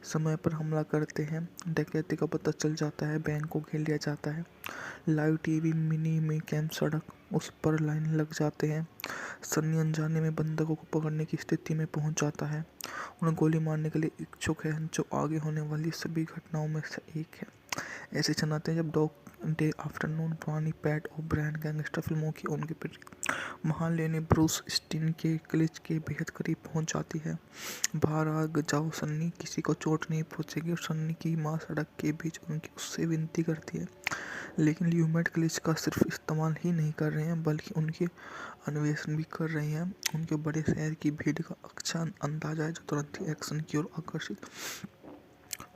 समय पर हमला करते हैं। डकैती का पता चल जाता है, बैंक को घेर लिया जाता है। लाइव टीवी मिनी में कैंप सड़क उस पर लाइन लग जाते हैं। सनी अनजाने में बंधकों को पकड़ने की स्थिति में पहुंच जाता है। उन्हें गोली मारने के लिए इच्छुक है, जो आगे होने वाली सभी घटनाओं में से एक है। ऐसे क्षण आते हैं जब डॉग डे आफ्टरनून पुरानी पैट ओब्रायन गैंगस्टर फिल्मों की उनकी महान लेनी ब्रूस स्टीन के क्लिच के बेहद करीब पहुंच जाती है। बाहर आ जाओ सन्नी, किसी को चोट नहीं पहुंचेगी। और सन्नी की माँ सड़क के बीच उनकी उससे विनती करती है, लेकिन ल्यूमेट क्लिच का सिर्फ इस्तेमाल ही नहीं कर रहे हैं, बल्कि उनके अन्वेषण भी कर रहे हैं। उनके बड़े शहर की भीड़ का अच्छा अंदाजा है, जो तुरंत ही एक्शन की ओर आकर्षित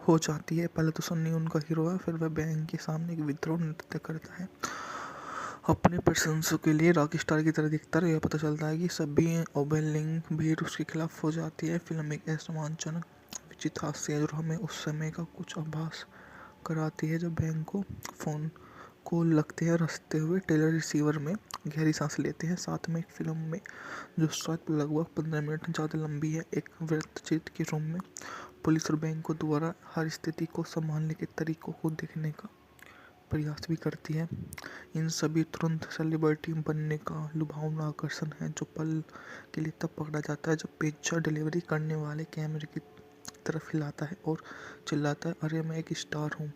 हो जाती है। पहले तो सन्नी उनका हीरो है, फिर वह बैंक के सामने एक विद्रोह नृत्य करता है। अपने प्रशंसकों के लिए रॉक स्टार की तरह दिखता है। यह पता चलता है कि सभी ओबेलिंग भीड़ उसके खिलाफ हो जाती है। फिल्म एक असमानजनक विचित्र हास्य है, जो हमें उस समय का कुछ आभास कराती है, जब बैंक को फोन कॉल लगते हैं और हंसते हुए टेलर रिसीवर में गहरी सांस लेते हैं। साथ में एक फिल्म में, जो शायद लगभग 15 मिनट ज़्यादा लंबी है, एक वृत्तचित्र के रूम में पुलिस और बैंक को द्वारा हर स्थिति को संभालने के तरीकों को देखने का प्रयास भी करती है। इन सभी तुरंत सेलिब्रिटी बनने का लुभावना आकर्षण है, जो पल के लिए तब पकड़ा जाता है जब पिज्जा डिलीवरी करने वाले कैमरे की तरफ हिलाता है और चिल्लाता है, अरे मैं एक स्टार हूँ।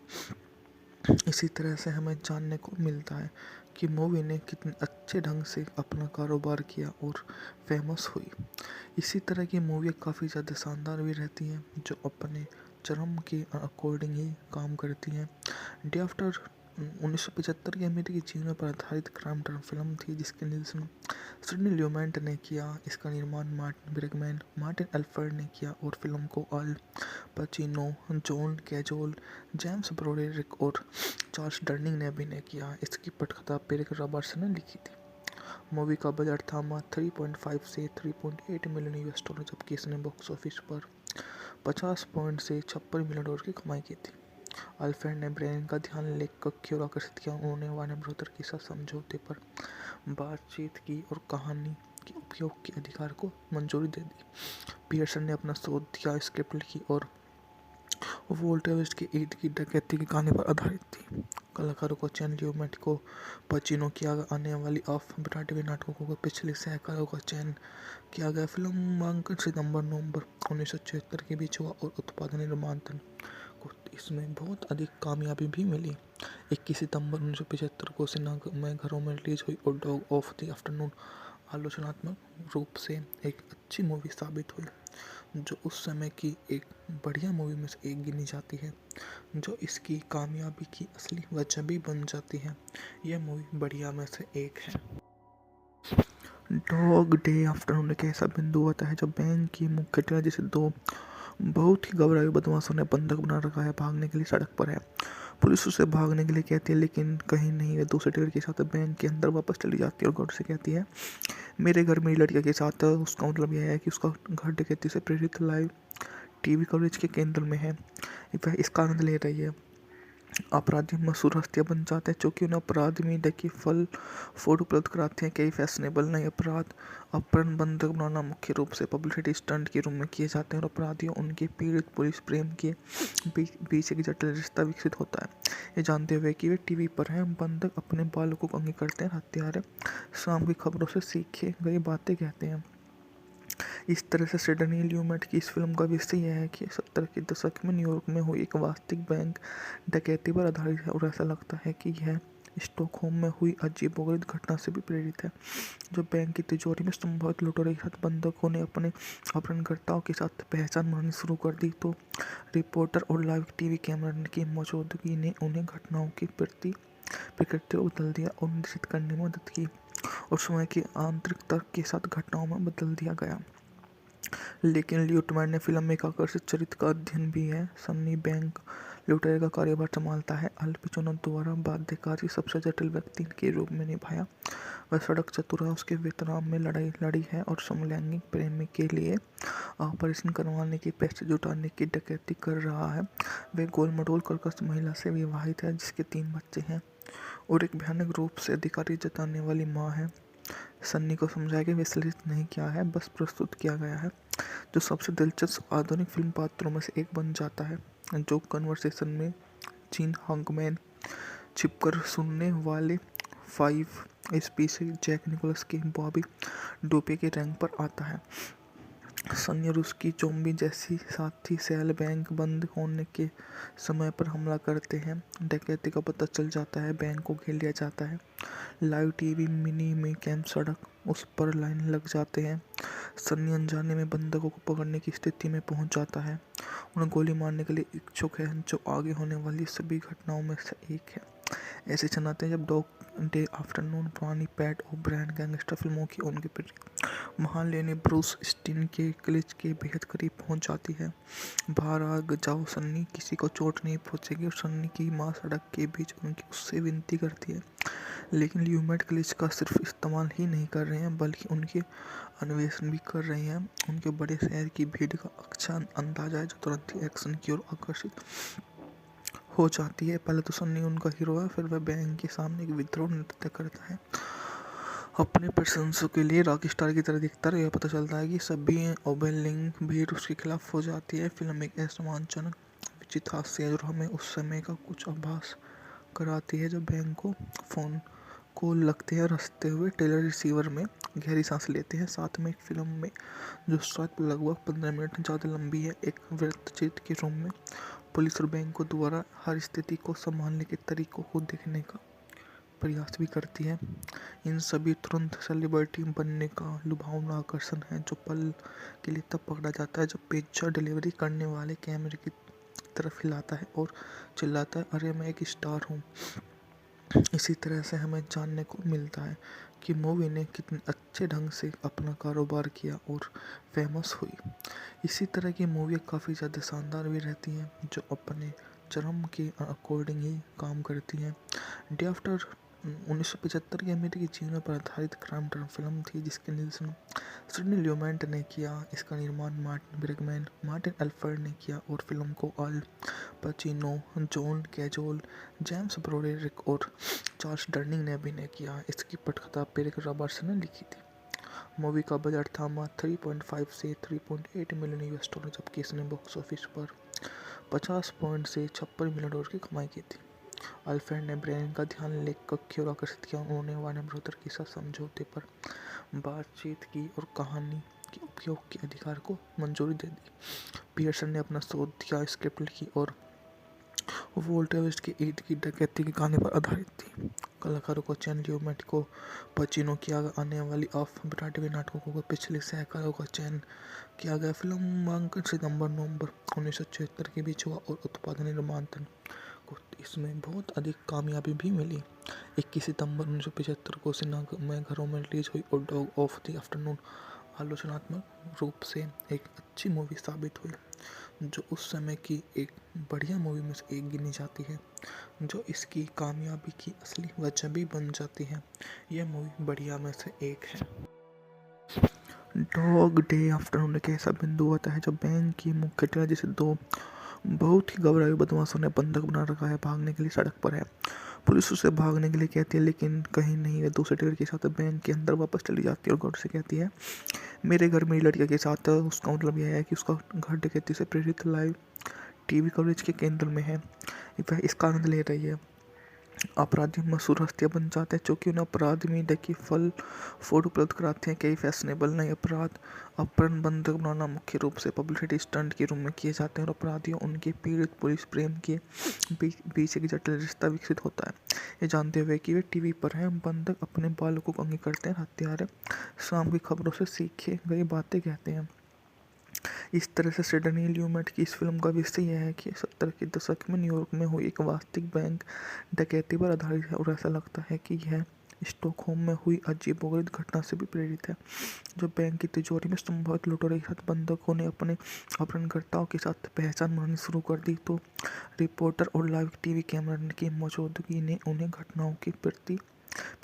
इसी तरह से हमें जानने को मिलता है कि मूवी ने कितने अच्छे ढंग से अपना कारोबार किया और फेमस हुई। इसी तरह की मूवी काफ़ी ज़्यादा शानदार भी रहती हैं, जो अपने चरम के अकॉर्डिंग ही काम करती हैं। डे आफ्टर 1975 की अमेरिकी जीवन पर आधारित क्राइम ड्रामा फिल्म थी, जिसके निर्देशन सिडनी ल्यूमेंट ने किया। इसका निर्माण मार्टिन ब्रेगमैन, मार्टिन एल्फर्ड ने किया और फिल्म को अल पचिनो, जॉन कैजोल, जेम्स ब्रोडेरिक और चार्ल्स डर्निंग ने अभिनय किया। इसकी पटकथा पेरिक रॉबर्ट्स ने लिखी थी। मूवी का बजट था मात्र 3.5 से 3.8 मिलियन यूएस डॉलर, जबकि इसने बॉक्स ऑफिस पर 50 पॉइंट से 56 मिलियन डॉलर की कमाई की थी। अल्फ्रेड ने ब्रेन का ध्यान लेखक की ओर आकर्षित किया। उन्होंने वार्नर ब्रदर के साथ समझौते पर बातचीत की और कहानी के उपयोग के अधिकार को मंजूरी दे दी। पियर्सन ने अपना शोध दिया, स्क्रिप्ट लिखी और वोल्ट वेस्ट के ईद की डकैती की कहानी पर आधारित थी। कलाकारों का चयन ल्यूमेट को पचिनो किया गया। आने वाली ऑफ ब्रॉडवे नाटकों के पिछले सहकारों का चयन किया गया। फिल्म नामांकन सितंबर-नवंबर 1976 के बीच हुआ और उत्पादन निर्माण को इसमें बहुत अधिक कामयाबी भी मिली। 21 सितंबर 1975 को सिनेमाघरों में रिलीज हुई और डॉग ऑफ द आफ्टरनून आलोचनात्मक रूप से एक अच्छी मूवी साबित हुई, जो उस समय की एक बढ़िया मूवी में से एक गिनी जाती है, जो इसकी कामयाबी की असली वजह भी बन जाती है। यह मूवी बढ़िया में से एक है। डॉग डे आफ्टरनून एक ऐसा बिंदु आता है जब बैंक की मुख्य टेलर जैसे दो बहुत ही घबराए बदमाशों ने बंधक बना रखा है, भागने के लिए सड़क पर है। पुलिस उसे भागने के लिए कहती है, लेकिन कहीं नहीं। वह दूसरे टेलर के साथ बैंक के अंदर वापस चली जाती है और गॉड से कहती है, मेरे घर मेरी लड़कियों के साथ। उसका मतलब यह है कि उसका घर डकैती से प्रेरित लाइव टीवी कवरेज के केंद्र में है। वह इसका आनंद ले रही है। अपराधी मशहूर हस्तियाँ बन जाते हैं, क्योंकि उन्हें अपराध मीडिया की फूड उपलब्ध कराते हैं। कई फैशनेबल नए अपराध अपहरण बंधक बनाना मुख्य रूप से पब्लिसिटी स्टंट के रूप में किए जाते हैं, और अपराधियों उनके पीड़ित पुलिस प्रेम के बीच एक जटिल रिश्ता विकसित होता है। ये जानते हुए कि वे टीवी पर हैं, बंधक अपने बालकों को अंगी करते हैं। हत्यारे शाम की खबरों से सीखे गई बातें कहते हैं। इस तरह से सिडनी ल्यूमेट की इस फिल्म का विषय यह है कि 70 के दशक में न्यूयॉर्क में हुई एक वास्तविक बैंक डकैती पर आधारित है, और ऐसा लगता है कि यह स्टॉकहोम में हुई अजीबोगरीब घटना से भी प्रेरित है। जो बैंक की तिजोरी में संभवित लुटेरों के साथ बंधकों ने अपने अपहरणकर्ताओं के साथ पहचान बनानी शुरू कर दी, तो रिपोर्टर और लाइव टीवी कैमरा की मौजूदगी ने उन्हें घटनाओं की प्रकृति को बदल दिया और निश्चित करने में मदद की, और समय की आंतरिक तर्क के साथ घटनाओं में बदल दिया गया। लेकिन ल्यूटमैन ने फिल्म में एक आकर्षित चरित्र का अध्ययन भी है। सन्नी बैंक लुटेरे का कार्यभार संभालता है। अल पचिनो द्वारा बाध्यकारी सबसे जटिल व्यक्ति के रूप में निभाया। वह सड़क चतुरा उसके वियतनाम में लड़ाई लड़ी है और समलैंगिक प्रेमी के लिए ऑपरेशन करवाने की पैसे जुटाने की डकैती कर रहा है। वह गोल-मटोल कर्कश महिला से विवाहित है, जिसके 3 बच्चे हैं और एक भयानक रूप से अधिकारी जताने वाली माँ है। सन्नी को समझाया कि विश्लेषित नहीं किया है, बस प्रस्तुत किया गया है, जो सबसे दिलचस्प आधुनिक फिल्म पात्रों में से एक बन जाता है, जो कन्वर्सेशन में जीन हाकमैन छिपकर सुनने वाले 5 स्पीशीज जैक निकोलस के बॉबी डोपे के रैंक पर आता है। सन्नी और उसकी ज़ॉम्बी जैसी साथी सेल बैंक बंद होने के समय पर हमला करते हैं। डकैती का पता चल जाता है, बैंक को घेर लिया जाता है। लाइव टीवी मिनी में कैंप सड़क उस पर लाइन लग जाते हैं। सन्नी अनजाने में बंधकों को पकड़ने की स्थिति में पहुंच जाता है, उन्हें गोली मारने के लिए इच्छुक है, जो आगे होने वाली सभी घटनाओं में से एक है। ऐसे चनाते हैं जब डॉग डे आफ्टरनून पुरानी पैट ओब्रायन गैंगस्टर फिल्मों की उनके महान लेने ब्रूस स्टीन के क्लिच के बेहद करीब पहुंच जाती है। बाहर आ जाओ सन्नी, किसी को चोट नहीं पहुंचेगी। और सन्नी की माँ सड़क के बीच उनकी उससे विनती करती है, लेकिन ल्यूमेट क्लिच का सिर्फ इस्तेमाल ही नहीं कर रहे हैं, बल्कि उनके अन्वेषण भी कर रहे हैं। उनके बड़े शहर की भीड़ का अच्छा अंदाजा है, जो तुरंत ही एक्शन की ओर आकर्षित हो जाती है। पहले तो सन्नी उनका हीरो है, फिर वह बैंक के सामने एक विद्रोह नृत्य करता है, अपने प्रशंसकों के लिए रॉक स्टार की तरह दिखता है। यह पता चलता है कि सभी ओबेलिंग भीड़ उसके खिलाफ हो जाती है। फिल्म एक असमानजनक विचित्र हास्य है, जो हमें उस समय का कुछ आभास कराती है, जब बैंक को फोन कॉल लगते हैं। रखते हुए टेलर रिसीवर में गहरी सांस लेते हैं। साथ में एक फिल्म में जो शायद लगभग 15 मिनट ज़्यादा लंबी है, एक वृत्तचित्र के रूम में पुलिस और बैंक को द्वारा हर स्थिति को संभालने के तरीकों को देखने का प्रयास भी करती है। इन सभी तुरंत सेलिब्रिटी बनने का लुभावना आकर्षण है, जो पल के लिए तब पकड़ा जाता है जब पिज्जा डिलीवरी करने वाले कैमरे की तरफ हिलाता है और चिल्लाता है, अरे मैं एक स्टार हूँ। इसी तरह से हमें जानने को मिलता है कि मूवी ने कितने अच्छे ढंग से अपना कारोबार किया और फेमस हुई। इसी तरह की मूवी काफ़ी ज़्यादा शानदार भी रहती हैं, जो अपने चरम के अकॉर्डिंग ही काम करती हैं। डे आफ्टर 1975 की अमेरिकी जीवन पर आधारित क्राइम ड्रामा फिल्म थी, जिसके निर्देशन सिडनी ल्यूमेंट ने किया। इसका निर्माण मार्टिन ब्रिगमैन, मार्टिन एल्फर्ड ने किया और फिल्म को अल पचिनो, जॉन कैजोल, जेम्स ब्रोडेरिक और चार्ल्स डर्निंग ने अभिनय किया। इसकी पटकथा पेरिक रॉबर्ट्सन ने लिखी थी। मूवी का बजट था मात्र 3.5 से 3.8 मिलियन यूएस डॉलर, जबकि इसने बॉक्स ऑफिस पर 50 पॉइंट से 56 मिलियन डॉलर की कमाई की थी। अल्फ्रेड ने ब्रेन का ध्यान लेखक की ओर आकर्षित किया। उन्होंने वार्नर ब्रदर के साथ समझौते पर बातचीत की और कहानी के उपयोग के अधिकार को मंजूरी दे दी। पियर्सन ने अपना शोध किया, स्क्रिप्ट लिखी और वोल्टर वेस्ट के ईद की डकैती की कहानी पर आधारित थी। कलाकारों को चयन ल्यूमेट को पचिनो किया आने वाली ऑफ ब्रॉडवे नाटकों को पिछले सहकारों का चयन किया गया। फिल्मांकन सितंबर-नवंबर 1976 के बीच हुआ और उत्पादन निर्माण को इसमें बहुत अधिक कामयाबी भी मिली। 21 सितंबर 1975 को सिनेमाघरों में रिलीज हुई और डॉग ऑफ द आफ्टरनून आलोचनात्मक रूप से एक अच्छी मूवी साबित हुई, जो उस समय की एक बढ़िया मूवी में से एक गिनी जाती है, जो इसकी कामयाबी की असली वजह भी बन जाती है। यह मूवी बढ़िया में से एक है। डॉग डे आफ्टरनून एक ऐसा बिंदु आता है जब बैंक की मुख्य टेलर जैसे दो बहुत ही घबराए बदमाशों ने बंधक बना रखा है, भागने के लिए सड़क पर है। पुलिस उसे भागने के लिए कहती है, लेकिन कहीं नहीं, वह दूसरे टेलर के साथ बैंक के अंदर वापस चली जाती है और गौर से कहती है, मेरे घर मेरी लड़कियों के साथ। उसका मतलब यह है कि उसका घर डकैती से प्रेरित लाइव टीवी कवरेज के केंद्र में है, वह इसका आनंद ले रही है। अपराधी मशहूर हस्तियाँ बन जाते हैं, चूँकि उन्हें अपराध में देखी फल फूड उपलब्ध कराते हैं। कई फैशनेबल नए अपराध अपहरण बंधक बनाना मुख्य रूप से पब्लिसिटी स्टंट के रूप में किए जाते हैं और अपराधियों उनके पीड़ित पुलिस प्रेम के बीच एक जटिल रिश्ता विकसित होता है। ये जानते हुए कि वे टीवी पर हैं, बंधक अपने बालकों को अंगी करते हैं, हत्यारे शाम की खबरों से सीखे गई बातें कहते हैं। इस तरह से सिडनी ल्यूमेट की इस फिल्म का विषय यह है कि 70 के दशक में न्यूयॉर्क में हुई एक वास्तविक बैंक डकैती पर आधारित है और ऐसा लगता है कि यह स्टॉकहोम में हुई अजीबोगरीब घटना से भी प्रेरित है, जो बैंक की तिजोरी में संभवित लुटेरों के साथ बंधकों ने अपने अपहरणकर्ताओं के साथ पहचान बनानी शुरू कर दी, तो रिपोर्टर और लाइव टीवी कैमरा की मौजूदगी ने उन्हें घटनाओं की प्रकृति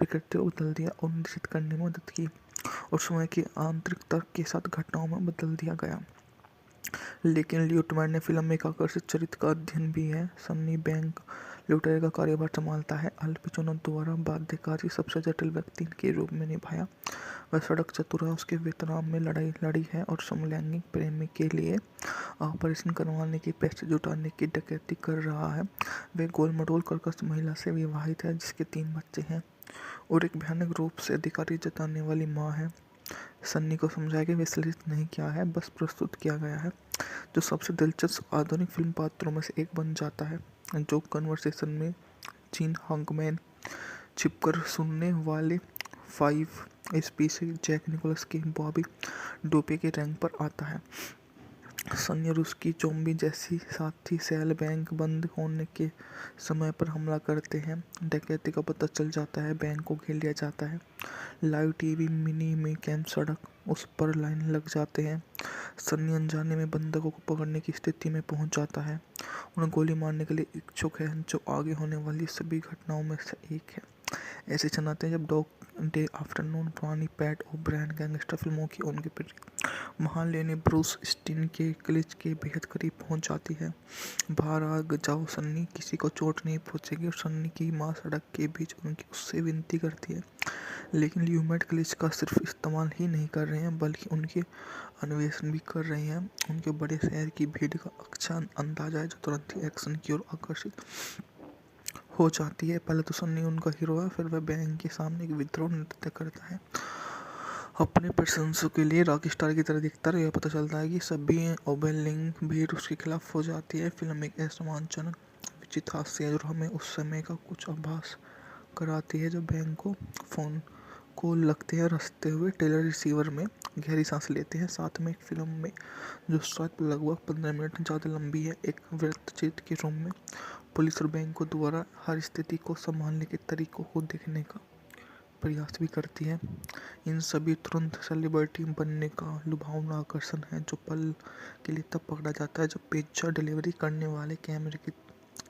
को बदल दिया और निश्चित करने में मदद की और समय की आंतरिक तर्क के साथ घटनाओं में बदल दिया गया। लेकिन ल्यूमेट ने फिल्म में एक आकर्षक चरित्र का अध्ययन भी है। सन्नी बैंक लुटेरे का कार्यभार संभालता है। अल पचिनो द्वारा बाध्यकारी सबसे जटिल व्यक्ति के रूप में निभाया। वह सड़क चतुर है, उसके वियतनाम में लड़ाई लड़ी है और समलैंगिक प्रेमी के लिए ऑपरेशन करवाने की पैसे जुटाने की डकैती कर रहा है। वह गोल-मटोल कर्कश महिला से विवाहित है जिसके 3 बच्चे हैं और एक भयानक रूप से अधिकारी जताने वाली माँ है। सन्नी को समझाया कि विश्लेषित नहीं किया है, बस प्रस्तुत किया गया है, जो सबसे दिलचस्प आधुनिक फिल्म पात्रों में से एक बन जाता है। जो कन्वर्सेशन में जीन हाकमैन, छिपकर सुनने वाले 5 स्पीशीज जैक निकोलस के बॉबी डोपे के रैंक पर आता है। सन्नी और उसकी ज़ॉम्बी जैसी साथी सेल बैंक बंद होने के समय पर हमला करते हैं। डकैती का पता चल जाता है, बैंक को घेर लिया जाता है। लाइव टीवी मिनी में कैंप सड़क उस पर लाइन लग जाते हैं। सन्नी अनजाने में बंधकों को पकड़ने की स्थिति में पहुंच जाता है। उन्हें गोली मारने के लिए इच्छुक है, जो आगे होने वाली सभी घटनाओं में से एक है। ऐसे क्षण आते हैं जब डॉग डे आफ्टरनून पुरानी पैट ओब्रायन गैंगस्टर फिल्मों की उनकी महान लेनी ब्रूस स्टीन के क्लिच के बेहद करीब पहुंच जाती है। बाहर आ जाओ सन्नी, किसी को चोट नहीं पहुंचेगी। और सन्नी की माँ सड़क के बीच उनकी उससे विनती करती है, लेकिन ल्यूमेट क्लिच का सिर्फ इस्तेमाल ही नहीं कर रहे हैं बल्कि उनके अन्वेषण भी कर रहे हैं। उनके बड़े शहर की भीड़ का अच्छा अंदाजा है, जो तुरंत ही एक्शन की ओर आकर्षित हो जाती है। पहले तो सन्नी उनका हीरो है, फिर वह बैंक के सामने एक विद्रोह नृत्य करता है। अपने प्रशंसकों के लिए रॉक स्टार की तरह दिखता है। यह पता चलता है कि सभी ओबेलिंग भीड़ उसके खिलाफ हो जाती है। फिल्म एक असमानजनक विचित्र हास्य है जो हमें उस समय का कुछ आभास कराती है जब बैंक को फोन कॉल लगते हैं और हंसते हुए टेलर रिसीवर में गहरी सांस लेते हैं। साथ में एक फिल्म में जो शायद लगभग 15 मिनट ज़्यादा लंबी है, एक वृत्तचित्र के रूप में पुलिस और बैंकों द्वारा हर स्थिति को संभालने के तरीकों को देखने का प्रयास भी करती है। इन सभी तुरंत सेलिब्रिटी बनने का लुभावना आकर्षण है, जो पल के लिए तब पकड़ा जाता है जब पिज्जा डिलीवरी करने वाले कैमरे की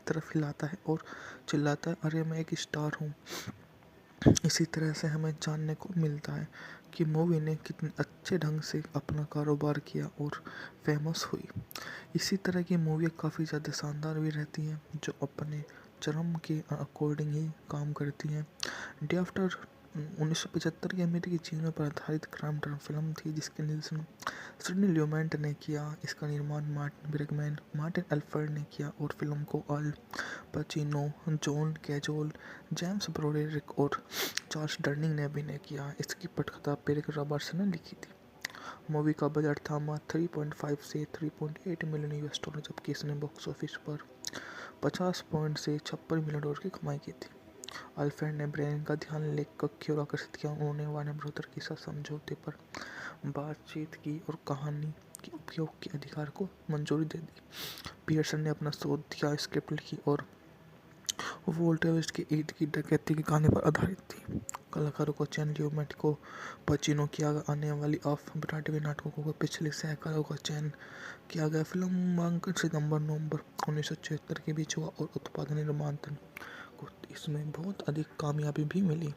तरफ हिलाता है और चिल्लाता है, अरे मैं एक स्टार हूँ। इसी तरह से हमें जानने को मिलता है कि मूवी ने कितने अच्छे ढंग से अपना कारोबार किया और फेमस हुई। इसी तरह की मूवियाँ काफ़ी ज़्यादा शानदार भी रहती हैं, जो अपने चरम के अकॉर्डिंग ही काम करती हैं। डे आफ्टर 1975 की अमेरिकी जीवनों पर आधारित क्राइम ड्रामा फिल्म थी, जिसके निर्देशन सिडनी ल्यूमेंट ने किया। इसका निर्माण मार्टिन ब्रेगमैन, मार्टिन एल्फर्ड ने किया और फिल्म को अल पचिनो, जॉन कैजोल, जेम्स ब्रोडेरिक और चार्ल्स डर्निंग ने अभिनय किया। इसकी पटकथा पेरिक रॉबर्ट्स ने लिखी थी। मूवी का बजट था मात्र 3.5 से 3.8 मिलियन यूएस डॉलर, जबकि इसने बॉक्स ऑफिस पर 50 पॉइंट से 56 मिलियन डॉलर की कमाई की थी। अल्फ्रेड ने ब्रेन का ध्यान लेखक की ओर आकर्षित किया। उन्होंने वार्नर ब्रदर के साथ समझौते पर बातचीत की और कहानी के उपयोग के अधिकार को मंजूरी दे दी। पियर्सन ने अपना शोध दिया, स्क्रिप्ट लिखी और वोल्टेवेस्ट के ईद की डकैती की कहानी पर आधारित थी। कलाकारों को चयन ल्यूमेट को पचिनो किया आने वाली ऑफ ब्रॉडवे नाटकों को पिछले सहकारों का चयन किया गया। फिल्म नामांकन सितंबर-नवंबर 1976 के बीच हुआ और उत्पादन निर्माण को इसमें बहुत अधिक कामयाबी भी मिली।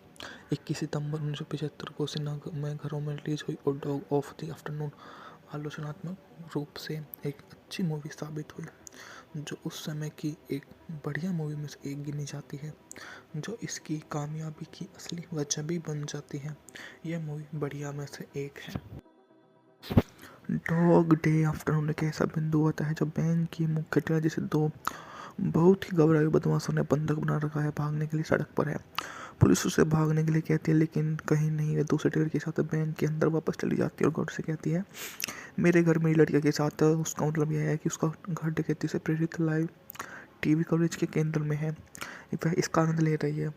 21 सितंबर 1975 को सिनेमाघरों में रिलीज हुई और डॉग ऑफ द आफ्टरनून आलोचनात्मक रूप से एक अच्छी मूवी साबित हुई, जो उस समय की एक बढ़िया मूवी में से एक गिनी जाती है, जो इसकी कामयाबी की असली वजह भी बन जाती है। यह मूवी बढ़िया में से एक है। डॉग डे आफ्टरनून एक ऐसा बिंदु आता है जब बैंक की मुख्य टेलर जैसे 2 बहुत ही घबराए बदमाशों ने बंधक बना रखा है, भागने के लिए सड़क पर है। पुलिस उसे भागने के लिए कहती है, लेकिन कहीं नहीं। वह दूसरे टेलर के साथ बैंक के अंदर वापस चली जाती है और गॉड से कहती है, मेरे घर मेरी लड़कियों के साथ। उसका मतलब यह है कि उसका घर डकैती से प्रेरित लाइव टीवी कवरेज के केंद्र में है। वह इसका आनंद ले रही है।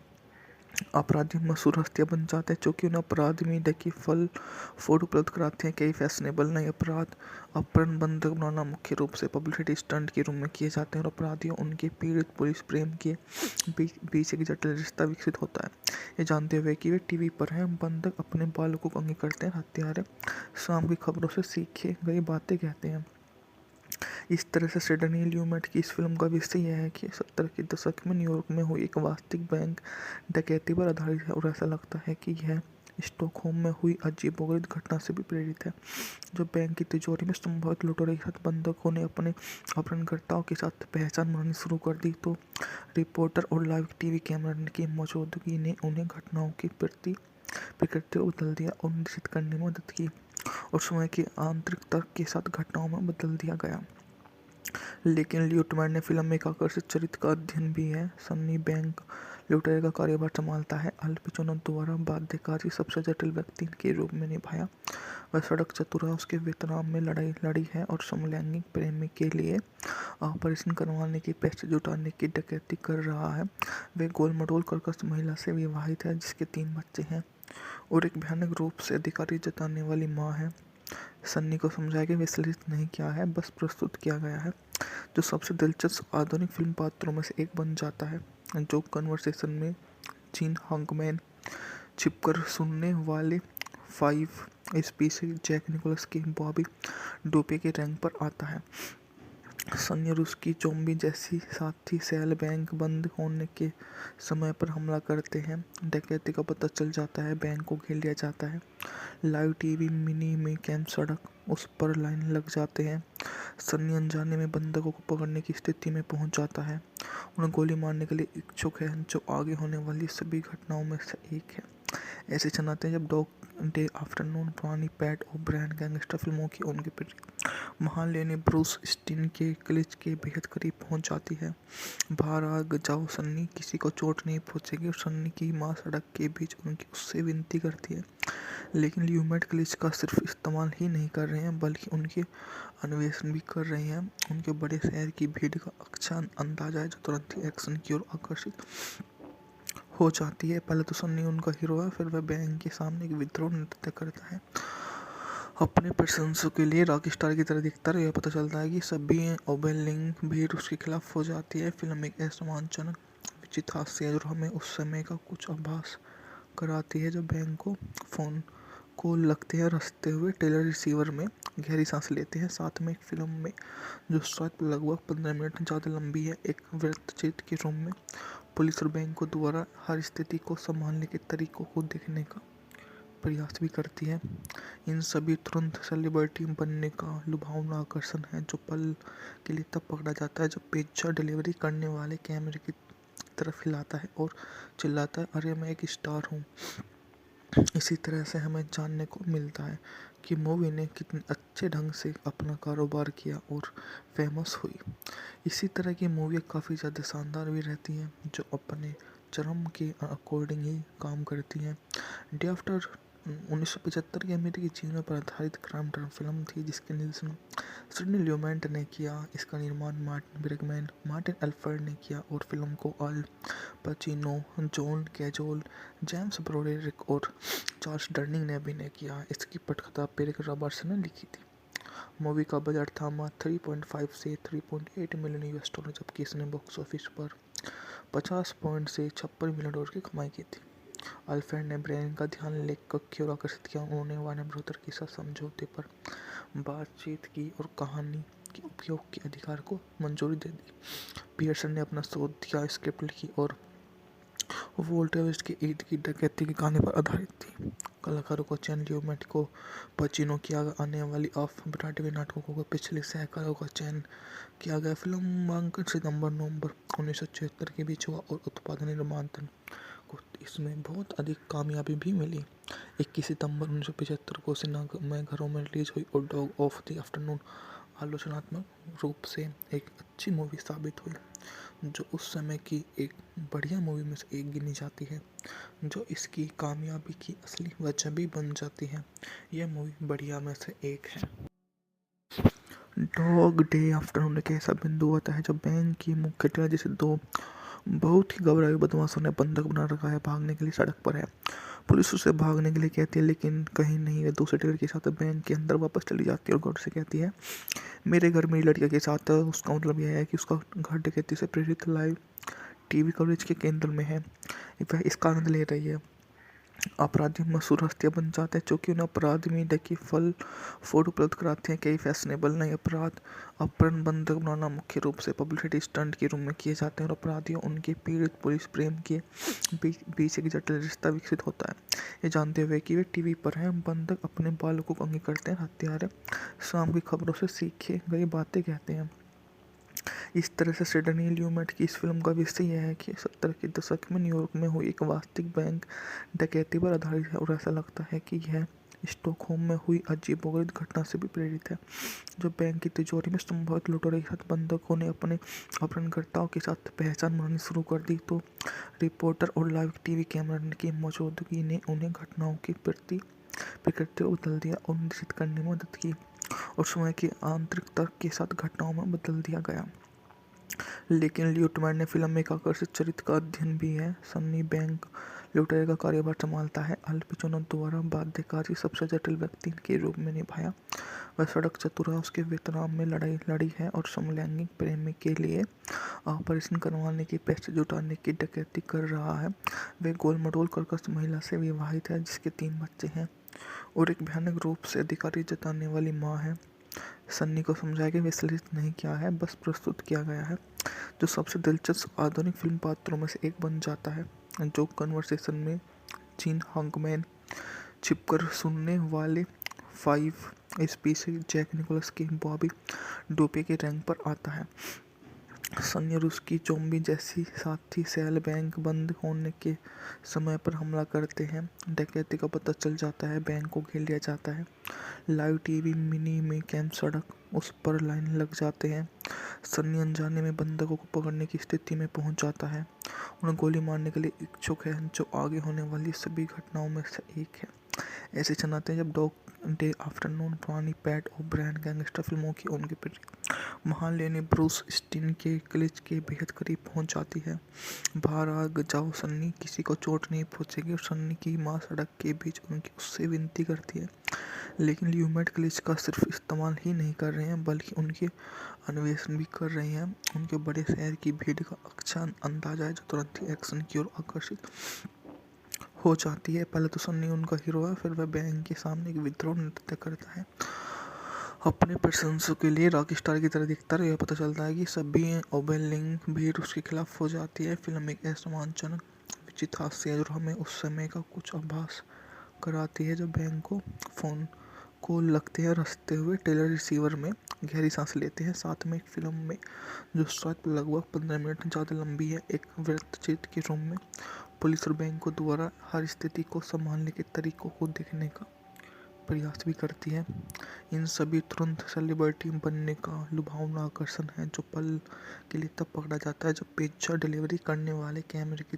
अपराधी मशहूर हस्तियाँ बन जाते हैं, चूँकि उन्हें अपराध मीडिया की फोटो उपलब्ध कराते हैं। कई फैशनेबल नए अपराध अपहरण बंधक बनाना मुख्य रूप से पब्लिसिटी स्टंट के रूप में किए जाते हैं और अपराधियों उनके पीड़ित पुलिस प्रेम के बीच एक जटिल रिश्ता विकसित होता है। ये जानते हुए कि वे टीवी पर हैं, बंधक अपने बालकों को अंगी करते हैं। हत्यारे शाम की खबरों से सीखे गई बातें कहते हैं। इस तरह से सिडनी ल्यूमेट की इस फिल्म का विषय यह है कि 70 के दशक में न्यूयॉर्क में हुई एक वास्तविक बैंक डकैती पर आधारित है और ऐसा लगता है कि यह स्टॉकहोम में हुई अजीबोगरीब घटना से भी प्रेरित है, जो बैंक की तिजोरी में संभवित लुटेरों के साथ बंधकों ने अपने अपहरणकर्ताओं के साथ पहचान बनानी शुरू कर दी, तो रिपोर्टर और लाइव टीवी कैमरा की मौजूदगी ने उन्हें घटनाओं की प्रकृति को बदल दिया और निश्चित करने में मदद की, और समय की आंतरिक तर्क के साथ घटनाओं में बदल दिया गया। लेकिन ल्यूटमैन ने फिल्म में एक आकर्षक चरित्र का अध्ययन भी है। सन्नी बैंक लुटेरे का कार्यभार संभालता है। अल पचिनो द्वारा बाध्यकारी सबसे जटिल व्यक्ति के रूप में निभाया। वह सड़क चतुरा उसके वियतनाम में लड़ाई लड़ी है और समलैंगिक प्रेमी के लिए ऑपरेशन करवाने की पैसे जुटाने की डकैती कर रहा है। वे गोलमटोल कर्कश महिला से विवाहित है जिसके 3 बच्चे हैं और एक भयानक रूप से अधिकारी जताने वाली माँ है। सन्नी को समझाया कि विश्लेषित नहीं किया है, बस प्रस्तुत किया गया है, जो सबसे दिलचस्प आधुनिक फिल्म पात्रों में से एक बन जाता है, जो कन्वर्सेशन में जीन हाकमैन छिपकर सुनने वाले 5 स्पीशीज जैक निकोलस के बॉबी डोपे के रैंक पर आता है। सन्नी रूस की जोम्बी जैसी साथी सेल बैंक बंद होने के समय पर हमला करते हैं। डकैती का पता चल जाता है, बैंक को घेर लिया जाता है। लाइव टीवी मिनी में कैंप सड़क उस पर लाइन लग जाते हैं। सन्नी अनजाने में बंधकों को पकड़ने की स्थिति में पहुंच जाता है, उन्हें गोली मारने के लिए इच्छुक है, जो आगे होने वाली सभी घटनाओं में से एक है। ऐसे क्षण आते हैं जब डॉग डे आफ्टरनून पुरानी पैट ओब्रायन गैंगस्टर फिल्मों की उनकी महान लेनी ब्रूस स्टीन के क्लिच के बेहद करीब पहुंच जाती है। बाहर आ जाओ सन्नी, किसी को चोट नहीं पहुंचेगी। और सन्नी की माँ सड़क के बीच उनकी उससे विनती करती है, लेकिन ल्यूमेट क्लिच का सिर्फ इस्तेमाल ही नहीं कर रहे हैं बल्कि उनके अन्वेषण भी कर रहे हैं। उनके बड़े शहर की भीड़ का अच्छा अंदाजा है, जो तुरंत ही एक्शन की ओर आकर्षित हो जाती है। पहले तो सन्नी उनका हीरो है, फिर वह बैंक के सामने एक विद्रोह नृत्य करता है, अपने प्रशंसकों के लिए रॉक स्टार की तरह दिखता है। यह पता चलता है कि सभी ओबेलिंग भीड़ उसके खिलाफ हो जाती है। फिल्म एक असमानजनक विचित्र हास्य है, जो हमें उस समय का कुछ आभास कराती है जब बैंक को फ़ोन कॉल लगते हैं। रखते हुए टेलर रिसीवर में गहरी सांस लेते हैं। साथ में एक फिल्म में जो शायद लगभग 15 मिनट ज़्यादा लंबी है, एक वृत्तचित्र के रूम में पुलिस और बैंक को द्वारा हर स्थिति को संभालने के तरीकों को देखने का प्रयास भी करती है। इन सभी तुरंत सेलिब्रिटी बनने का लुभावना आकर्षण है, जो पल के लिए तब पकड़ा जाता है जब पिज्जा डिलीवरी करने वाले कैमरे की तरफ हिलाता है और चिल्लाता है, अरे मैं एक स्टार हूँ। इसी तरह से हमें जानने को मिलता है कि मूवी ने कितने अच्छे ढंग से अपना कारोबार किया और फेमस हुई। इसी तरह की मूवी काफ़ी ज़्यादा शानदार भी रहती हैं, जो अपने चरम के अकॉर्डिंग ही काम करती हैं। डे आफ्टर 1975 की अमेरिकी जीवन पर आधारित क्राइम ड्रामा फिल्म थी, जिसके निर्देशन सिडनी ल्यूमेंट ने किया। इसका निर्माण मार्टिन ब्रिगमैन, मार्टिन एल्फर्ड ने किया और फिल्म को अल पचिनो, जॉन कैजोल, जेम्स ब्रोडेरिक और चार्ल्स डर्निंग ने अभिनय किया। इसकी पटकथा पेरिक रॉबर्ट्स ने लिखी थी। मूवी का बजट था मात्र 3.5 से 3.8 मिलियन यूएस डॉलर, जबकि इसने बॉक्स ऑफिस पर 50 पॉइंट से 56 मिलियन डॉलर की कमाई की थी। अल्फ्रेड ने ब्रेन का ध्यान लेखक की ओर आकर्षित किया। उन्होंने वार्नर ब्रदर के साथ समझौते पर बातचीत की और कहानी के उपयोग के अधिकार को मंजूरी दे दी। पियर्सन ने अपना शोध दिया, स्क्रिप्ट लिखी और वोल्टेवेस्ट के ईद की डकैती की कहानी पर आधारित थी। कलाकारों का चयन ल्यूमेट को पचिनो की आने वाली ऑफ ब्रॉडवे नाटकों को पिछले सहकारों का चयन किया गया। फिल्मांकन सितंबर-नवंबर 1976 के बीच हुआ और उत्पादन निर्माण को इसमें बहुत अधिक कामयाबी भी मिली। 21 सितंबर 1975 को सिनेमाघरों में रिलीज हुई और डॉग ऑफ द आफ्टरनून आलोचनात्मक रूप से एक अच्छी मूवी साबित हुई, जो उस समय की एक बढ़िया मूवी में से एक गिनी जाती है, जो इसकी कामयाबी की असली वजह भी बन जाती है। यह मूवी बढ़िया में से एक है। डॉग डे आफ्टरनून एक ऐसा बिंदु आता है जब बैंक की मुख्य टेलर जैसे 2 बहुत ही घबराए बदमाशों ने बंधक बना रखा है, भागने के लिए सड़क पर है। पुलिस उसे भागने के लिए कहती है, लेकिन कहीं नहीं। वह दूसरे टेलर के साथ बैंक के अंदर वापस चली जाती है और गौर से कहती है, मेरे घर मेरी लड़कियों के साथ। उसका मतलब यह है कि उसका घर डकैती से प्रेरित लाइव टीवी कवरेज के केंद्र में है, वह इसका आनंद ले रही है। अपराधी मशहूर हस्तियां बन जाते हैं क्योंकि उन्हें अपराध में देखिए फल फूड उपलब्ध कराते हैं। कई फैशनेबल नए अपराध अपहरण बंधक बनाना मुख्य रूप से पब्लिसिटी स्टंट के रूप में किए जाते हैं और अपराधियों उनके पीड़ित पुलिस प्रेम के बीच एक जटिल रिश्ता विकसित होता है। ये जानते हुए कि वे टीवी पर हैं, बंधक अपने बालकों को अंगी करते हैं, हत्यारे शाम की खबरों से सीखे गई बातें कहते हैं। इस तरह से सिडनी ल्यूमेट की इस फिल्म का विषय यह है कि 70 के दशक में न्यूयॉर्क में हुई एक वास्तविक बैंक डकैती पर आधारित है और ऐसा लगता है कि यह स्टॉकहोम में हुई अजीबोगरीब घटना से भी प्रेरित है। जब बैंक की तिजोरी में संभवित लुटेरों के साथ बंधकों ने अपने अपहरणकर्ताओं के साथ पहचान बनानी शुरू कर दी तो रिपोर्टर और लाइव टीवी कैमरा की मौजूदगी ने उन्हें घटनाओं की प्रकृति को बदल दिया और निश्चित करने में मदद की और समय की आंतरिक तर्क के साथ घटनाओं में बदल दिया गया। लेकिन ल्यूटमैन ने फिल्म में एक आकर्षित चरित्र का अध्ययन भी है। सन्नी बैंक लुटेरे का कार्यभार संभालता है। अल पचिनो द्वारा बाध्यकारी सबसे जटिल व्यक्ति के रूप में निभाया। वह सड़क चतुरा उसके वियतनाम में लड़ाई लड़ी है और समलैंगिक प्रेमी के लिए ऑपरेशन करवाने की पैसे जुटाने की डकैती कर रहा है। वह गोल मटोल कर्कश महिला से विवाहित है जिसके 3 बच्चे हैं और एक भयानक रूप से अधिकारी जताने वाली माँ है। सन्नी को समझाया कि विश्लेषित नहीं किया है, बस प्रस्तुत किया गया है, जो सबसे दिलचस्प आधुनिक फिल्म पात्रों में से एक बन जाता है। जो कन्वर्सेशन में जीन हांकमैन छिपकर सुनने वाले 5 स्पीसी जैक निकोलस के बॉबी डोपे के रैंक पर आता है। सन्नी और उसकी जोम्बी जैसी साथी सेल बैंक बंद होने के समय पर हमला करते हैं। डकैती का पता चल जाता है, बैंक को घेर लिया जाता है। लाइव टीवी मिनी में कैंप सड़क उस पर लाइन लग जाते हैं। सन्नी अनजाने में बंधकों को पकड़ने की स्थिति में पहुंच जाता है। उन्हें गोली मारने के लिए इच्छुक है, जो आगे होने वाली सभी घटनाओं में से एक है। ऐसे क्षण आते हैं जब डॉग डे आफ्टरनून पुरानी पैट ओब्रायन गैंगस्टर फिल्मों की उनकी महान लेनी ब्रूस स्टीन के क्लिच के बेहद करीब पहुंच जाती है। बाहर आ जाओ सन्नी, किसी को चोट नहीं पहुंचेगी। और सन्नी की माँ सड़क के बीच उनकी उससे विनती करती है, लेकिन ल्यूमेट क्लिच का सिर्फ इस्तेमाल ही नहीं कर रहे हैं बल्कि उनके अन्वेषण भी कर रहे हैं। उनके बड़े शहर की भीड़ का अच्छा अंदाजा है जो तुरंत ही एक्शन की ओर आकर्षित हो जाती है। पहले तो सन्नी उनका हीरो है, फिर वह बैंक के सामने एक विद्रोह नृत्य करता है। अपने प्रशंसकों के लिए रॉक स्टार की तरह दिखता है। यह पता चलता है कि सभी ओबेलिंग भीड़ उसके खिलाफ हो जाती है। फिल्म एक असमानजनक विचित्र हास्य है जो हमें उस समय का कुछ आभास कराती है जब बैंक को फोन कॉल लगते हैं और हंसते हुए टेलर रिसीवर में गहरी सांस लेते हैं। साथ में एक फिल्म में जो शायद लगभग 15 मिनट ज़्यादा लंबी है, एक वृत्तचित्र के रूप में पुलिस और बैंकों द्वारा हर स्थिति को संभालने के तरीकों को देखने का प्रयास भी करती है। इन सभी तुरंत सेलिब्रिटी बनने का लुभावना आकर्षण है जो पल के लिए तब पकड़ा जाता है जब पिज्जा डिलीवरी करने वाले कैमरे की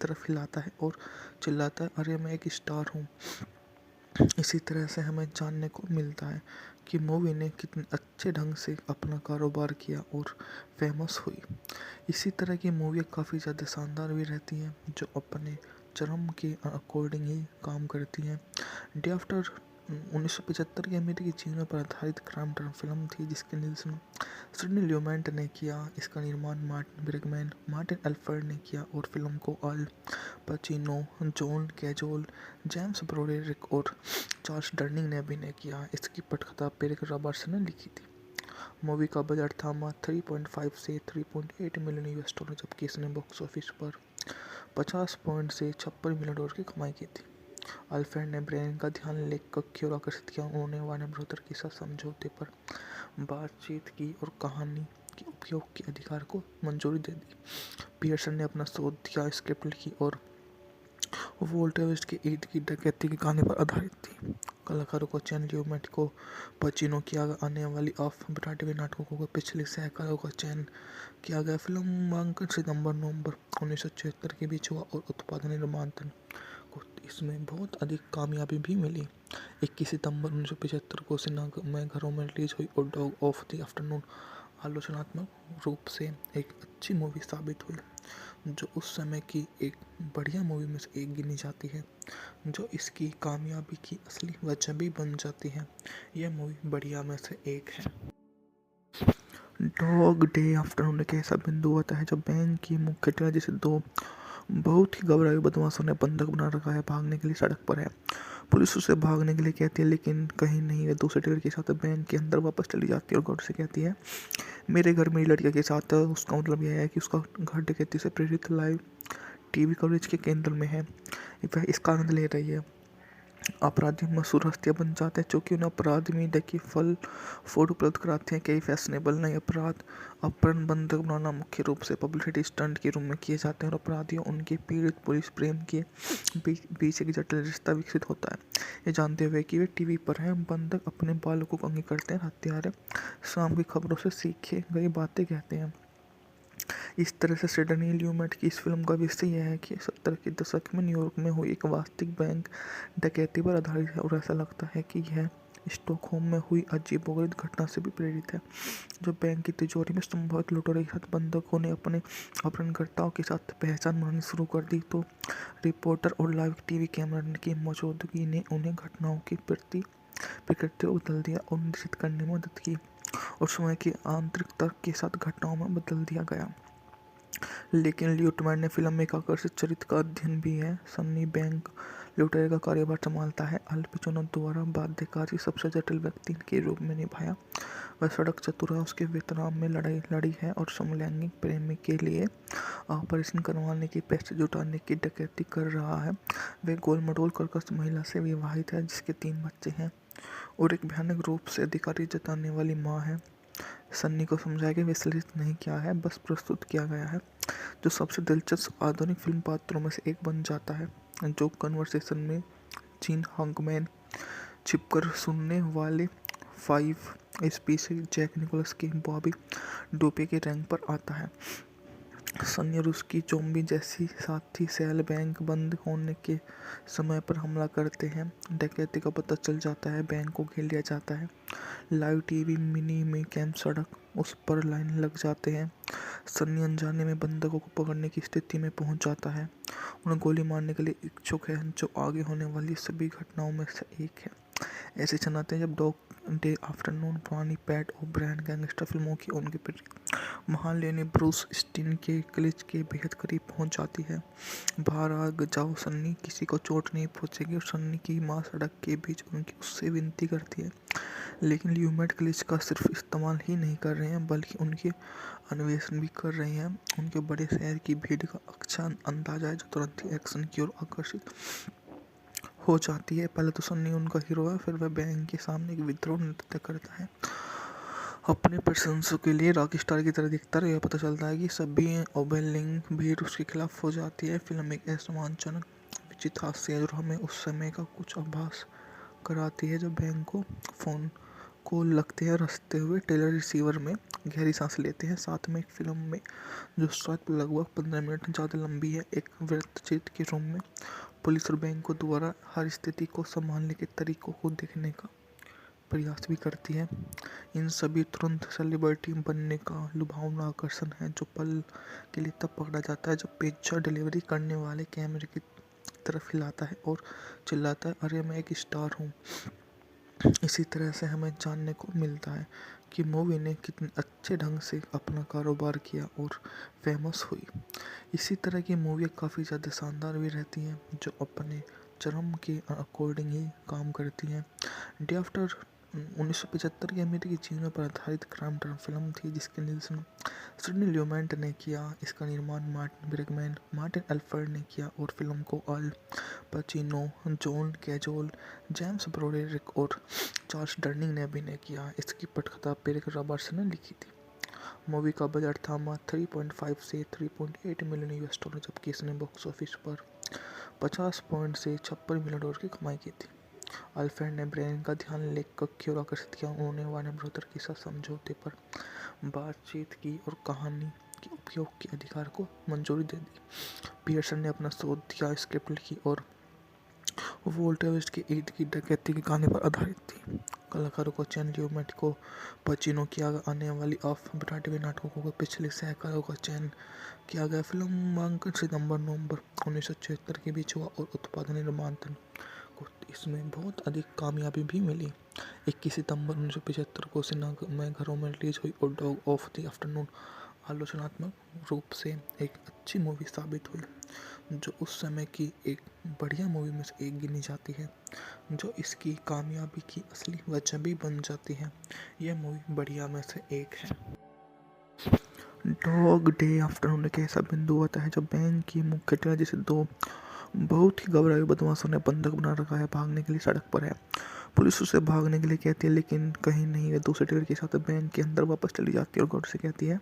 तरफ हिलाता है और चिल्लाता है, अरे मैं एक स्टार हूँ। इसी तरह से हमें जानने को मिलता है कि मूवी ने कितने अच्छे ढंग से अपना कारोबार किया और फेमस हुई। इसी तरह की मूवी काफ़ी ज़्यादा शानदार भी रहती हैं जो अपने चरम के अकॉर्डिंग ही काम करती हैं। डे आफ्टर 1975 की अमेरिकी जीवन पर आधारित क्राइम ड्रामा फिल्म थी जिसके निर्देशन सिडनी ल्यूमेट ने किया। इसका निर्माण मार्टिन ब्रिगमैन, मार्टिन एल्फर्ड ने किया और फिल्म को अल पचिनो, जॉन कैजोल, जेम्स ब्रोडेरिक और चार्ल्स डर्निंग ने अभिनय किया। इसकी पटकथा पेरिक रॉबर्ट्स ने लिखी थी। मूवी का बजट था मात्र 3.5 से 3.8 मिलियन यूएस डॉलर, जबकि इसने बॉक्स ऑफिस पर 50 पॉइंट से 56 मिलियन डॉलर की कमाई की थी। अल्फ्रेड ने ब्रेन का ध्यान लेखक की ओर आकर्षित किया। उन्होंने वार्नर ब्रदर के साथ समझौते पर बातचीत की और कहानी के उपयोग के अधिकार को मंजूरी दे दी। पियर्सन ने अपना शोध दिया, स्क्रिप्ट लिखी और वोल्टेवेस्ट के इर्द की डकैती की कहानी पर आधारित थी। कलाकारों को चयन ल्यूमेट को पचिनो की आने वाली ऑफ ब्रॉडवे नाटकों को पिछले सहकारों का चयन किया गया। फिल्म नामांकन सितंबर-नवंबर 1976 के बीच हुआ और उत्पादन निर्माण को इसमें बहुत अधिक कामयाबी भी मिली। 21 सितंबर 1975 को सिनेमाघरों में रिलीज हुई और डॉग ऑफ द आफ्टरनून आलोचनात्मक रूप से एक अच्छी मूवी साबित हुई, जो उस समय की एक बढ़िया मूवी में से एक गिनी जाती है, जो इसकी कामयाबी की असली वजह भी बन जाती है। यह मूवी बढ़िया में से एक है। डॉग डे आफ्टरनून एक ऐसा बिंदु होता है जब बैंक की मुख्य टेलर जैसे 2 बहुत ही घबराए बदमाशों ने बंधक बना रखा है, भागने के लिए सड़क पर है। पुलिस उसे भागने के लिए कहती है, लेकिन कहीं नहीं। वह दूसरे टेलर के साथ बैंक के अंदर वापस चली जाती है और गौर से कहती है, मेरे घर मेरी लड़कियों के साथ। उसका मतलब यह है कि उसका घर डकैती से प्रेरित लाइव टीवी कवरेज के केंद्र में है। वह इसका आनंद ले रही है। अपराधी मशहूर हस्तियां बन जाते हैं, चूँकि उन्हें अपराध मीडिया की फोटो उपलब्ध कराते हैं। कई फैशनेबल नए अपराध अपहरण बंधक बनाना मुख्य रूप से पब्लिसिटी स्टंट के रूप में किए जाते हैं और अपराधियों उनके पीड़ित पुलिस प्रेम के बीच एक जटिल रिश्ता विकसित होता है। ये जानते हुए कि वे टीवी पर हैं, बंधक अपने बालकों को अंगी करते हैं, हत्यारे शाम की खबरों से सीखे गई बातें कहते हैं। इस तरह से सिडनी ल्यूमेट की इस फिल्म का विषय यह है कि 70 के दशक में न्यूयॉर्क में हुई एक वास्तविक बैंक डकैती पर आधारित है और ऐसा लगता है कि यह स्टॉकहोम में हुई अजीबोगरीब घटना से भी प्रेरित है। जो बैंक की तिजोरी में संभवित लुटेरों के साथ बंधकों ने अपने अपहरणकर्ताओं के साथ पहचान बनानी शुरू कर दी, तो रिपोर्टर और लाइव टीवी कैमरा की मौजूदगी ने उन्हें घटनाओं की प्रकृति को बदल दिया और निश्चित करने में मदद की और समय की आंतरिक तर्क के साथ घटनाओं में बदल दिया गया। लेकिन ल्यूटमैन ने फिल्म में एक आकर्षक चरित्र का अध्ययन भी है। सन्नी बैंक लुटेरे का कार्यभार संभालता है। अल पचिनो द्वारा बाध्यकारी सबसे जटिल व्यक्ति के रूप में निभाया। वह सड़क चतुरा उसके वियतनाम में लड़ी है और समलैंगिक प्रेमी के लिए ऑपरेशन करवाने की पैसे जुटाने की डकैती कर रहा है। वह गोलमटोल कर्कश महिला से विवाहित है जिसके 3 बच्चे हैं और एक भयानक रूप से अधिकारी जताने वाली माँ है। सन्नी को समझाया कि विश्लेषित नहीं किया है, बस प्रस्तुत किया गया है, जो सबसे दिलचस्प आधुनिक फिल्म पात्रों में से एक बन जाता है। जो कन्वर्सेशन में जीन हाकमैन छिपकर सुनने वाले 5 स्पीशीज जैक निकोलस की बॉबी डोपे के रैंक पर आता है। सन्नी और उसकी जोम्बी जैसी साथी सेल बैंक बंद होने के समय पर हमला करते हैं। डकैती का पता चल जाता है, बैंक को घेर लिया जाता है। लाइव टीवी मिनी में कैंप सड़क उस पर लाइन लग जाते हैं। सन्नी अनजाने में बंधकों को पकड़ने की स्थिति में पहुंच जाता है। उन्हें गोली मारने के लिए इच्छुक है, जो आगे होने वाली सभी घटनाओं में से एक है। ऐसे क्षण आते हैं जब डॉग डे आफ्टरनून पुरानी पैट ओब्रायन गैंगस्टर फिल्मों की उनके महान लेनी ब्रूस स्टीन के क्लिच के बेहद करीब पहुंच जाती है। बाहर आ जाओ सन्नी, किसी को चोट नहीं पहुंचेगी। और सन्नी की माँ सड़क के बीच उनकी उससे विनती करती है, लेकिन ल्यूमेट क्लिच का सिर्फ इस्तेमाल ही नहीं कर रहे हैं बल्कि उनके अन्वेषण भी कर रहे हैं। उनके बड़े शहर की भीड़ का अच्छा अंदाजा है जो तुरंत ही एक्शन की ओर आकर्षित हो जाती है। पहले तो सन्नी उनका हीरो है, फिर वह बैंक के सामने एक विद्रोह नृत्य करता है। अपने प्रशंसकों के लिए रॉक स्टार की तरह दिखता है। यह पता चलता है कि सभी ओबेलिंग भीड़ उसके खिलाफ हो जाती है। फिल्म एक असमानजनक विचित्र हास्य है जो हमें उस समय का कुछ आभास कराती है जब बैंक को फोन कॉल लगते हैं। रखते हुए टेलर रिसीवर में गहरी सांस लेते हैं। साथ में एक फिल्म में जो शायद लगभग 15 मिनट ज़्यादा लंबी है, एक वृत्तचित्र के रूप में पुलिस और बैंक को द्वारा हर स्थिति को संभालने के तरीकों को देखने का प्रयास भी करती है। इन सभी तुरंत सेलिब्रिटी बनने का लुभावना आकर्षण है जो पल के लिए तब पकड़ा जाता है जब पिज्जा डिलीवरी करने वाले कैमरे की तरफ हिलाता है और चिल्लाता है, अरे मैं एक स्टार हूँ। इसी तरह से हमें जानने को मिलता है कि मूवी ने कितने अच्छे ढंग से अपना कारोबार किया और फेमस हुई। इसी तरह की मूवी काफ़ी ज़्यादा शानदार भी रहती हैं जो अपने चरम के अकॉर्डिंग ही काम करती हैं। डे आफ्टर 1975 की अमेरिकी जीवनों पर आधारित क्राइम ड्रामा फिल्म थी जिसके निर्देशन सिडनी ल्यूमेट ने किया। इसका निर्माण मार्टिन ब्रिगमैन, मार्टिन एल्फर्ड ने किया और फिल्म को अल पचिनो, जॉन कैजोल, जेम्स ब्रोडेरिक और चार्ल्स डर्निंग ने अभिनय किया। इसकी पटकथा पेरिक रॉबर्ट्स ने लिखी थी। मूवी का बजट था मात्र 3.5 से 3.8 मिलियन यूएस डॉलर, जबकि इसने बॉक्स ऑफिस पर 50 पॉइंट से 56 मिलियन डॉलर की कमाई की थी। अल्फ्रेड ने ब्रेन का ध्यान लेखक की ओर आकर्षित किया। उन्होंने वार्नर ब्रदर के साथ समझौते पर बातचीत की और कहानी के उपयोग के अधिकार को मंजूरी दे दी। पियर्सन ने अपना शोध दिया, स्क्रिप्ट लिखी और वोल्टेज के ईद की डकैती की कहानी पर आधारित थी। कलाकारों को चयन ल्यूमेट को पचिनो की आने वाली ऑफ ब्रॉडवे नाटकों को पिछले सहकारों का चयन किया गया। फिल्मांकन सितंबर-नवंबर 1976 के बीच हुआ और उत्पादन निर्माण को इसमें बहुत अधिक कामयाबी भी मिली। 21 सितंबर 1975 को सिनेमाघरों में रिलीज हुई और डॉग ऑफ द आफ्टरनून आलोचनात्मक रूप से एक अच्छी मूवी साबित हुई। जो उस समय की एक बढ़िया मूवी में से एक गिनी जाती है, जो इसकी कामयाबी की असली वजह भी बन जाती है। यह मूवी बढ़िया में से एक है। डॉग डे आफ्टरनून एक ऐसा बिंदु आता है जब बैंक की मुख्य टेलर जैसे दो बहुत ही घबराए हुए बदमाशों ने बंधक बना रखा है, भागने के लिए सड़क पर है। पुलिस उसे भागने के लिए कहती है, लेकिन कहीं नहीं, वे दूसरे टेलर के साथ बैंक के अंदर वापस चली जाती है और गौर से कहती है,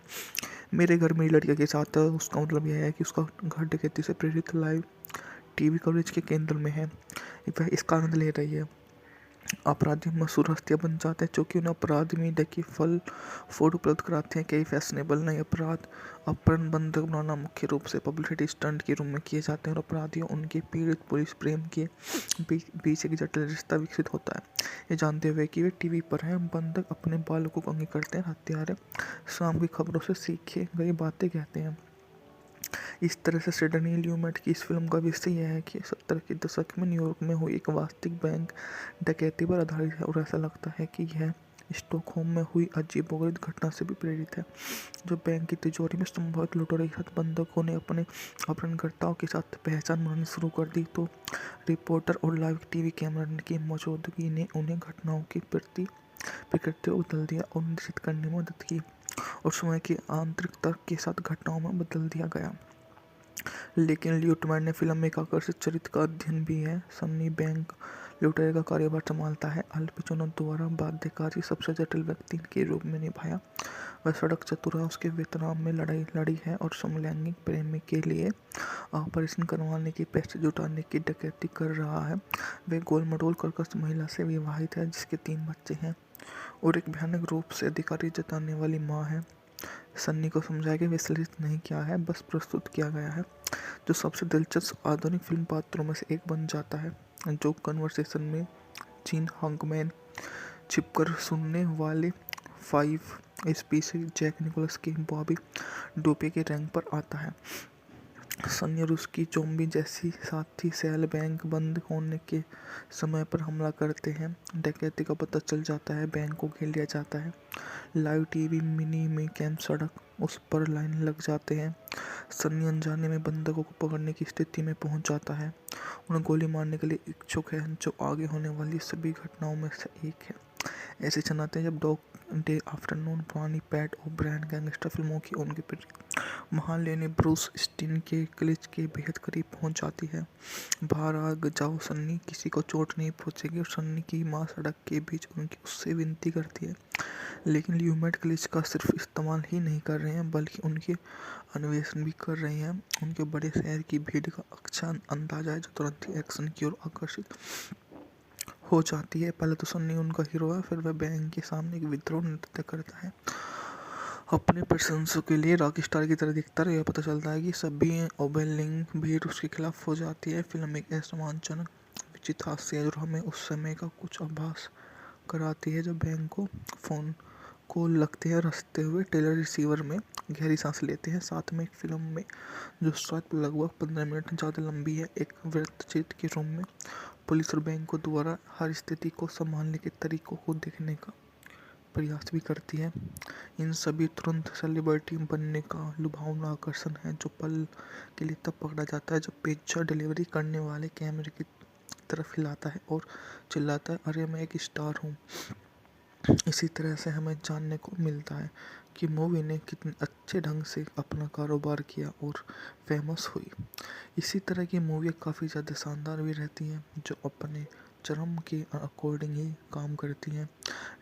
मेरे घर मेरी लड़कियों के साथ। उसका मतलब यह है कि उसका घर डकैती से प्रेरित लाइव टीवी कवरेज के केंद्र में है, वह इसका आनंद ले रही है। अपराधी मशहूर हस्तियां बन जाते हैं, चूँकि उन्हें अपराध में देखिए फल फूड उपलब्ध कराते हैं। कई फैशनेबल नए अपराध अपहरण बंधक बनाना मुख्य रूप से पब्लिसिटी स्टंट के रूप में किए जाते हैं और अपराधियों उनके पीड़ित पुलिस प्रेम के बीच एक जटिल रिश्ता विकसित होता है। ये जानते हुए कि वे टीवी पर हैं, बंधक अपने बालकों को अंगी करते हैं, हत्यारे शाम की खबरों से सीखे गई बातें कहते हैं। इस तरह से सिडनी ल्यूमेट की इस फिल्म का विषय यह है कि 70 के दशक में न्यूयॉर्क में हुई एक वास्तविक बैंक डकैती पर आधारित है और ऐसा लगता है कि यह स्टॉकहोम में हुई अजीबोगरीब घटना से भी प्रेरित है, जो बैंक की तिजोरी में संभवित लुटेरों के साथ बंधकों ने अपने अपहरणकर्ताओं के साथ पहचान बनानी शुरू कर दी। तो रिपोर्टर और लाइव टीवी कैमरा की मौजूदगी ने उन्हें घटनाओं के प्रति प्रकृति को बदल दिया और निश्चित करने में मदद की और समय की आंतरिक तर्क के साथ घटनाओं में बदल दिया गया। लेकिन ल्यूटमैन ने फिल्म में एक आकर्षित चरित्र का अध्ययन भी है। सन्नी बैंक लुटेरे का कार्यभार संभालता है, अल पचिनो द्वारा बाध्यकारी सबसे जटिल व्यक्ति के रूप में निभाया। वह सड़क चतुर है, उसके वियतनाम में लड़ाई लड़ी है और समलैंगिक प्रेमी के लिए ऑपरेशन करवाने की पैसे जुटाने की डकैती कर रहा है। वह गोलमटोल कर्कश महिला से विवाहित है जिसके 3 बच्चे हैं और एक भयानक रूप से अधिकारी जताने वाली माँ है। सन्नी को समझाया कि विश्लेषित नहीं किया है, बस प्रस्तुत किया गया है, जो सबसे दिलचस्प आधुनिक फिल्म पात्रों में से एक बन जाता है। जो कन्वर्सेशन में जीन हांकमैन छिपकर सुनने वाले 5 स्पीशीज जैक निकोलस के बॉबी डोपे के रैंक पर आता है। सन्नी और उसकी जोम्बी जैसी साथी सेल बैंक बंद होने के समय पर हमला करते हैं। डकैती का पता चल जाता है, बैंक को घेर लिया जाता है। लाइव टीवी मिनी में कैंप सड़क उस पर लाइन लग जाते हैं। सन्नी अनजाने में बंधकों को पकड़ने की स्थिति में पहुंच जाता है, उन्हें गोली मारने के लिए इच्छुक है, जो आगे होने वाली सभी घटनाओं में से एक है। ऐसे क्षण आते हैं जब डॉग डे आफ्टरनून पुरानी पैट ओब्रायन गैंगस्टर फिल्मों की उनकी महान लेनी ब्रूस स्टीन के क्लिच के बेहद करीब पहुंच जाती है। बाहर आ जाओ सन्नी, किसी को चोट नहीं पहुंचेगी। और सन्नी की माँ सड़क के बीच उनकी उससे विनती करती है, लेकिन ल्यूमेट क्लिच का सिर्फ इस्तेमाल ही नहीं कर रहे हैं बल्कि उनके अन्वेषण भी कर रहे हैं। उनके बड़े शहर की भीड़ का अच्छा अंदाजा है, जो तुरंत ही एक्शन की ओर आकर्षित हो जाती है। पहले तो सन्नी उनका हीरो है, फिर वह बैंक के सामने एक विद्रोह नृत्य करता है, अपने प्रशंसकों के लिए रॉक स्टार की तरह दिखता है। यह पता चलता है कि सभी ओबेलिंग भीड़ उसके खिलाफ हो जाती है। फिल्म एक असमानजनक विचित्र हास्य है जो हमें उस समय का कुछ आभास कराती है, जब बैंक को फोन कॉल लगते हैं और हंसते हुए टेलर रिसीवर में गहरी सांस लेते हैं। साथ में एक फिल्म में जो शायद लगभग 15 मिनट ज़्यादा लंबी है, एक वृत्तचित्र के रूप में पुलिस और बैंकों द्वारा हर स्थिति को संभालने के तरीकों को देखने का प्रयास भी करती है। इन सभी तुरंत सेलिब्रिटी बनने का लुभावना आकर्षण है, जो पल के लिए तब पकड़ा जाता है जब पिज्जा डिलीवरी करने वाले कैमरे की तरफ हिलाता है और चिल्लाता है, अरे मैं एक स्टार हूँ। इसी तरह से हमें जानने को मिलता है कि मूवी ने कितने अच्छे ढंग से अपना कारोबार किया और फेमस हुई। इसी तरह की मूवी काफ़ी ज़्यादा शानदार भी रहती हैं, जो अपने चरम के अकॉर्डिंग ही काम करती हैं।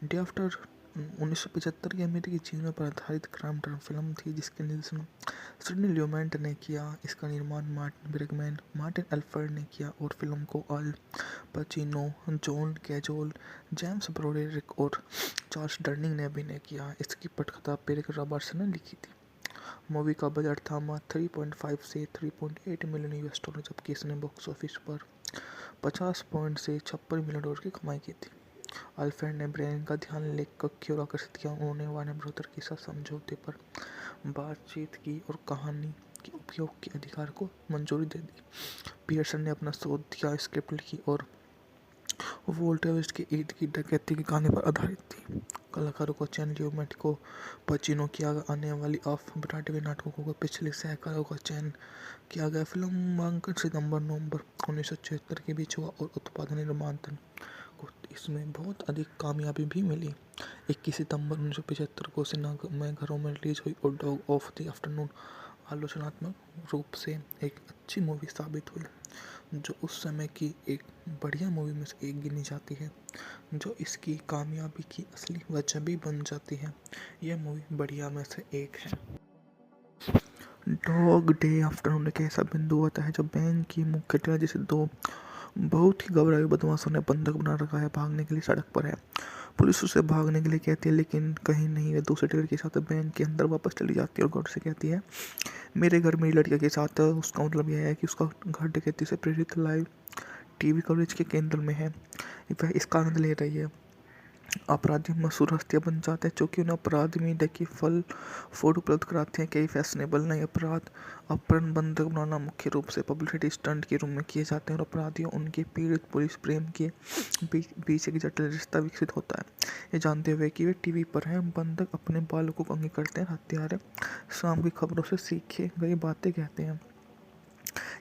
डे आफ्टर 1975 की अमेरिकी जीवन पर आधारित क्राइम ड्रामा फिल्म थी, जिसके निर्देशन सिडनी ल्यूमेट ने किया। इसका निर्माण मार्टिन ब्रेगमैन, मार्टिन एल्फर्ड ने किया और फिल्म को अल पचिनो, जॉन कैजोल, जेम्स ब्रोडेरिक और चार्ल्स डर्निंग ने अभिनय किया। इसकी पटकथा पेरिक रॉबर्ट्स ने लिखी थी। मूवी का बजट था मात्र 3.5 से 3.8 मिलियन यूएस डॉलर, जबकि इसने बॉक्स ऑफिस पर 50 पॉइंट से 56 मिलियन डॉलर की कमाई की थी। अल्फ्रेड ने ब्रेन का ध्यान लेखक की ओर आकर्षित किया। उन्होंने वार्नर ब्रदर के साथ समझौते पर बातचीत की और कहानी के उपयोग के अधिकार को मंजूरी दे दी। पियर्सन ने अपना शोध दिया, स्क्रिप्ट लिखी और वोल्टेविस्ट के ईद की डकैती के कहानी पर आधारित थी। कलाकारों को चयन लियोमेटिको पचिनो किया आने वाली ऑफ ब्रॉडवे नाटकों को पिछले सहकारों का चयन किया गया। फिल्म नामांकन सितंबर-नवंबर 1976 के बीच हुआ और उत्पादन निर्माण को इसमें बहुत अधिक कामयाबी भी मिली। 21 सितंबर 1975 को सिनेमाघरों में रिलीज हुई और डॉग ऑफ द आफ्टरनून आलोचनात्मक रूप से एक अच्छी मूवी साबित हुई, जो उस समय की एक बढ़िया मूवी में से एक गिनी जाती है, जो इसकी कामयाबी की असली वजह भी बन जाती है। यह मूवी बढ़िया में से एक है। डॉग डे आफ्टरनून एक ऐसा बिंदु आता है जब बैंक की मुख्य टेलर जैसे दो बहुत ही घबराए बदमाशों ने बंधक बना रखा है, भागने के लिए सड़क पर है। पुलिस उसे भागने के लिए कहती है, लेकिन कहीं नहीं। वे दूसरे टेलर के साथ बैंक के अंदर वापस चली जाती है और गौर से कहती है, मेरे घर मेरी लड़कियों के साथ। उसका मतलब यह है कि उसका घर डकैती से प्रेरित लाइव टीवी कवरेज के केंद्र में है। वह इसका आनंद ले रही है। अपराधी मशहूर हस्तियां बन जाते हैं, क्योंकि उन्हें अपराध मीडिया की फूड उपलब्ध कराते हैं। कई फैशनेबल नए अपराध अपहरण बंधक बनाना मुख्य रूप से पब्लिसिटी स्टंट के रूप में किए जाते हैं और अपराधियों उनके पीड़ित पुलिस प्रेम के बीच एक जटिल रिश्ता विकसित होता है। ये जानते हुए कि वे टीवी पर हैं, बंधक अपने बालकों को अंगी करते हैं, हत्यारे शाम की खबरों से सीखे गई बातें कहते हैं।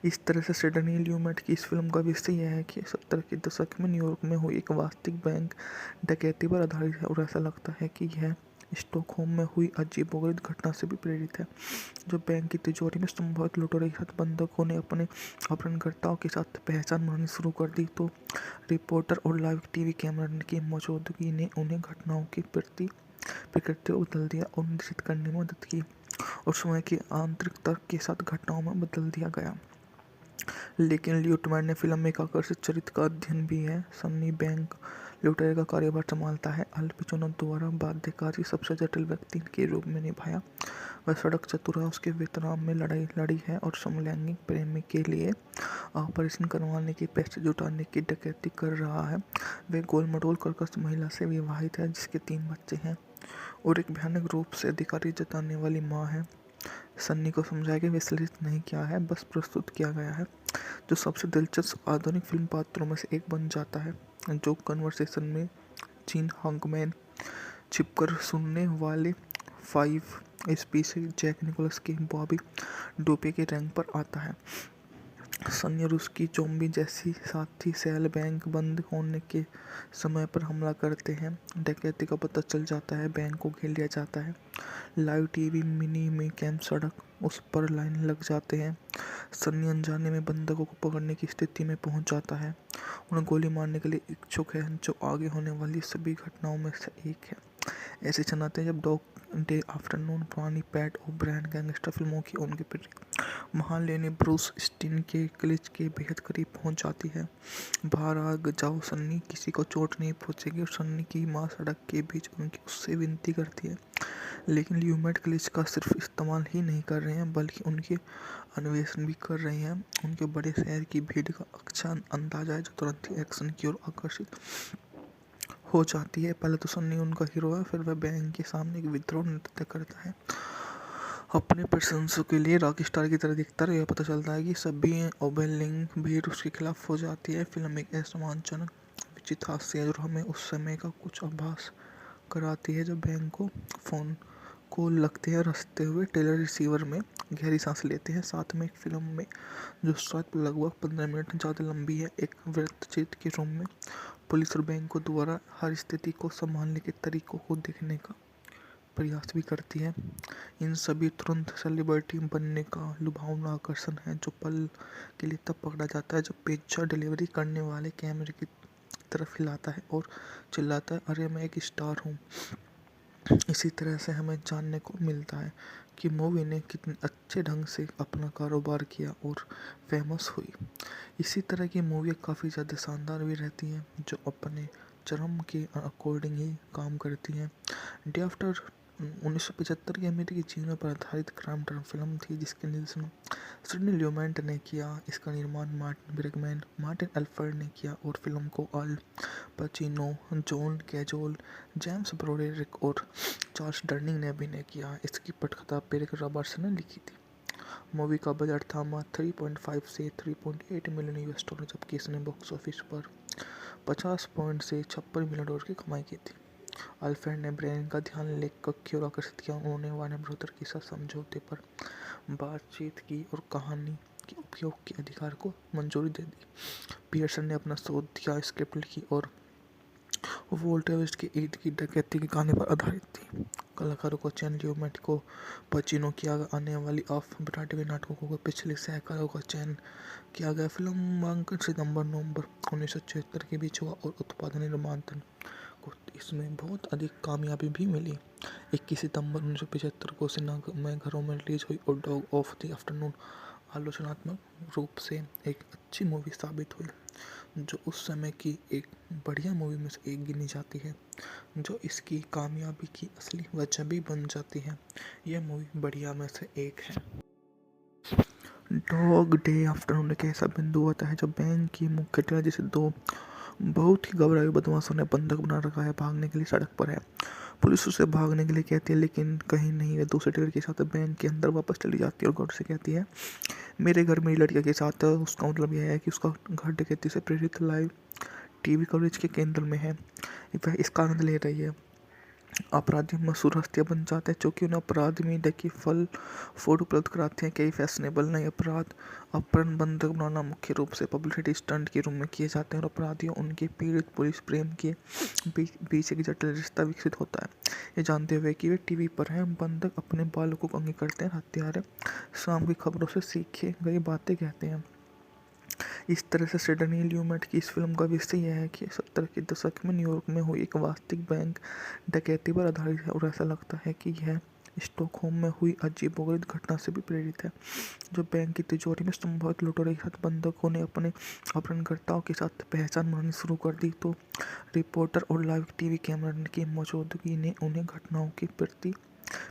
इस तरह से सिडनी ल्यूमेट की इस फिल्म का विषय यह है कि 70 के दशक में न्यूयॉर्क में हुई एक वास्तविक बैंक डकैती पर आधारित है और ऐसा लगता है कि यह स्टॉकहोम में हुई अजीबोगरीब घटना से भी प्रेरित है। जो बैंक की तिजोरी में संभवित लुटेरों के साथ बंधकों ने अपने अपहरणकर्ताओं के साथ पहचान बनानी शुरू कर दी, तो रिपोर्टर और लाइव टीवी कैमरा की मौजूदगी ने उन्हें घटनाओं की प्रकृति को बदल दिया और निश्चित करने में मदद की और समय की आंतरिक तर्क के साथ घटनाओं में बदल दिया गया। लेकिन ल्यूटमैन ने फिल्म में एक आकर्षक चरित्र का अध्ययन भी है। सन्नी बैंक लुटेरे का कार्यभार संभालता है। अल पचिनो द्वारा बाध्यकारी सबसे जटिल व्यक्ति के रूप में निभाया। वह सड़क चतुरा उसके वियतनाम में लड़ाई लड़ी है और समलैंगिक प्रेमी के लिए ऑपरेशन करवाने की पैसे जुटाने की डकैती कर रहा है। वह गोलमटोल कर्कश महिला से विवाहित है जिसके 3 बच्चे हैं और एक भयानक रूप से अधिकारी जताने वाली माँ है। सन्नी को समझाया कि विश्लेषित नहीं किया है, बस प्रस्तुत किया गया है, जो सबसे दिलचस्प आधुनिक फिल्म पात्रों में से एक बन जाता है, जो कन्वर्सेशन में जीन हाकमैन छिपकर सुनने वाले 5 स्पीशीज जैक निकोलस के बॉबी डोपे के रैंक पर आता है। सन्नी रूस की जोम्बी जैसी साथी सेल बैंक बंद होने के समय पर हमला करते हैं। डकैती का पता चल जाता है, बैंक को घेर लिया जाता है। लाइव टीवी मिनी में कैंप सड़क उस पर लाइन लग जाते हैं। सन्नी अनजाने में बंधकों को पकड़ने की स्थिति में पहुंच जाता है, उन्हें गोली मारने के लिए इच्छुक है, जो आगे होने वाली सभी घटनाओं में से एक है। ऐसे क्षण आते हैं जब डॉग डे आफ्टरनून पुरानी पैट ओब्रायन गैंगस्टर फिल्मों की उनके महान लेनी ब्रूस स्टीन के क्लिच के बेहद करीब पहुंच जाती है। बाहर आ जाओ सन्नी, किसी को चोट नहीं पहुंचेगी। और सन्नी की माँ सड़क के बीच उनकी उससे विनती करती है, लेकिन ल्यूमेट क्लिच का सिर्फ इस्तेमाल ही नहीं कर रहे हैं, बल्कि उनके अन्वेषण भी कर रहे हैं। उनके बड़े शहर की भीड़ का अच्छा अंदाजा है, जो तुरंत ही एक्शन की ओर आकर्षित हो जाती है। पहले तो सन्नी उनका हीरो है, फिर वह बैंक के सामने एक विद्रोह नृत्य करता है, अपने प्रशंसकों के लिए रॉकस्टार की तरह दिखता है। यह पता चलता है कि सभी ओवरवेलमिंग भीड़ उसके खिलाफ हो जाती है। फिल्म एक असम्मानजनक विचित्र हास्य है, जो हमें उस समय का कुछ आभास कराती है जब बैंक को फोन कॉल लगते हैं। रखते हुए टेलर रिसीवर में गहरी सांस लेते हैं। साथ में एक फिल्म में जो शायद लगभग 15 मिनट ज़्यादा लंबी है, एक वृत्तचित्र के रूप में पुलिस और बैंक को द्वारा हर स्थिति को संभालने के तरीकों को देखने का प्रयास भी करती है। इन सभी तुरंत सेलिब्रिटी बनने का लुभावना आकर्षण है, जो पल के लिए तब पकड़ा जाता है जब पिज्जा डिलीवरी करने वाले कैमरे की तरफ हिलाता है और चिल्लाता है, अरे मैं एक स्टार हूँ। इसी तरह से हमें जानने को मिलता है कि मूवी ने कितने अच्छे ढंग से अपना कारोबार किया और फेमस हुई। इसी तरह की मूवी काफ़ी ज़्यादा शानदार भी रहती हैं, जो अपने चरम के अकॉर्डिंग ही काम करती हैं। डे आफ्टर 1975 की अमेरिकी जीवनों पर आधारित क्राइम ड्रामा फिल्म थी, जिसके निर्देशन सिडनी ल्यूमेट ने किया। इसका निर्माण मार्टिन ब्रिगमैन, मार्टिन एल्फर्ड ने किया और फिल्म को अल पचिनो, जॉन कैजोल, जेम्स ब्रोडेरिक और चार्ल्स डर्निंग ने अभिनय किया। इसकी पटकथा पेरिक रॉबर्ट्स ने लिखी थी। मूवी का बजट था 3.5 से 3.8 मिलियन US डॉलर, जबकि इसने बॉक्स ऑफिस पर 50 पॉइंट से 56 मिलियन डॉलर की कमाई की थी। अल्फ्रेड ने ब्रेन का ध्यान लेखक की ओर आकर्षित किया। उन्होंने वार्नर ब्रदर के साथ समझौते पर बातचीत की और कहानी के उपयोग के अधिकार को मंजूरी दे दी। पियर्सन ने अपना शोध किया, स्क्रिप्ट लिखी और वोल्टर वेस्ट के ईद की डकैती की कहानी पर आधारित थी। कलाकारों को चयन लियोमेट पचिनो की आने वाली ऑफ ब्रॉडवे नाटकों को पिछले सहकारों का चयन किया गया। फिल्मांकन सितंबर-नवंबर 1976 के बीच हुआ और उत्पादन निर्माण को इसमें बहुत अधिक कामयाबी भी मिली। 21 सितंबर 1975 को सिनेमाघरों में रिलीज हुई और डॉग ऑफ द आफ्टरनून आलोचनात्मक रूप से एक अच्छी मूवी साबित हुई, जो उस समय की एक बढ़िया मूवी में से एक गिनी जाती है, जो इसकी कामयाबी की असली वजह भी बन जाती है। यह मूवी बढ़िया में से एक है। डॉग डे आफ्टरनून एक ऐसा बिंदु आता है जब बैंक की मुख्य टेलर जैसे दो बहुत ही घबराए बदमाशों ने बंधक बना रखा है, भागने के लिए सड़क पर है। पुलिस उसे भागने के लिए कहती है, लेकिन कहीं नहीं। वह दूसरे टेलर के साथ बैंक के अंदर वापस चली जाती है और गौर से कहती है, मेरे घर मेरी लड़कियों के साथ। उसका मतलब यह है कि उसका घर डकैती से प्रेरित लाइव टीवी कवरेज के केंद्र में है। वह इसका आनंद ले रही है। अपराधी मशहूर हस्तियां बन जाते हैं, क्योंकि उन्हें अपराध में देखिए फल फूड उपलब्ध कराते हैं। कई फैशनेबल नए अपराध अपहरण बंधक बनाना मुख्य रूप से पब्लिसिटी स्टंट के रूप में किए जाते हैं और अपराधियों उनके पीड़ित पुलिस प्रेम के बीच एक जटिल रिश्ता विकसित होता है। ये जानते हुए कि वे टीवी पर हैं, बंधक अपने बालकों को अंगी करते हैं। हत्यारे शाम की खबरों से सीखे गई बातें कहते हैं। इस तरह से सिडनी ल्यूमेट की इस फिल्म का विषय यह है कि 70 के दशक में न्यूयॉर्क में हुई एक वास्तविक बैंक डकैती पर आधारित है और ऐसा लगता है कि यह स्टॉकहोम में हुई अजीबोगरीब घटना से भी प्रेरित है, जो बैंक की तिजोरी में संभवित लुटेरों के साथ बंधकों ने अपने अपहरणकर्ताओं के साथ पहचान बनानी शुरू कर दी। तो रिपोर्टर और लाइव टीवी कैमरा की मौजूदगी ने उन्हें घटनाओं के प्रति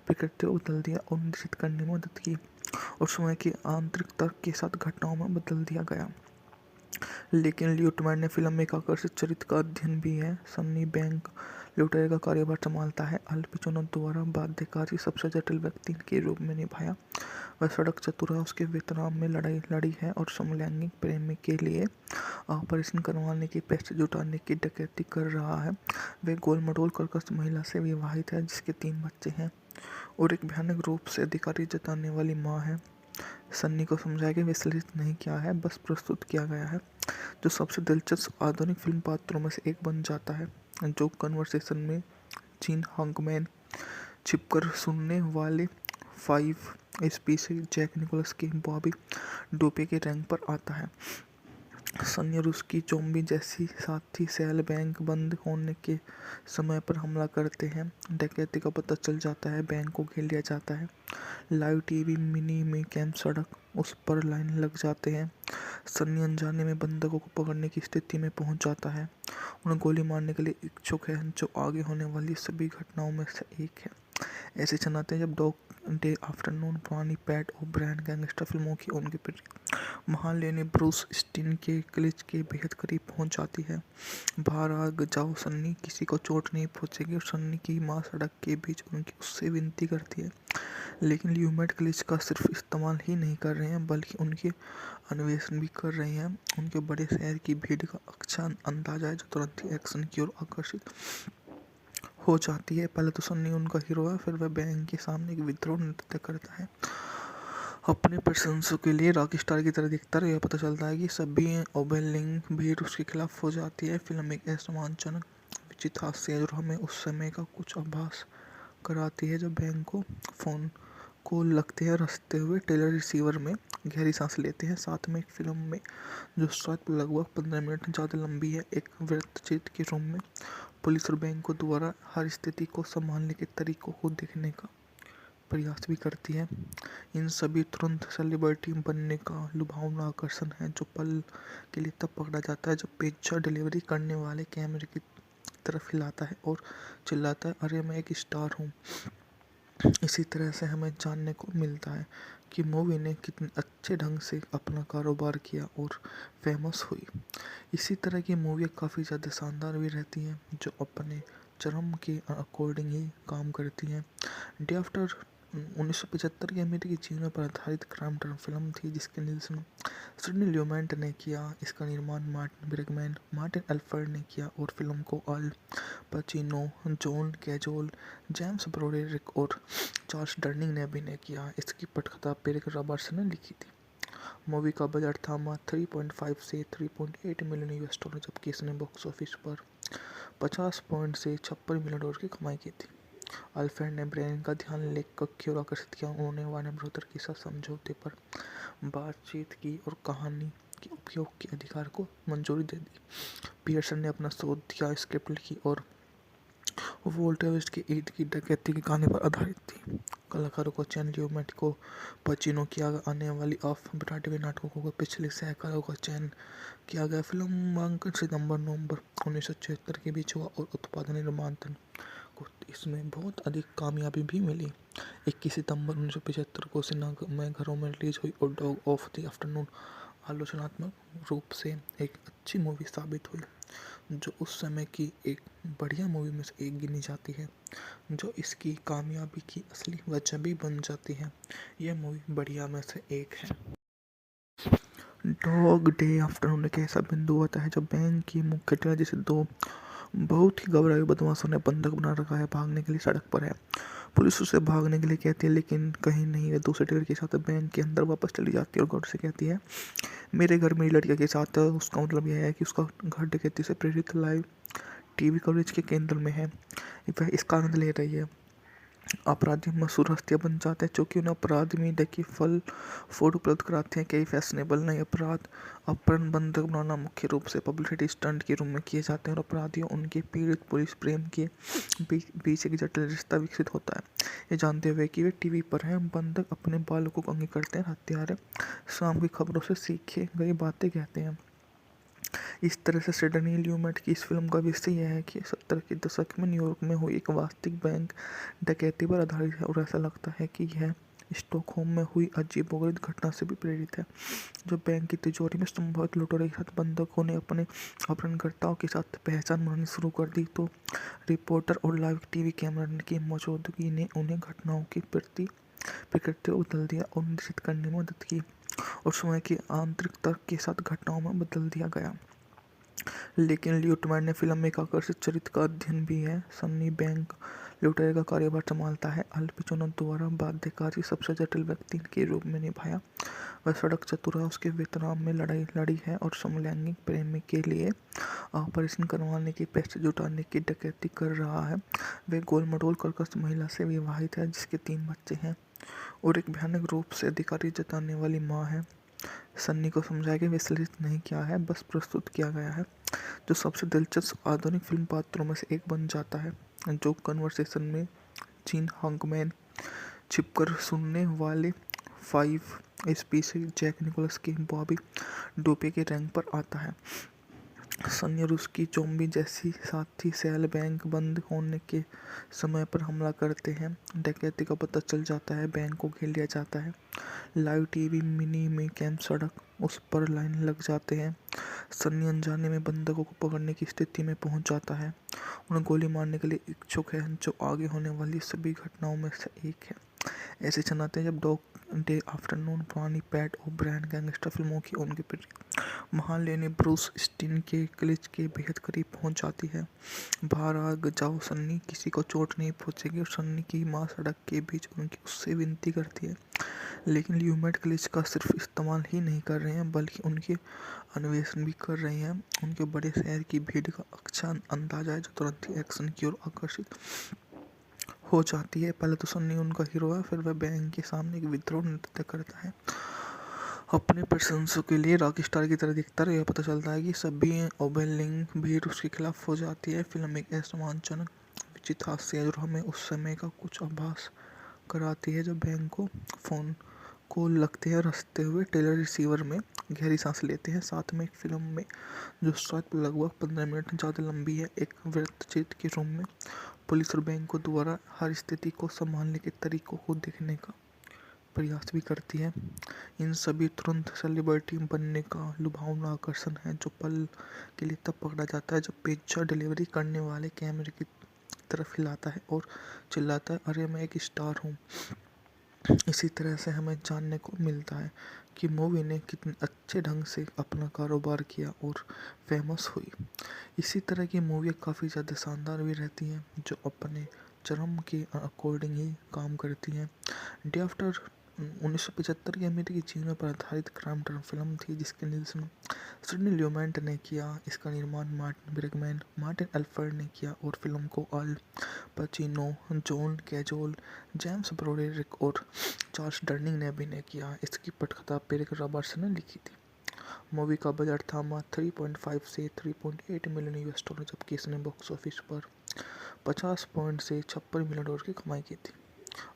प्रकृति को बदल दिया और निश्चित करने में मदद की और समय की आंतरिक तर्क के साथ घटनाओं में बदल दिया गया। लेकिन ल्यूटमैन ने फिल्म में एक आकर्षित चरित्र का अध्ययन भी है। सन्नी बैंक लुटेरे का कार्यभार संभालता है। अल पचिनो द्वारा बाध्यकारी सबसे जटिल व्यक्ति के रूप में निभाया। वह सड़क चतुर है, उसके वियतनाम में लड़ी है और समलैंगिक प्रेमी के लिए ऑपरेशन करवाने की पैसे जुटाने की डकैती कर रहा है। वह गोल-मटोल कर्कश महिला से विवाहित है, जिसके 3 बच्चे हैं और एक भयानक रूप से अधिकारी जताने वाली माँ है। सन्नी को समझाया कि विश्लेषित नहीं किया है, बस प्रस्तुत किया गया है, जो सबसे दिलचस्प आधुनिक फिल्म पात्रों में से एक बन जाता है। जो कन्वर्सेशन में जीन हाकमैन छिपकर सुनने वाले 5 स्पीशीज जैक निकोलस के बॉबी डोपे के रैंक पर आता है। सन्नी और उसकी ज़ॉम्बी जैसी साथी सेल बैंक बंद होने के समय पर हमला करते हैं। डकैती का पता चल जाता है, बैंक को घेर लिया जाता है। लाइव टीवी मिनी में कैंप सड़क उस पर लाइन लग जाते हैं। सन्नी अनजाने में बंधकों को पकड़ने की स्थिति में पहुंच जाता है। उन्हें गोली मारने के लिए इच्छुक है, जो आगे होने वाली सभी घटनाओं में से एक है। ऐसे क्षण आते हैं जब डॉग डे आफ्टरनून पुरानी पैट ओब्रायन गैंगस्टर फिल्मों की उनके महान लेने ब्रूस स्टिन के क्लिच के बेहद करीब पहुंच जाती है। बाहर आ जाओ सन्नी, किसी को चोट नहीं पहुंचेगी। और सन्नी की माँ सड़क के बीच उससे विनती करती है, लेकिन ल्यूमेट क्लिच का सिर्फ इस्तेमाल ही नहीं कर रहे हैं, बल्कि उनके अन्वेषण भी कर रहे हैं। उनके बड़े शहर की भीड़ का अच्छा अंदाजा है, जो तुरंत ही एक्शन की ओर आकर्षित हो जाती है। पहले तो सन्नी उनका हीरो है, फिर वह बैंक के सामने एक विद्रोह नृत्य करता है। अपने प्रशंसकों के लिए रॉक स्टार की तरह दिखता है। यह पता चलता है कि सभी ओबेलिंग भीड़ उसके खिलाफ हो जाती है। फिल्म एक असमानजनक विचित्र हास्य है, जो हमें उस समय का कुछ आभास कराती है, जब बैंक को फ़ोन कॉल लगते हैं और हंसते हुए टेलर रिसीवर में गहरी सांस लेते हैं। साथ में एक फिल्म में जो शायद लगभग 15 मिनट ज़्यादा लंबी है, एक वृत्तचित्र के रूप में पुलिस और बैंकों द्वारा हर स्थिति को संभालने के तरीकों को देखने का प्रयास भी करती है। इन सभी तुरंत सेलिब्रिटी बनने का लुभावना आकर्षण है, जो पल के लिए तब पकड़ा जाता है जब पिज्जा डिलीवरी करने वाले कैमरे की तरफ हिलाता है और चिल्लाता है, अरे मैं एक स्टार हूँ। इसी तरह से हमें जानने को मिलता है कि मूवी ने कितने अच्छे ढंग से अपना कारोबार किया और फेमस हुई। इसी तरह की मूवी काफ़ी ज़्यादा शानदार भी रहती हैं, जो अपने चरम के अकॉर्डिंग ही काम करती हैं। डे आफ्टर 1975 की अमेरिकी जीवन पर आधारित क्राइम ड्रामा फिल्म थी जिसके निर्देशन सिडनी ल्यूमेंट ने किया। इसका निर्माण मार्टिन ब्रेगमैन, मार्टिन एल्फर्ड ने किया और फिल्म को अल पचिनो, जॉन कैजोल, जेम्स ब्रोडेरिक और चार्ल्स डर्निंग ने अभिनय किया। इसकी पटकथा पेरिक रॉबर्ट्स ने लिखी थी। मूवी का बजट था मात्र 3.5 से 3.8 मिलियन यूएस डॉलर, जबकि इसने बॉक्स ऑफिस पर 50 पॉइंट से 56 मिलियन डॉलर की कमाई की थी। अल्फ्रेड ने ब्रेन का ध्यान लेखक की ओर आकर्षित किया। उन्होंने वार्नर ब्रदर के साथ समझौते पर बातचीत की और कहानी के उपयोग के अधिकार को मंजूरी दे दी। पियर्सन ने अपना शोध दिया, स्क्रिप्ट लिखी और वोल्टर वेस्ट के ईद की डकैती की कहानी पर आधारित थी। कलाकारों को चयन ल्यूमेट को पचिनो किया आने वाली ऑफ ब्रॉडवे नाटकों को पिछले सहकारों का चयन किया गया। फिल्म नामांकन सितंबर-नवंबर 1976 के बीच हुआ और उत्पादन निर्माण को इसमें बहुत अधिक कामयाबी भी मिली। 21 सितंबर 1975 को सिनेमाघरों में रिलीज हुई और डॉग ऑफ द आफ्टरनून आलोचनात्मक रूप से एक अच्छी मूवी साबित हुई, जो उस समय की एक बढ़िया मूवी में से एक गिनी जाती है, जो इसकी कामयाबी की असली वजह भी बन जाती है। यह मूवी बढ़िया में से एक है। डॉग डे आफ्टरनून एक ऐसा बिंदु आता है जब बैंक की मुख्य टेलर जैसे दो बहुत ही घबराए बदमाशों ने बंधक बना रखा है, भागने के लिए सड़क पर है। पुलिस उसे भागने के लिए कहती है, लेकिन कहीं नहीं। वे दूसरे टेलर के साथ बैंक के अंदर वापस चली जाती है और गौर से कहती है, मेरे घर मेरी लड़कियों के साथ। उसका मतलब यह है कि उसका घर डकैती से प्रेरित लाइव टीवी कवरेज के केंद्र में है। वह इसका आनंद ले रही है। अपराधी मशहूर हस्तियां बन जाते हैं, चूँकि उन्हें अपराध मीडिया की फूड उपलब्ध कराते हैं। कई फैशनेबल नए अपराध अपहरण बंधक बनाना मुख्य रूप से पब्लिसिटी स्टंट के रूप में किए जाते हैं और अपराधियों उनके पीड़ित पुलिस प्रेम के बीच एक जटिल रिश्ता विकसित होता है। ये जानते हुए कि वे टीवी पर हैं, बंधक अपने बालकों को अंगी करते हैं, हत्यारे शाम की खबरों से सीखे गई बातें कहते हैं। इस तरह से सिडनी ल्यूमेट की इस फिल्म का विषय यह है कि 70 के दशक में न्यूयॉर्क में हुई एक वास्तविक बैंक डकैती पर आधारित है और ऐसा लगता है कि यह स्टॉकहोम में हुई अजीबोगरीब घटना से भी प्रेरित है। जो बैंक की तिजोरी में संभवित लुटेरों के साथ बंधकों ने अपने अपहरणकर्ताओं के साथ पहचान बनानी शुरू कर दी, तो रिपोर्टर और लाइव टीवी कैमरा की मौजूदगी ने उन्हें घटनाओं की प्रकृति को बदल दिया और निश्चित करने में मदद की और समय की आंतरिक तर्क के साथ घटनाओं में बदल दिया गया। लेकिन ल्यूटमैन ने फिल्म में एक आकर्षित चरित्र का अध्ययन भी है। सन्नी बैंक लुटेरे का कार्यभार संभालता है। अल पचिनो द्वारा बाध्यकारी सबसे जटिल व्यक्ति के रूप में निभाया। वह सड़क चतुरा उसके वियतनाम में लड़ाई लड़ी है और समलैंगिक प्रेमी के लिए ऑपरेशन करवाने की पैसे जुटाने की डकैती कर रहा है। वह गोलमटोल कर्कश महिला से विवाहित है जिसके 3 बच्चे हैं और एक भयानक रूप से अधिकारी जताने वाली माँ है। सन्नी को समझाया कि विश्लेषित नहीं किया है, बस प्रस्तुत किया गया है, जो सबसे दिलचस्प आधुनिक फिल्म पात्रों में से एक बन जाता है। जो कन्वर्सेशन में जीन हाकमैन, छिपकर सुनने वाले 5 स्पीशीज जैक निकोलस के बॉबी डोपे के रैंक पर आता है। सन्नी और उसकी जोम्बी जैसी साथी सेल बैंक बंद होने के समय पर हमला करते हैं। डकैती का पता चल जाता है, बैंक को घेर लिया जाता है। लाइव टीवी मिनी में कैंप सड़क उस पर लाइन लग जाते हैं। सन्नी अनजाने में बंधकों को पकड़ने की स्थिति में पहुंच जाता है। उन्हें गोली मारने के लिए इच्छुक है, जो आगे होने वाली सभी घटनाओं में से एक है। ऐसे क्षण आते हैं जब डॉग डे आफ्टरनून पुरानी पैट ओब्रायन गैंगस्टर फिल्मों की उनके महान लेने ब्रूस स्टीन के क्लिच के बेहद करीब पहुंच जाती है। बाहर आ जाओ सन्नी, किसी को चोट नहीं पहुंचेगी। और सन्नी की माँ सड़क के बीच उनकी उससे विनती करती है, लेकिन ल्यूमेट क्लिच का सिर्फ इस्तेमाल ही नहीं कर रहे हैं बल्कि उनके अन्वेषण भी कर रहे हैं। उनके बड़े शहर की भीड़ का अच्छा अंदाजा है, जो तुरंत ही एक्शन की ओर आकर्षित हो जाती है। पहले तो सन्नी उनका हीरो है, फिर वह बैंक के सामने एक विद्रोह नृत्य करता है, अपने प्रशंसकों के लिए रॉकस्टार की तरह दिखता है। यह पता चलता है कि सभी ओवरवेलमिंग भीड़ उसके खिलाफ हो जाती है। फिल्म एक असम्मानजनक विचित्र हास्य है जो हमें उस समय का कुछ आभास कराती है जब बैंक को फोन कॉल लगते हैं। हंसते हुए टेलर रिसीवर में गहरी सांस लेते हैं। साथ में एक फिल्म में जो शायद लगभग 15 मिनट ज़्यादा लंबी है, एक वृत्तचित्र के रूप में पुलिस और बैंक को द्वारा हर स्थिति को संभालने के तरीकों को देखने का प्रयास भी करती है। इन सभी तुरंत सेलिब्रिटी बनने का लुभावना आकर्षण है, जो पल के लिए तब पकड़ा जाता है जब पिज्जा डिलीवरी करने वाले कैमरे की तरफ हिलाता है और चिल्लाता है, अरे मैं एक स्टार हूँ। इसी तरह से हमें जानने को मिलता है कि मूवी ने कितने अच्छे ढंग से अपना कारोबार किया और फेमस हुई। इसी तरह की मूवी काफ़ी ज़्यादा शानदार भी रहती हैं जो अपने चरम के अकॉर्डिंग ही काम करती हैं। डे आफ्टर 1975 की अमेरिकी जीवनों पर आधारित क्राइम ड्रामा फिल्म थी जिसके निर्देशन सिडनी ल्यूमेंट ने किया। इसका निर्माण मार्टिन ब्रिगमैन, मार्टिन एल्फर्ड ने किया और फिल्म को अल पचिनो, जॉन कैजोल, जेम्स ब्रोडेरिक और चार्ल्स डर्निंग ने अभिनय किया। इसकी पटकथा पेरिक रॉबर्ट्स ने लिखी थी। मूवी का बजट था मात्र 3.5 से 3.8 मिलियन यूएस डॉलर, जबकि इसने बॉक्स ऑफिस पर 50 पॉइंट से 56 मिलियन डॉलर की कमाई की थी।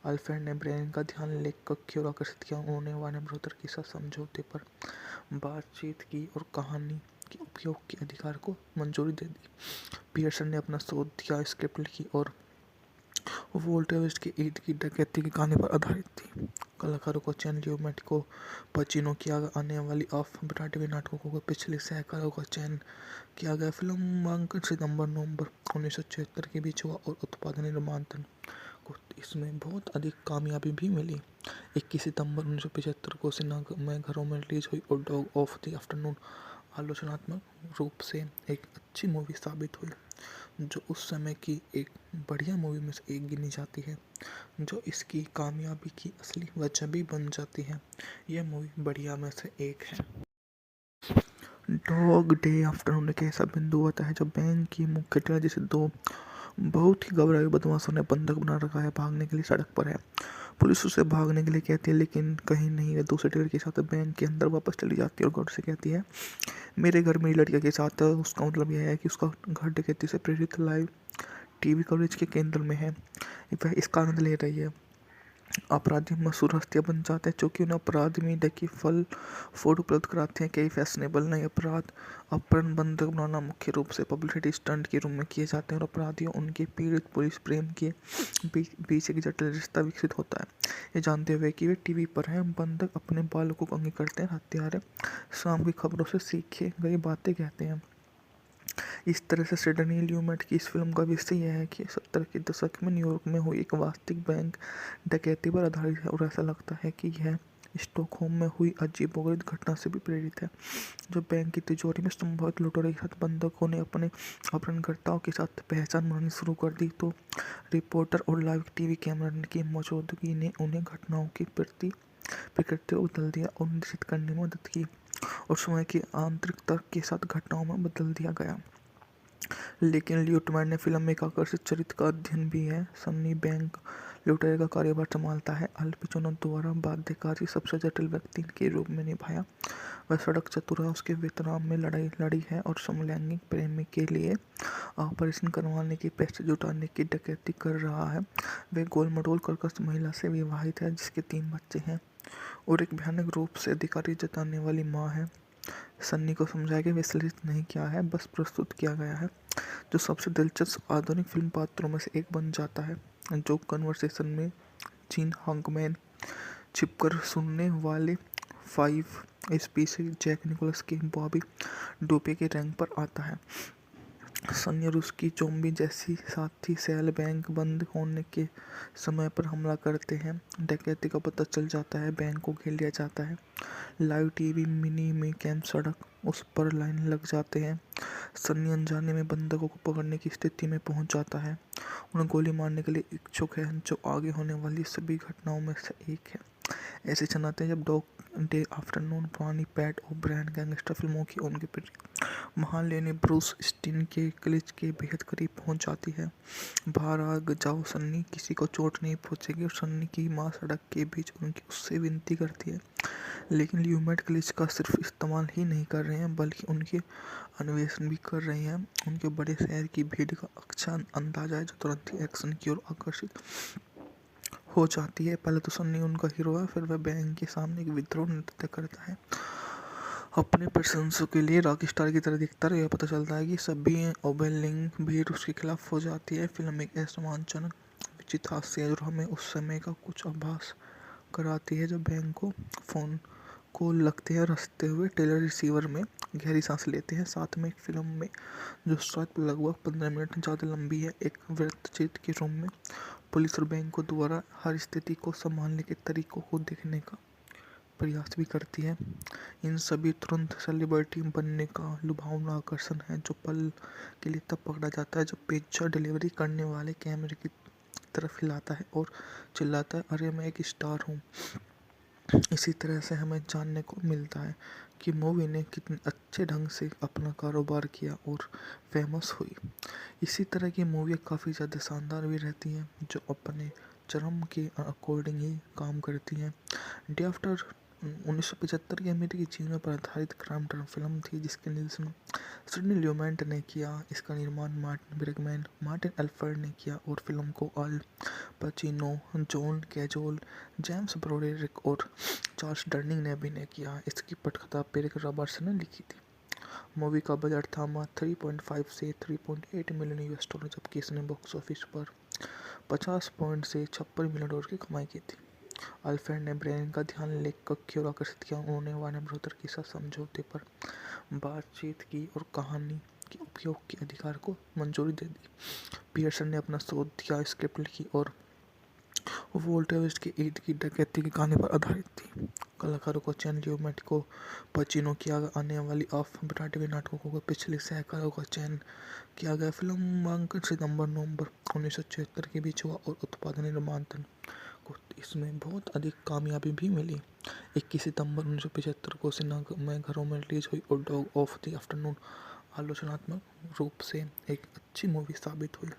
अल्फ्रेड ने ब्रेन का ध्यान लेखक की ओर आकर्षित किया। उन्होंने वार्नर ब्रदर के साथ समझौते पर बातचीत की और कहानी के उपयोग के अधिकार को मंजूरी दे दी। पियर्सन ने अपना शोध दिया, स्क्रिप्ट लिखी और वोल्टेज के ईद की डकैती की कहानी पर आधारित थी। कलाकारों को चयन ल्यूमेंट को पचिनो किया आने वाली ऑफ ब्रॉडवे नाटकों को पिछले सहकारों का चयन किया गया। फिल्म नामांकन सितंबर-नवंबर 1976 के बीच हुआ और उत्पादन निर्माण को इसमें बहुत अधिक कामयाबी भी मिली। 21 सितंबर 1975 को सिनेमाघरों में रिलीज हुई और डॉग ऑफ द आफ्टरनून आलोचनात्मक रूप से एक अच्छी मूवी साबित हुई, जो उस समय की एक बढ़िया मूवी में से एक गिनी जाती है, जो इसकी कामयाबी की असली वजह भी बन जाती है। यह मूवी बढ़िया में से एक है। डॉग डे आफ्टरनून एक ऐसा बिंदु आता है जब बैंक की मुख्य टेलर जैसे दो बहुत ही घबराए बदमाशों ने बंधक बना रखा है, भागने के लिए सड़क पर है। पुलिस उसे भागने के लिए कहती है लेकिन कहीं नहीं, वे दूसरे टेलर के साथ बैंक के अंदर वापस चली जाती है और गौर से कहती है मेरे घर मेरी लड़कियों के साथ। उसका मतलब यह है कि उसका घर डकैती से प्रेरित लाइव टीवी कवरेज के केंद्र में है। वह इसका आनंद ले रही है। अपराधी मशहूर हस्तियां बन जाते हैं क्योंकि उन्हें अपराध में ढकी फल फूड उपलब्ध कराते हैं। कई फैशनेबल नए अपराध अपहरण बंधक बनाना मुख्य रूप से पब्लिसिटी स्टंट के रूप में किए जाते हैं और अपराधियों उनके पीड़ित पुलिस प्रेम के बीच एक जटिल रिश्ता विकसित होता है। ये जानते हुए कि वे टीवी पर हैं, बंधक अपने बालकों को अंगी करते हैं, हत्यारे शाम की खबरों से सीखे गई बातें कहते हैं। इस तरह से सिडनी ल्यूमेंट की इस फिल्म का विषय यह है कि 70 के दशक में न्यूयॉर्क में हुई एक वास्तविक बैंक डकैती पर आधारित है और ऐसा लगता है कि यह स्टॉकहोम में हुई अजीबोगरीब घटना से भी प्रेरित है। जो बैंक की तिजोरी में संभवित लुटेरों के साथ बंधकों ने अपने अपहरणकर्ताओं के साथ पहचान बनानी शुरू कर दी, तो रिपोर्टर और लाइव टीवी कैमरा की मौजूदगी ने उन्हें घटनाओं की प्रकृति को बदल दिया और निश्चित करने में मदद की और समय की आंतरिक तर्क के साथ घटनाओं में बदल दिया गया। लेकिन ल्यूटमैन ने फिल्म में एक आकर्षित चरित्र का अध्ययन भी है। सन्नी बैंक लुटेरे का कार्यभार संभालता है। अल पचिनो द्वारा बाध्यकारी सबसे जटिल व्यक्ति के रूप में निभाया। वह सड़क चतुरा उसके वियतनाम में लड़ाई लड़ी है और समलैंगिक प्रेमी के लिए ऑपरेशन करवाने की पैसे जुटाने की डकैती कर रहा है। वह गोलमटोल कर्कश महिला से विवाहित है जिसके 3 बच्चे हैं और एक भयानक रूप से अधिकारी जताने वाली माँ है। सन्नी को समझाया कि विश्लेषित नहीं किया है, बस प्रस्तुत किया गया है, जो सबसे दिलचस्प आधुनिक फिल्म पात्रों में से एक बन जाता है। जो कन्वर्सेशन में जीन हाकमैन छिपकर सुनने वाले 5 स्पीशीज जैक निकोलस के बॉबी डोपे के रैंक पर आता है। सन्नी और उसकी जोम्बी जैसी साथी सेल बैंक बंद होने के समय पर हमला करते हैं। डकैती का पता चल जाता है, बैंक को घेर लिया जाता है। लाइव टीवी मिनी में कैंप सड़क उस पर लाइन लग जाते हैं। सन्नी अनजाने में बंधकों को पकड़ने की स्थिति में पहुंच जाता है। उन्हें गोली मारने के लिए इच्छुक है, जो आगे होने वाली सभी घटनाओं में से एक है। ऐसे क्षण आते हैं जब डॉग डे आफ्टरनून पुरानी पैट ओब्रायन गैंगस्टर फिल्मों की उनके महान लेनी ब्रूस स्टीन के क्लिच के बेहद करीब पहुंच जाती है। बाहर आ जाओ सन्नी, किसी को चोट नहीं पहुंचेगी। और सन्नी की माँ सड़क के बीच उनकी उससे विनती करती है, लेकिन ल्यूमेंट क्लिच का सिर्फ इस्तेमाल ही नहीं कर रहे हैं बल्कि उनके अन्वेषण भी कर रहे हैं। उनके बड़े शहर की भीड़ का अच्छा अंदाजा है जो तुरंत ही एक्शन की ओर आकर्षित हो जाती है। पहले तो सन्नी उनका हीरो है, फिर वह बैंक के सामने एक विद्रोह नृत्य करता है। अपने प्रशंसकों के लिए रॉक स्टार की तरह दिखता है। यह पता चलता है कि सभी ओबेलिंग भीड़ उसके खिलाफ हो जाती है। फिल्म एक असमानजनक विचित्र हास्य है जो हमें उस समय का कुछ आभास कराती है जब बैंक को फ़ोन कॉल लगते हैं। रखते हुए टेलर रिसीवर में गहरी सांस लेते हैं। साथ में एक फिल्म में जो शायद लगभग 15 मिनट ज़्यादा लंबी है, एक वृत्तचित्र के रूप में पुलिस और बैंकों द्वारा हर स्थिति को संभालने के तरीकों को देखने का प्रयास भी करती है। इन सभी तुरंत सेलिब्रिटी बनने का लुभावना आकर्षण है जो पल के लिए तब पकड़ा जाता है जब पिज्जा डिलीवरी करने वाले कैमरे की तरफ हिलाता है और चिल्लाता है, अरे मैं एक स्टार हूँ। इसी तरह से हमें जानने को मिलता है कि मूवी ने कितने अच्छे ढंग से अपना कारोबार किया और फेमस हुई। इसी तरह की मूवी काफ़ी ज़्यादा शानदार भी रहती हैं जो अपने चरम के अकॉर्डिंग ही काम करती हैं। डे आफ्टर 1975 की अमेरिकी जीवन पर आधारित क्राइम ड्रामा फिल्म थी जिसके निर्देशन सिडनी ल्यूमेंट ने किया। इसका निर्माण मार्टिन ब्रिगमैन, मार्टिन एल्फर्ड ने किया और फिल्म को अल पचिनो, जॉन कैजोल, जेम्स ब्रोडेरिक और चार्ल्स डर्निंग ने अभिनय किया। इसकी पटकथा पेरिक रॉबर्ट्स ने लिखी थी। मूवी का बजट था मात्र 3.5 से 3.8 मिलियन यूएस डॉलर जबकि इसने बॉक्स ऑफिस पर 50 पॉइंट से 56 मिलियन डॉलर की कमाई की थी। अल्फ्रेड ने ब्रेन का ध्यान लेखक की ओर आकर्षित किया। उन्होंने वार्नर ब्रदर के साथ समझौते पर बातचीत की और कहानी के उपयोग के अधिकार को मंजूरी दे दी। पियर्सन ने अपना शोध दिया, स्क्रिप्ट लिखी और वोल्टर वेस्ट के ईद की डकैती की कहानी पर आधारित थी। कलाकारों को चयन ल्यूमेंट को पचिनो किया आने वाली ऑफ ब्रॉडवे नाटकों को पिछले सहकारों का चयन किया गया। फिल्म नामांकन सितंबर-नवंबर 1976 के बीच हुआ और उत्पादन निर्माण को इसमें बहुत अधिक कामयाबी भी मिली। 21 सितंबर 1975 को सिनेमाघरों में रिलीज हुई और डॉग ऑफ द आफ्टरनून आलोचनात्मक रूप से एक अच्छी मूवी साबित हुई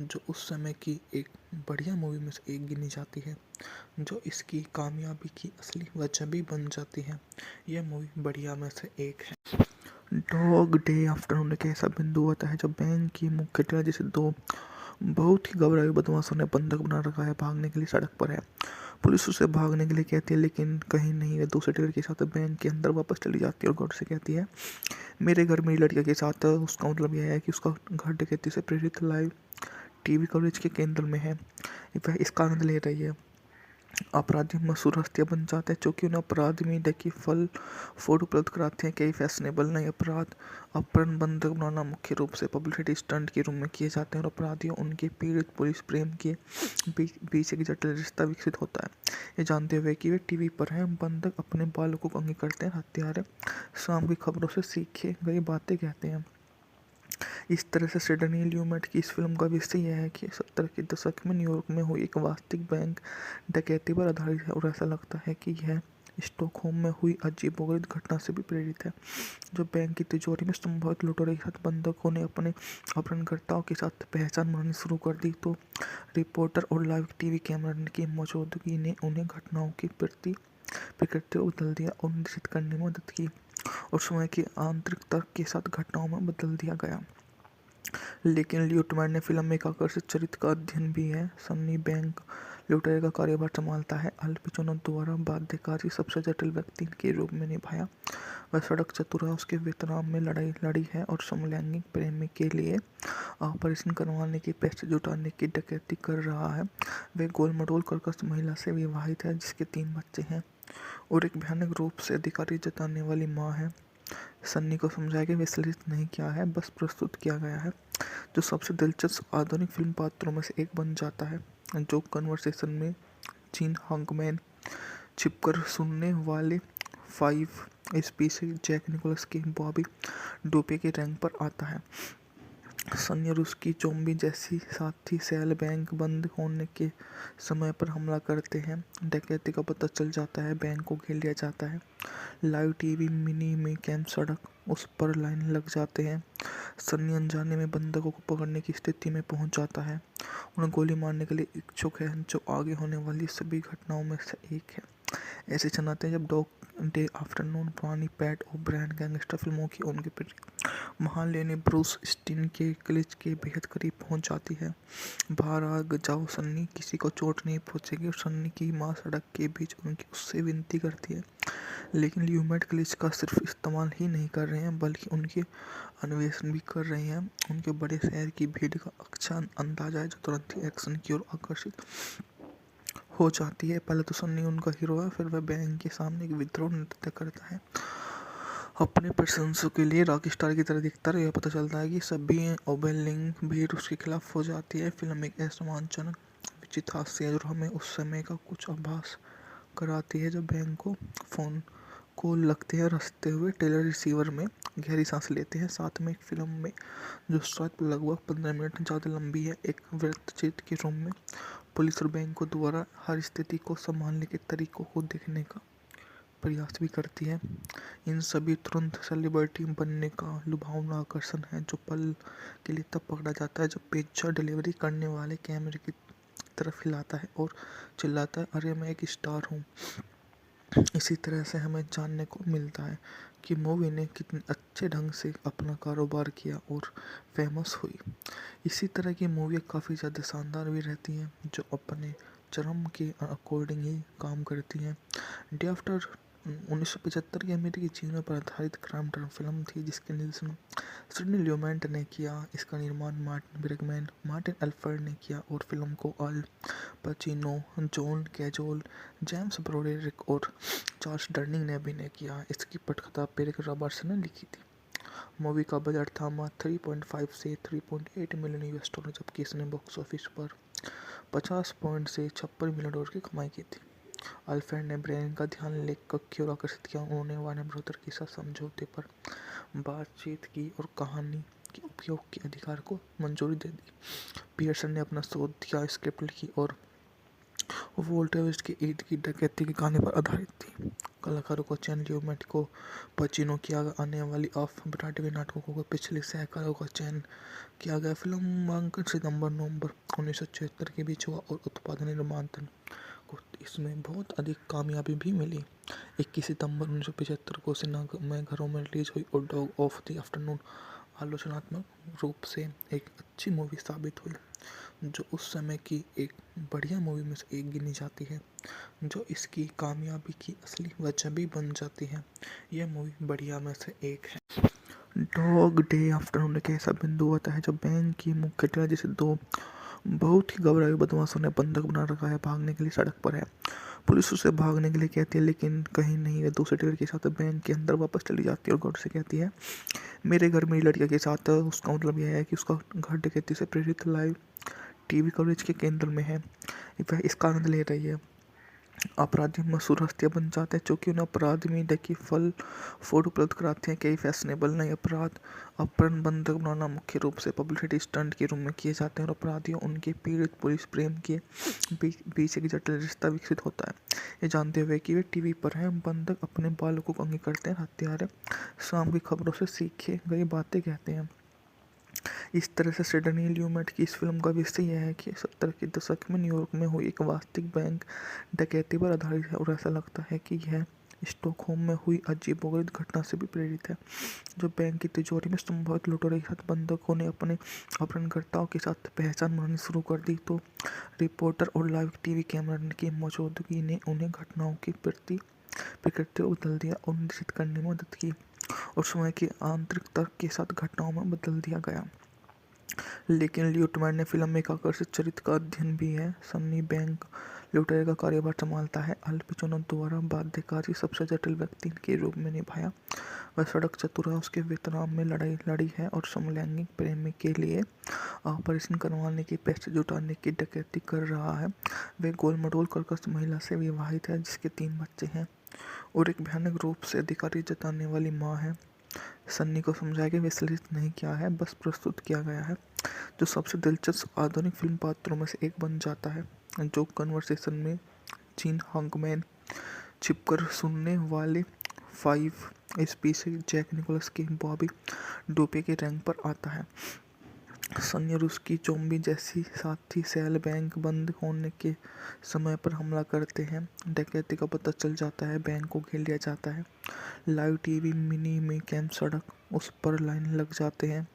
जो उस समय की एक बढ़िया मूवी में से एक गिनी जाती है जो इसकी कामयाबी की असली वजह भी बन जाती है। यह मूवी बढ़िया में से एक है। डॉग डे आफ्टरनून एक ऐसा बिंदु आता है जब बैंक की मुख्य टेलर जैसे दो बहुत ही घबराए बदमाशों ने बंधक बना रखा है, भागने के लिए सड़क पर है। पुलिस उसे भागने के लिए कहती है लेकिन कहीं नहीं, है दूसरे टेलर के साथ बैंक के अंदर वापस चली जाती है और गौर से कहती है, मेरे घर मेरी लड़कियों के साथ। उसका मतलब यह है कि उसका घर डकैती से प्रेरित लाइव टीवी कवरेज के केंद्र में है। वह इसका आनंद ले रही है। अपराधी मशहूर हस्तियां बन जाते हैं क्योंकि उन्हें अपराध में देखी फल फूड उपलब्ध कराते हैं। कई फैशनेबल नए अपराध अपहरण बंधक बनाना मुख्य रूप से पब्लिसिटी स्टंट के रूप में किए जाते हैं और अपराधियों उनके पीड़ित पुलिस प्रेम के बीच एक जटिल रिश्ता विकसित होता है। ये जानते हुए कि वे टीवी पर हैं, बंधक अपने बालकों को अंगी करते हैं, हत्यारे शाम की खबरों से सीखे गई बातें कहते हैं। इस तरह से सिडनी ल्यूमेट की इस फिल्म का विषय यह है कि 70 के दशक में न्यूयॉर्क में हुई एक वास्तविक बैंक डकैती पर आधारित है और ऐसा लगता है कि यह स्टॉकहोम में हुई अजीबोगरीब घटना से भी प्रेरित है जो बैंक की तिजोरी में संभावित लुटेरों के साथ बंधकों ने अपने अपहरणकर्ताओं के साथ पहचान बनानी शुरू कर दी तो रिपोर्टर और लाइव टीवी कैमरा की मौजूदगी ने उन्हें घटनाओं की प्रकृति को बदल दिया और निश्चित करने में मदद की और समय की आंतरिक तर्क के साथ घटनाओं में बदल दिया गया। लेकिन ल्यूटमैन ने फिल्म में एक आकर्षित चरित्र का अध्ययन भी है। सन्नी बैंक लुटेरे का कार्यभार संभालता है। अल पचिनो द्वारा बाध्यकारी सबसे जटिल व्यक्ति के रूप में निभाया। वह सड़क चतुर है, उसके वियतनाम में लड़ी है और समलैंगिक प्रेमी के लिए ऑपरेशन करवाने के पैसे जुटाने की डकैती कर रहा है। वह गोलमटोल कर्कश महिला से विवाहित है जिसके 3 बच्चे हैं और एक भयानक रूप से अधिकारी जताने वाली माँ है। सन्नी को समझाया कि विश्लेषित नहीं किया है, बस प्रस्तुत किया गया है, जो सबसे दिलचस्प आधुनिक फिल्म पात्रों में से एक बन जाता है। जो कन्वर्सेशन में जीन हाकमैन छिपकर सुनने वाले 5 स्पीशीज जैक निकोलस के बॉबी डोपे के रैंक पर आता है। सन्नी और उसकी जोम्बी जैसी साथी सेल बैंक बंद होने के समय पर हमला करते हैं। डकैती का पता चल जाता है, बैंक को घेर लिया जाता है। लाइव टीवी मिनी में कैंप सड़क उस पर लाइन लग जाते हैं। सन्नी अनजाने में बंधकों को पकड़ने की स्थिति में पहुंच जाता है। उन्हें गोली मारने के लिए इच्छुक है जो आगे होने वाली सभी घटनाओं में से एक है। ऐसे क्षण आते हैं जब डॉग डे आफ्टरनून पुरानी पैट ओब्रायन गैंगस्टर फिल्मों की उनके महान लेने ब्रूस स्टीन के क्लिच के बेहद करीब पहुंच जाती है। बाहर आ जाओ सन्नी, किसी को चोट नहीं पहुंचेगी। और सन्नी की माँ सड़क के बीच उससे विनती करती है, लेकिन ल्यूमेट क्लिच का सिर्फ इस्तेमाल ही नहीं कर रहे हैं बल्कि उनके अन्वेषण भी कर रहे हैं। उनके बड़े शहर की भीड़ का अच्छा अंदाजा है जो तुरंत ही एक्शन की ओर आकर्षित हो जाती है। पहले तो सन्नी उनका हीरो है, फिर वह बैंक के सामने एक विद्रोह नृत्य करता है। अपने प्रशंसकों के लिए रॉक स्टार की तरह दिखता है। यह पता चलता है कि सभी ओबेलिंग भीड़ उसके खिलाफ हो जाती है। फिल्म एक असम्मानजनक अनिश्चित हादसे और हमें उस समय का कुछ आभास कराती है जब बैंक को फ़ोन कॉल लगते हैं और हंसते हुए टेलर रिसीवर में गहरी सांस लेते हैं। साथ में एक फिल्म में जो शायद लगभग 15 मिनट ज़्यादा लंबी है, एक वृत्तचित्र के रूम में पुलिस और बैंक को द्वारा हर स्थिति को संभालने के तरीकों को देखने का प्रयास भी करती है। इन सभी तुरंत सेलिब्रिटी बनने का लुभावना आकर्षण है जो पल के लिए तब पकड़ा जाता है जब पिक्चर डिलीवरी करने वाले कैमरे की तरफ हिलाता है और चिल्लाता है, अरे मैं एक स्टार हूँ। इसी तरह से हमें जानने को मिलता है कि मूवी ने कितने अच्छे ढंग से अपना कारोबार किया और फेमस हुई। इसी तरह की मूवी काफ़ी ज़्यादा शानदार भी रहती हैं जो अपने चरम के अकॉर्डिंग ही काम करती हैं। डे आफ्टर 1975 की अमेरिकी जीवन पर आधारित क्राइम ड्रामा फिल्म थी जिसके निर्देशन सिडनी ल्यूमेंट ने किया। इसका निर्माण मार्टिन ब्रेगमैन, मार्टिन एल्फर्ड ने किया और फिल्म को अल पचिनो, जॉन कैजोल, जेम्स ब्रोडेरिक और चार्ल्स डर्निंग ने अभिनय किया। इसकी पटकथा पेरिक रॉबर्ट्स ने लिखी थी। मूवी का बजट था मात्र 3.5 से 3.8 मिलियन यूएस डॉलर, जबकि इसने बॉक्स ऑफिस पर 50 पॉइंट से 56 मिलियन डॉलर की कमाई की थी। अल्फ्रेड ने ब्रेन का ध्यान लेकर क्यों आकर्षित किया। उन्होंने वार्नर ब्रदर के साथ समझौते पर बातचीत की और कहानी के उपयोग के अधिकार को मंजूरी दे दी। पियर्सन ने अपना शोध दिया, स्क्रिप्ट लिखी और वोल्टेज के ईद की डकैती की कहानी पर आधारित थी। कलाकारों को चयन ल्यूमेंट को पचिनो किया गया। आने वाली ऑफ ब्रॉडवे नाटकों के पिछले सहकारों का चयन किया गया। फिल्मांकन सितंबर-नवंबर 1976 के बीच हुआ और उत्पादन निर्माण को इसमें बहुत अधिक कामयाबी भी मिली। 21 सितंबर 1975 को सिनेमाघरों में रिलीज हुई और डॉग ऑफ द आफ्टरनून आलोचनात्मक रूप से एक अच्छी मूवी साबित हुई जो उस समय की एक बढ़िया मूवी में से एक गिनी जाती है, जो इसकी कामयाबी की असली वजह भी बन जाती है। यह मूवी बढ़िया में से एक है। डॉग डे आफ्टरनून एक ऐसा बिंदु आता है जब बैंक की मुख्य टेलर जैसे दो बहुत ही घबराए बदमाशों ने बंधक बना रखा है, भागने के लिए सड़क पर है। पुलिस उसे भागने के लिए कहती है लेकिन कहीं नहीं, वह दूसरे टेलर के साथ बैंक के अंदर वापस चली जाती है और गौर से कहती है, मेरे घर मेरी लड़कियों के साथ। उसका मतलब यह है कि उसका घर डकैती से प्रेरित लाइव टीवी कवरेज के केंद्र में है, वह इसका आनंद ले रही है। अपराधी मशहूर हस्तियां बन जाते हैं क्योंकि उन्हें अपराध मीडिया की फल फूड उपलब्ध कराते हैं। कई फैशनेबल नए अपराध अपहरण बंधक बनाना मुख्य रूप से पब्लिसिटी स्टंट के रूप में किए जाते हैं और अपराधियों उनके पीड़ित पुलिस प्रेम के बीच एक जटिल रिश्ता विकसित होता है। ये जानते हुए कि वे टीवी पर हैं, बंधक अपने बालकों को अंगी करते हैं, हत्यारे शाम की खबरों से सीखे गई बातें कहते हैं। इस तरह से सिडनी ल्यूमेट की इस फिल्म का विषय यह है कि 70 के दशक में न्यूयॉर्क में हुई एक वास्तविक बैंक डकैती पर आधारित है और ऐसा लगता है कि यह स्टॉकहोम में हुई अजीबोगरीब घटना से भी प्रेरित है, जो बैंक की तिजोरी में संभवित लुटेरों के साथ बंधकों ने अपने अपहरणकर्ताओं के साथ पहचान बनानी शुरू कर दी तो रिपोर्टर और लाइव टीवी कैमरा की मौजूदगी ने उन्हें घटनाओं की प्रकृति को बदल दिया और निश्चित करने में मदद की और समय की आंतरिक तर्क के साथ घटनाओं में बदल दिया गया। लेकिन ल्यूटमैन ने फिल्म में एक आकर्षक चरित्र का अध्ययन भी है। सन्नी बैंक लुटेरे का कार्यभार संभालता है। अल पचिनो द्वारा बाध्यकारी सबसे जटिल व्यक्ति के रूप में निभाया। वह सड़क चतुरा उसके वियतनाम में लड़ाई लड़ी है और समलैंगिक प्रेमी के लिए ऑपरेशन करवाने की पैसे जुटाने की डकैती कर रहा है। वह गोलमटोल कर्कश महिला से विवाहित है जिसके 3 बच्चे हैं और एक भयानक रूप से अधिकारी जताने वाली माँ है। सन्नी को समझाया कि विश्लेषित नहीं किया है, बस प्रस्तुत किया गया है, जो सबसे दिलचस्प आधुनिक फिल्म पात्रों में से एक बन जाता है, जो कन्वर्सेशन में जीन हाकमैन छिपकर सुनने वाले 5 स्पीशीज जैक निकोलस के बॉबी डोपे के रैंक पर आता है। सन्नी और उसकी जोम्बी जैसी साथी सेल बैंक बंद होने के समय पर हमला करते हैं। डकैती का पता चल जाता है, बैंक को घेर लिया जाता है। लाइव टीवी मिनी में कैंप सड़क उस पर लाइन लग जाते हैं।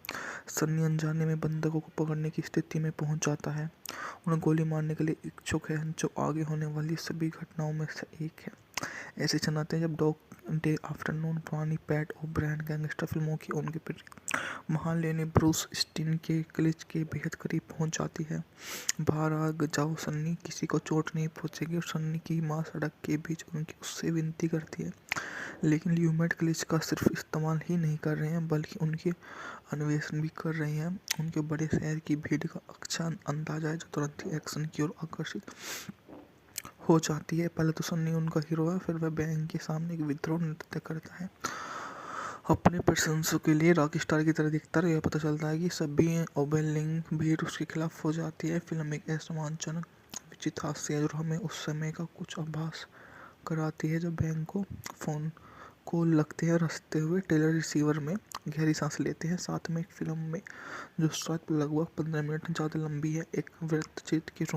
सन्नी अनजाने में बंधकों को पकड़ने की स्थिति में पहुंच जाता है, उन्हें गोली मारने के लिए इच्छुक है, जो आगे होने वाली सभी घटनाओं में से एक है। ऐसे क्षण आते हैं जब डॉग डे आफ्टरनून पुरानी पैट ओब्रायन गैंगस्टर फिल्मों की उनकी महान लेनी ब्रूस स्टीन के क्लिच के बेहद करीब पहुंच जाती है। बाहर आ जाओ सन्नी, किसी को चोट नहीं पहुंचेगी। और सन्नी की माँ सड़क के बीच उनकी उससे विनती करती है, लेकिन ल्यूमेट क्लिच का सिर्फ इस्तेमाल ही नहीं कर रहे हैं बल्कि उनके अन्वेषण भी कर रहे हैं। उनके बड़े शहर की भीड़ का अच्छा अंदाजा है जो तुरंत ही एक्शन की ओर आकर्षित हो जाती है। पहले तो सन्नी उनका हीरो है, फिर वह बैंक के सामने एक विद्रोह नृत्य करता है अपने प्रशंसकों के लिए रॉक स्टार की तरह दिखता है। यह पता चलता है कि सभी ओबेलिंग भीड़ उसके खिलाफ हो जाती है। फिल्म एक असमानजनक विचित्र हास्य है जो हमें उस समय का कुछ आभास कराती है जब बैंक को फ़ोन कॉल लगते हैं। हंसते हुए टेलर रिसीवर में गहरी सांस लेते हैं। साथ में एक फिल्म में जो शायद लगभग 15 मिनट ज़्यादा लंबी है, एक वृत्तचित्र की